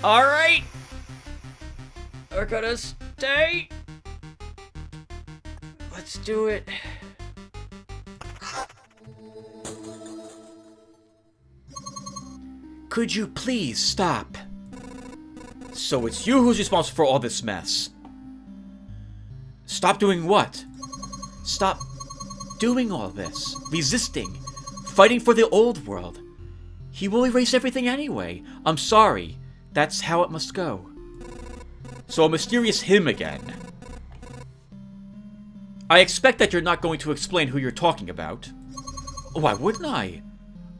All right. We're gonna stay. Let's do it. Could you please stop? So it's you who's responsible for all this mess. Stop doing what? Stop doing all this. Resisting. Fighting for the old world. He will erase everything anyway. I'm sorry. That's how it must go. So a mysterious him again. I expect that you're not going to explain who you're talking about. Why wouldn't I?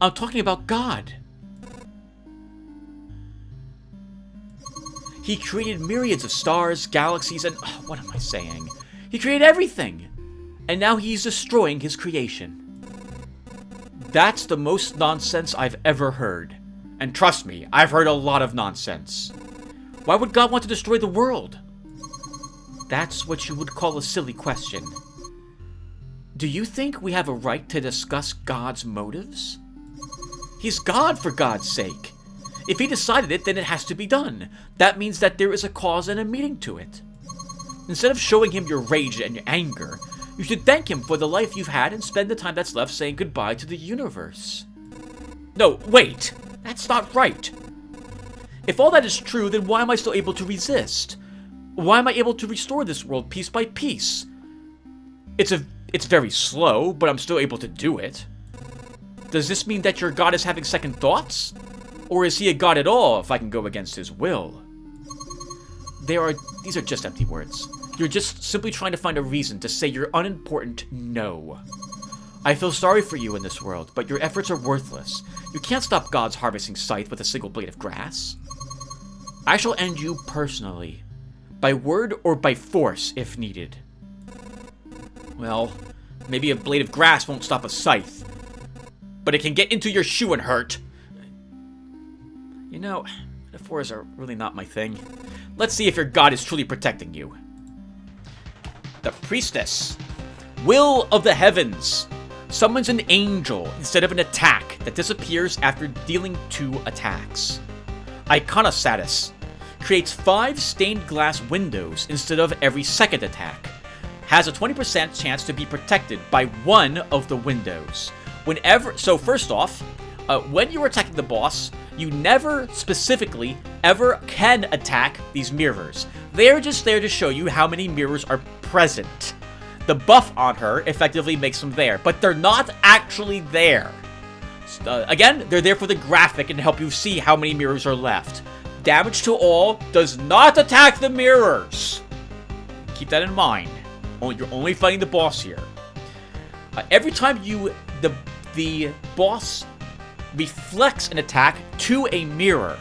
I'm talking about God. He created myriads of stars, galaxies, and... Oh, what am I saying? He created everything! And now he's destroying his creation. That's the most nonsense I've ever heard. And trust me, I've heard a lot of nonsense. Why would God want to destroy the world? That's what you would call a silly question. Do you think we have a right to discuss God's motives? He's God, for God's sake. If he decided it, then it has to be done. That means that there is a cause and a meaning to it. Instead of showing him your rage and your anger, you should thank him for the life you've had and spend the time that's left saying goodbye to the universe. No, wait! That's not right! If all that is true, then why am I still able to resist? Why am I able to restore this world piece by piece? It's very slow, but I'm still able to do it. Does this mean that your god is having second thoughts? Or is he a god at all if I can go against his will? These are just empty words. You're just simply trying to find a reason to say your unimportant no. I feel sorry for you in this world, but your efforts are worthless. You can't stop God's harvesting scythe with a single blade of grass. I shall end you personally, by word or by force if needed. Well, maybe a blade of grass won't stop a scythe, but it can get into your shoe and hurt. You know, metaphors are really not my thing. Let's see if your god is truly protecting you. The Priestess. Will of the Heavens. Summons an angel instead of an attack that disappears after dealing 2 attacks. Iconostatus. Creates 5 stained glass windows instead of every second attack. Has a 20% chance to be protected by one of the windows. So first off, when you're attacking the boss, you never specifically ever can attack these mirrors. They're just there to show you how many mirrors are present. The buff on her effectively makes them there, but they're not actually there. Again, they're there for the graphic and help you see how many mirrors are left. Damage to all does not attack the mirrors. Keep that in mind. You're only fighting the boss here. Every time the boss reflects an attack to a mirror,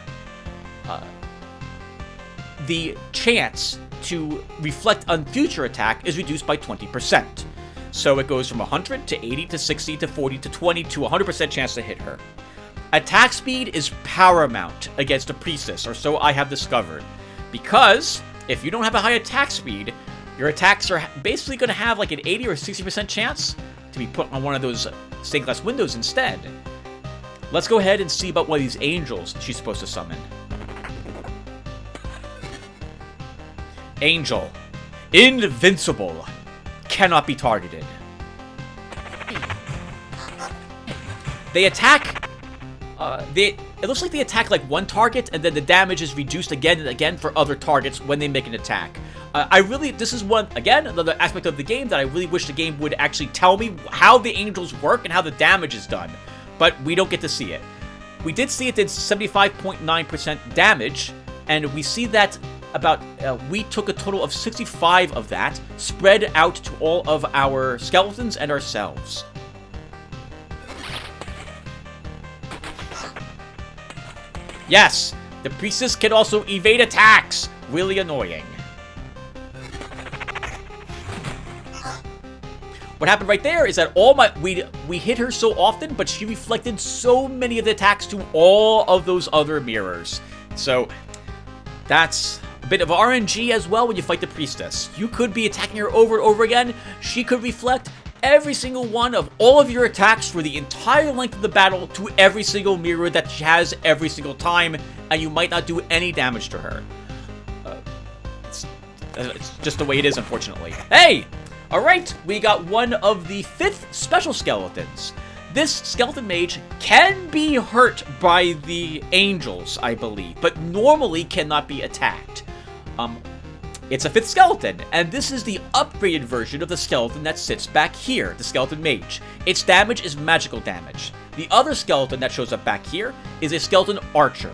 the chance to reflect on future attack is reduced by 20%. So it goes from 100 to 80 to 60 to 40 to 20 to 100% chance to hit her. Attack speed is paramount against a priestess, or so I have discovered. Because if you don't have a high attack speed, your attacks are basically going to have like an 80 or 60% chance to be put on one of those stained glass windows instead. Let's go ahead and see about one of these angels she's supposed to summon. Angel. Invincible. Cannot be targeted. They attack... it looks like they attack like one target, and then the damage is reduced again and again for other targets when they make an attack. this is another aspect of the game that I really wish the game would actually tell me how the angels work and how the damage is done. But we don't get to see it. We did see it did 75.9% damage, and we see that we took a total of 65 of that, spread out to all of our skeletons and ourselves. Yes, the priestess can also evade attacks. Really annoying. What happened right there is that we hit her so often, but she reflected so many of the attacks to all of those other mirrors. So that's a bit of RNG as well when you fight the priestess. You could be attacking her over and over again. She could reflect every single one of all of your attacks for the entire length of the battle to every single mirror that she has every single time, and you might not do any damage to her. It's just the way it is, unfortunately. Hey! Alright, we got one of the 5th special skeletons. This skeleton mage can be hurt by the angels, I believe, but normally cannot be attacked. It's a 5th skeleton, and this is the upgraded version of the skeleton that sits back here, the skeleton mage. Its damage is magical damage. The other skeleton that shows up back here is a skeleton archer.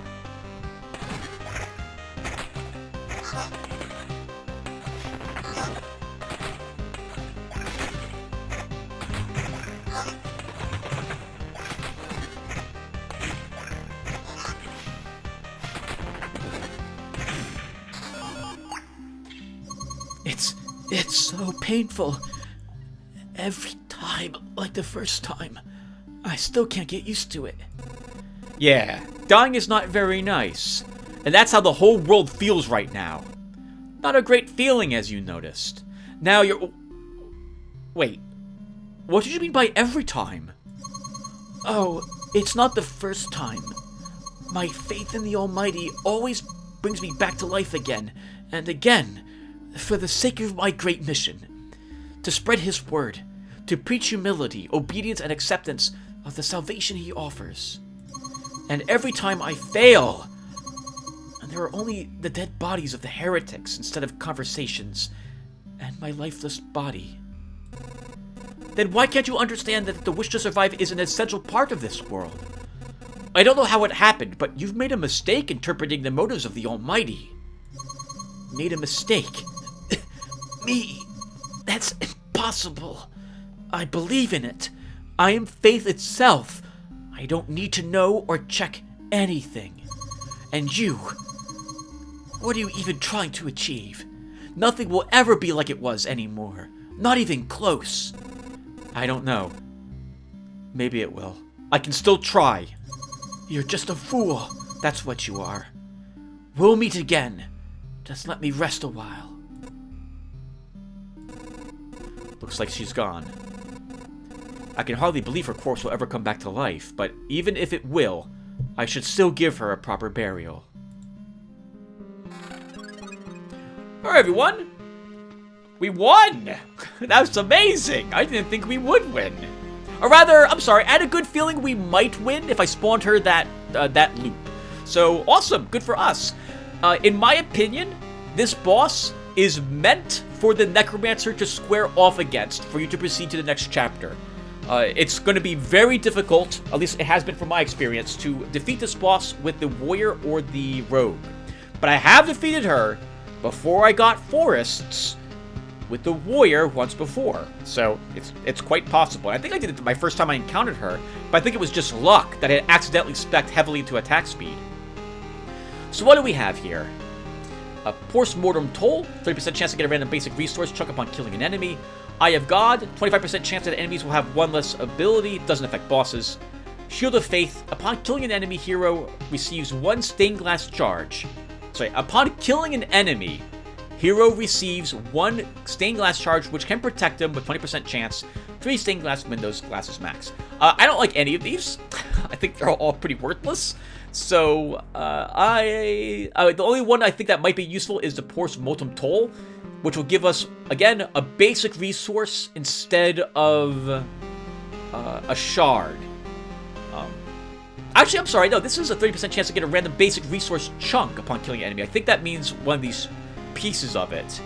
It's so painful. Every time, like the first time. I still can't get used to it. Yeah, dying is not very nice. And that's how the whole world feels right now. Not a great feeling, as you noticed. Now you're... Wait. What did you mean by every time? Oh, it's not the first time. My faith in the Almighty always brings me back to life again and again. For the sake of my great mission, to spread His word, to preach humility, obedience, and acceptance of the salvation He offers. And every time I fail, and there are only the dead bodies of the heretics instead of conversations, and my lifeless body. Then why can't you understand that the wish to survive is an essential part of this world? I don't know how it happened, but you've made a mistake interpreting the motives of the Almighty. Made a mistake. Me? That's impossible. I believe in it. I am faith itself. I don't need to know or check anything. And you? What are you even trying to achieve? Nothing will ever be like it was anymore. Not even close. I don't know. Maybe it will. I can still try. You're just a fool. That's what you are. We'll meet again. Just let me rest a while. Looks like she's gone. I can hardly believe her corpse will ever come back to life, but even if it will, I should still give her a proper burial. Alright, everyone! We won! That was amazing! I didn't think we would win. Or rather, I'm sorry, I had a good feeling we might win if I spawned her that loop. So, awesome! Good for us. In my opinion, this boss is meant for the Necromancer to square off against for you to proceed to the next chapter. It's going to be very difficult, at least it has been from my experience, to defeat this boss with the Warrior or the Rogue. But I have defeated her before I got Forests with the Warrior once before. So it's quite possible. I think I did it my first time I encountered her, but I think it was just luck that I had accidentally spec'd heavily into attack speed. So what do we have here? A post-mortem toll, 30% chance to get a random basic resource chunk upon killing an enemy. Eye of God, 25% chance that enemies will have one less ability, doesn't affect bosses. Shield of Faith, upon killing an enemy, hero receives 1 stained glass charge. Sorry, upon killing an enemy, hero receives 1 stained glass charge, which can protect him with 20% chance. 3 stained glass windows, glasses max. I don't like any of these. I think they're all pretty worthless. So, the only one I think that might be useful is the post-mortem toll, which will give us, again, a basic resource instead of a shard. Actually, I'm sorry, no, this is a 30% chance to get a random basic resource chunk upon killing an enemy. I think that means one of these pieces of it.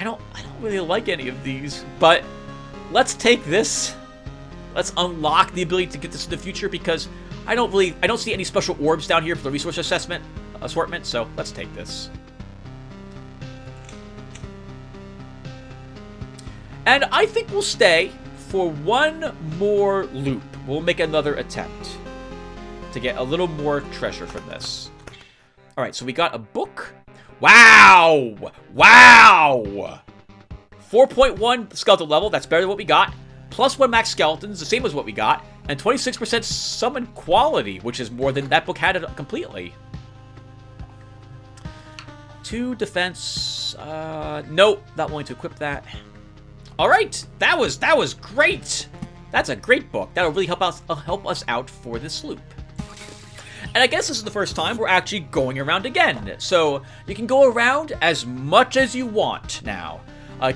I don't really like any of these, but let's take this. Let's unlock the ability to get this in the future because I don't see any special orbs down here for the resource assortment, so let's take this. And I think we'll stay for one more loop. We'll make another attempt to get a little more treasure from this. All right, so we got a book. Wow! Wow! 4.1 skeleton level, that's better than what we got. Plus 1 max skeletons, the same as what we got. And 26% summon quality, which is more than that book had it completely. 2 defense. Nope, not willing to equip that. All right, that was great. That's a great book. That'll really help us out for this loop. And I guess this is the first time we're actually going around again. So you can go around as much as you want now.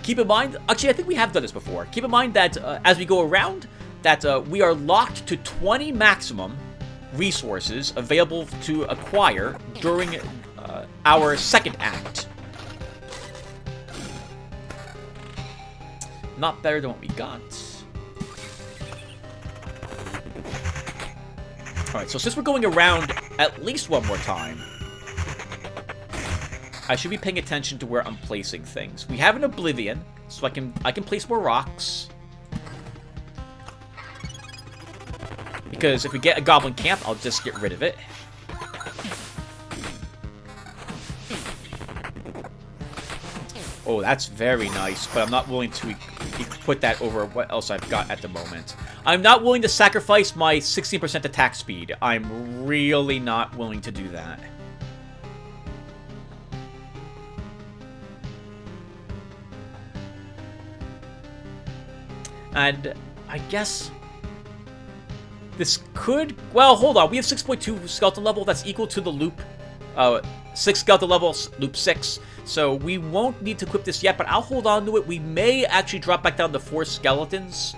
Keep in mind, actually I think we have done this before. Keep in mind that as we go around, that we are locked to 20 maximum resources available to acquire during our second act. Not better than what we got. Alright, so since we're going around at least one more time, I should be paying attention to where I'm placing things. We have an Oblivion, so I can place more rocks. Because if we get a Goblin Camp, I'll just get rid of it. Oh, that's very nice, but I'm not willing to put that over what else I've got at the moment. I'm not willing to sacrifice my 16% attack speed. I'm really not willing to do that. And I guess this could... Well, hold on. We have 6.2 skeleton level. That's equal to the loop. 6 skeleton level, loop 6. So we won't need to equip this yet, but I'll hold on to it. We may actually drop back down to 4 skeletons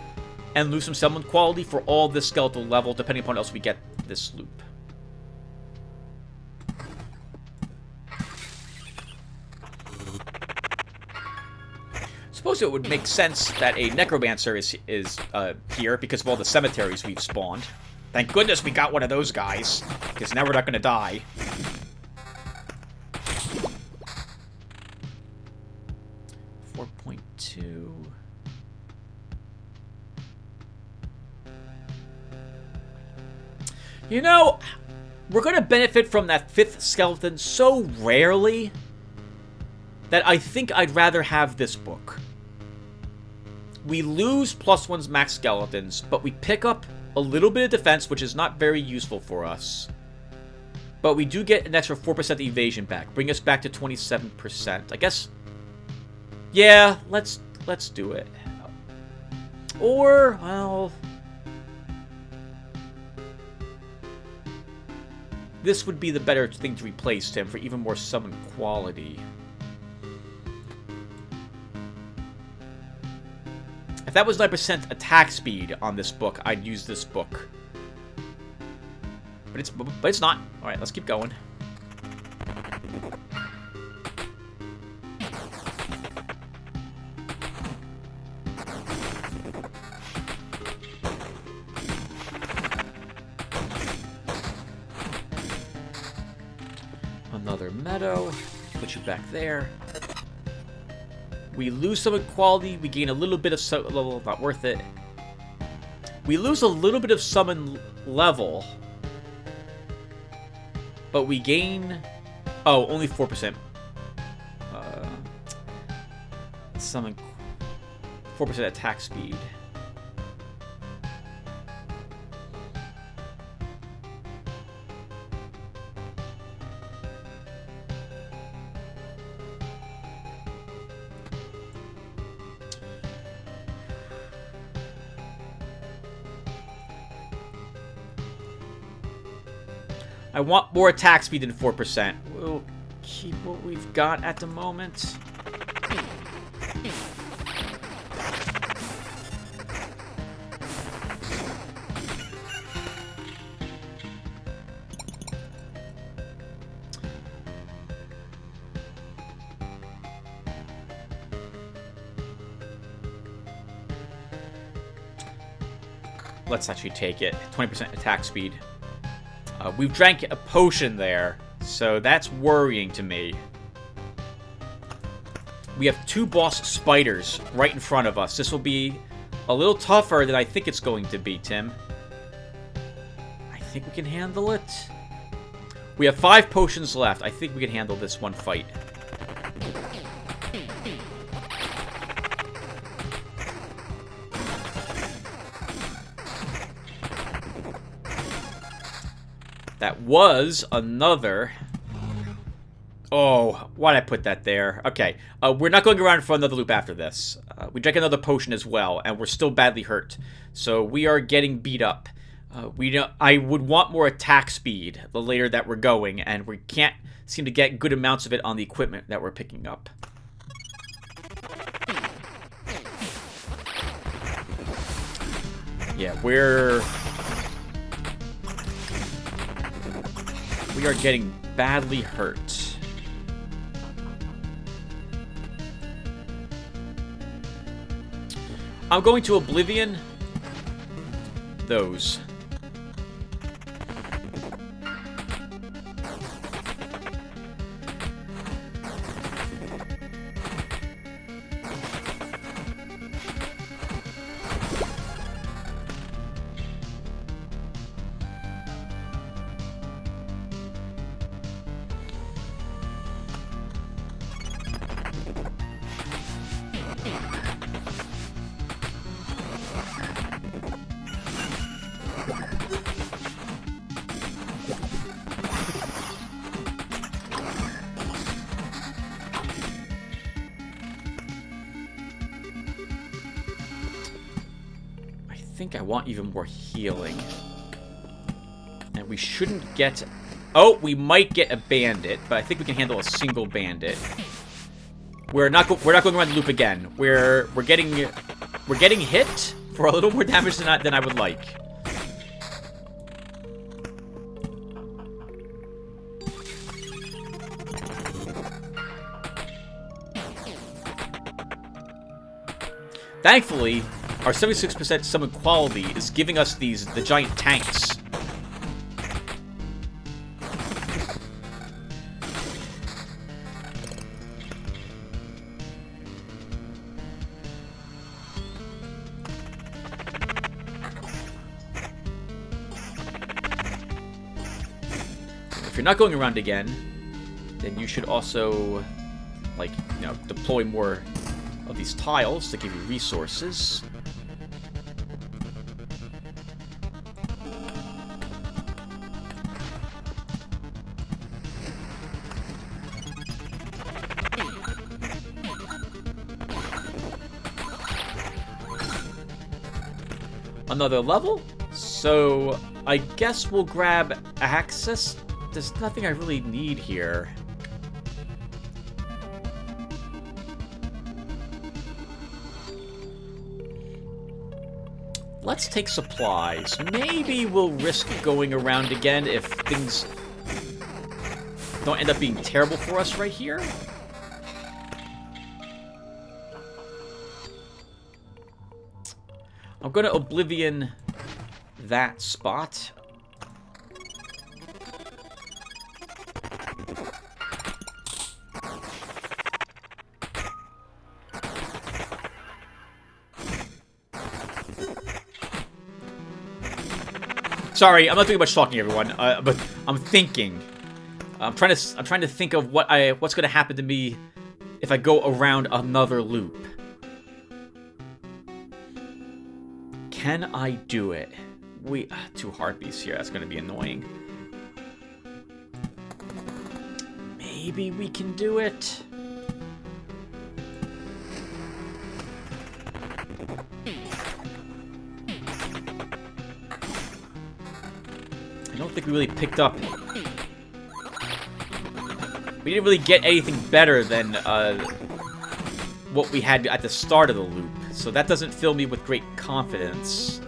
and lose some summon quality for all this skeletal level, depending upon how else we get this loop. Suppose it would make sense that a necromancer is here because of all the cemeteries we've spawned. Thank goodness we got one of those guys, because now we're not going to die. You know, we're going to benefit from that 5th skeleton so rarely that I think I'd rather have this book. We lose +1's max skeletons, but we pick up a little bit of defense, which is not very useful for us. But we do get an extra 4% evasion back, bring us back to 27%. I guess, yeah, let's do it. Or, well... This would be the better thing to replace him for even more summon quality. If that was 9% attack speed on this book, I'd use this book. But it's not. Alright, let's keep going. Another meadow. Put you back there. We lose some quality. We gain a little bit of level. Not worth it. We lose a little bit of summon level. But we gain... Oh, only 4%. Summon... 4% attack speed. I want more attack speed than 4%. We'll keep what we've got at the moment. let's actually take it. 20% attack speed. We've drank a potion there, so that's worrying to me. We have 2 boss spiders right in front of us. This will be a little tougher than I think it's going to be, Tim. I think we can handle it. We have 5 potions left. I think we can handle this one fight. That was another... Oh, why'd I put that there? Okay, we're not going around for another loop after this. We drank another potion as well, and we're still badly hurt. So we are getting beat up. I would want more attack speed the later that we're going, and we can't seem to get good amounts of it on the equipment that we're picking up. Yeah, we are getting badly hurt. I'm going to Oblivion those. I think I want even more healing. And we shouldn't get... Oh, we might get a bandit, but I think we can handle a single bandit. We're not going around the loop again. We're getting hit for a little more damage than I would like. Thankfully, our 76% summon quality is giving us the giant tanks. If you're not going around again, then you should also, like, you know, deploy more of these tiles to give you resources. Another level, so I guess we'll grab access. There's nothing I really need here. Let's take supplies. Maybe we'll risk going around again if things don't end up being terrible for us right here. I'm going to Oblivion that spot. Sorry, I'm not doing much talking, everyone. But I'm thinking. I'm trying to think of what's going to happen to me if I go around another loop. Can I do it? 2 heartbeats here. That's going to be annoying. Maybe we can do it. I don't think we really picked up. We didn't really get anything better than what we had at the start of the loop. So that doesn't fill me with great confidence.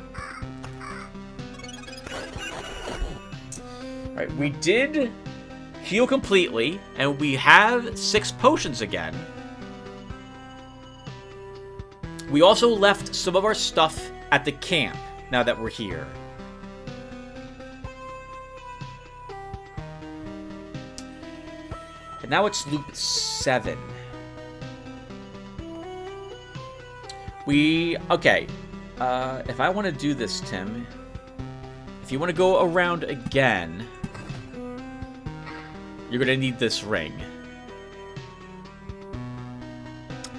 Alright, we did heal completely, and we have 6 potions again. We also left some of our stuff at the camp. now that we're here. And now it's loop 7. Okay. If I want to do this, Tim, if you want to go around again, you're going to need this ring.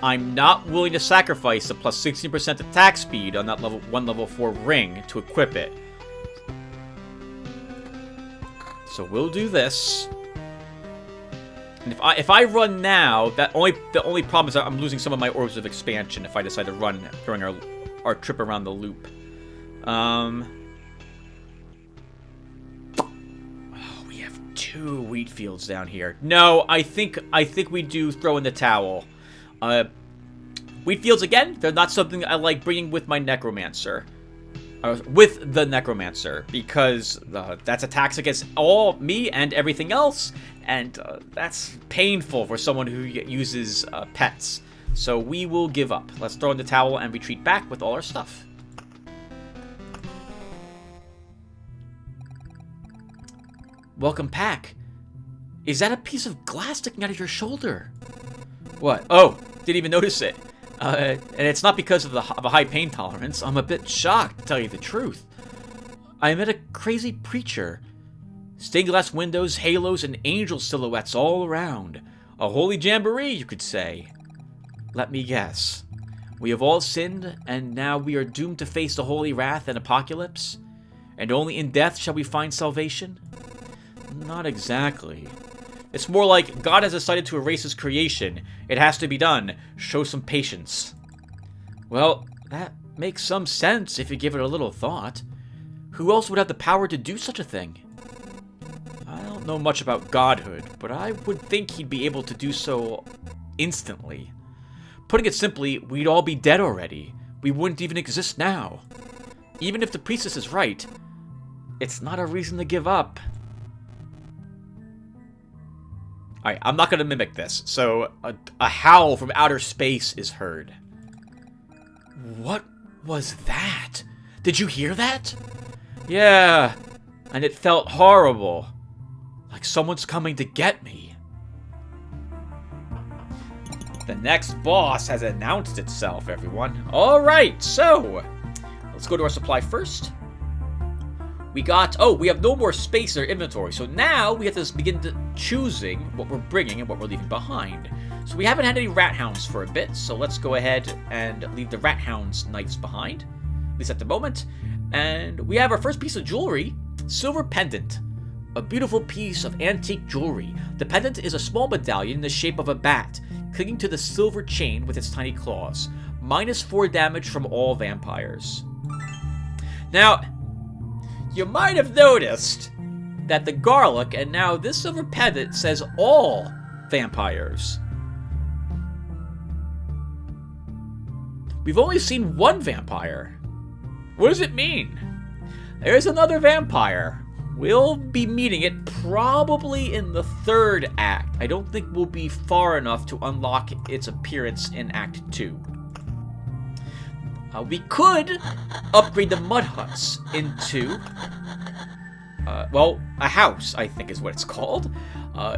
I'm not willing to sacrifice the plus 16% attack speed on that level 4 ring to equip it. So we'll do this. And if I run now, the only problem is that I'm losing some of my orbs of expansion if I decide to run during our trip around the loop. Oh, we have 2 wheat fields down here. No, I think we do throw in the towel. Wheat fields again. They're not something I like bringing with my necromancer. With the necromancer, because that's attacks against me and everything else, and that's painful for someone who uses pets. So we will give up. Let's throw in the towel and retreat back with all our stuff. Welcome back. Is that a piece of glass sticking out of your shoulder? What? Oh, didn't even notice it. And it's not because of a high pain tolerance. I'm a bit shocked, to tell you the truth. I met a crazy preacher. Stained glass windows, halos, and angel silhouettes all around. A holy jamboree, you could say. Let me guess. We have all sinned, and now we are doomed to face the holy wrath and apocalypse? And only in death shall we find salvation? Not exactly. It's more like God has decided to erase his creation. It has to be done. Show some patience. Well, that makes some sense if you give it a little thought. Who else would have the power to do such a thing? I don't know much about godhood, but I would think he'd be able to do so instantly. Putting it simply, we'd all be dead already. We wouldn't even exist now. Even if the priestess is right, it's not a reason to give up. Alright, I'm not going to mimic this. So, a howl from outer space is heard. What was that? Did you hear that? Yeah, and it felt horrible. Like someone's coming to get me. The next boss has announced itself, everyone. Alright, so, let's go to our supply first. We have no more space in our inventory, so now we have to begin choosing what we're bringing and what we're leaving behind. So we haven't had any rat hounds for a bit, so let's go ahead and leave the rat hounds knights behind, at least at the moment. And we have our first piece of jewelry, silver pendant. A beautiful piece of antique jewelry. The pendant is a small medallion in the shape of a bat, clinging to the silver chain with its tiny claws. -4 damage from all vampires. Now, you might have noticed that the garlic, and now this silver pendant, says all vampires. We've only seen one vampire. What does it mean? There's another vampire. We'll be meeting it probably in the 3rd act. I don't think we'll be far enough to unlock its appearance in Act 2. We could upgrade the mud huts into, a house, I think is what it's called.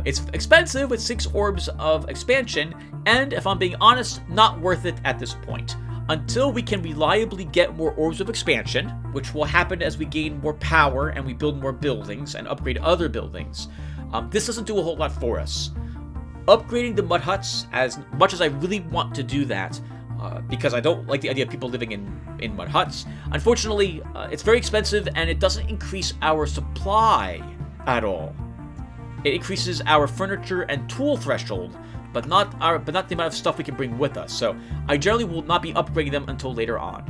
It's expensive with 6 orbs of expansion, and if I'm being honest, not worth it at this point. Until we can reliably get more orbs of expansion, which will happen as we gain more power and we build more buildings and upgrade other buildings, this doesn't do a whole lot for us. Upgrading the mud huts, as much as I really want to do that, because I don't like the idea of people living in mud huts. Unfortunately, it's very expensive and it doesn't increase our supply at all. It increases our furniture and tool threshold, but not the amount of stuff we can bring with us. So I generally will not be upgrading them until later on.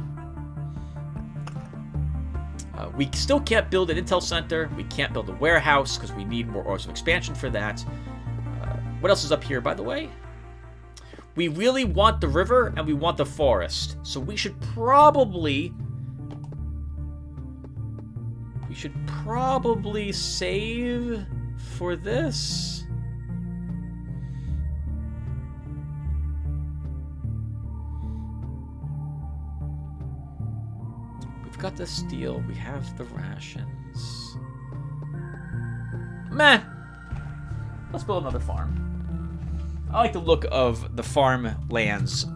We still can't build an intel center. We can't build a warehouse because we need more orbs of expansion for that. What else is up here, by the way? We really want the river and we want the forest. So we should probably save for this. got the steel. We have the rations. Meh. Let's build another farm. I like the look of the farm lands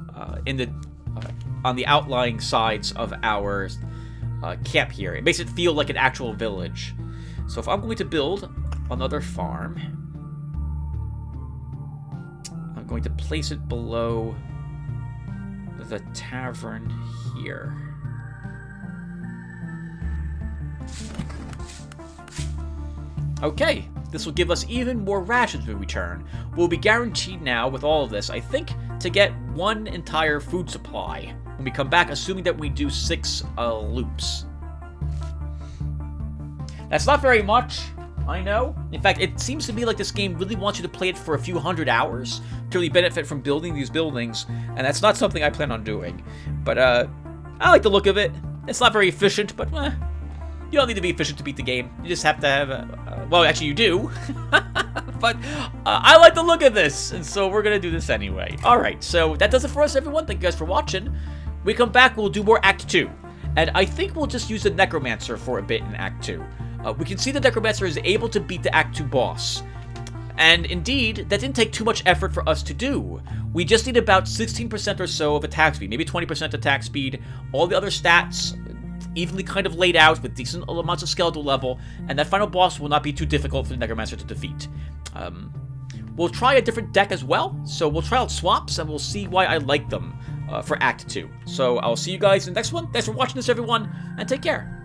on the outlying sides of our camp here. It makes it feel like an actual village. So if I'm going to build another farm, I'm going to place it below the tavern here. Okay, this will give us even more rations when we return. We'll be guaranteed now, with all of this, I think, to get one entire food supply when we come back, assuming that we do 6 loops. That's not very much, I know. In fact, it seems to me like this game really wants you to play it for a few hundred hours to really benefit from building these buildings, and that's not something I plan on doing. But, I like the look of it. It's not very efficient, but, you don't need to be efficient to beat the game. You just have to have well, actually, you do. But I like the look of this, and so we're going to do this anyway. Alright, so that does it for us, everyone. Thank you guys for watching. We come back, we'll do more Act 2. And I think we'll just use the Necromancer for a bit in Act 2. We can see the Necromancer is able to beat the Act 2 boss. And indeed, that didn't take too much effort for us to do. We just need about 16% or so of attack speed, maybe 20% attack speed. All the other stats evenly kind of laid out with decent amounts of skeletal level, and that final boss will not be too difficult for the Necromancer to defeat. We'll try a different deck as well, so we'll try out swaps, and we'll see why I like them for Act 2. So I'll see you guys in the next one. Thanks for watching this, everyone, and take care.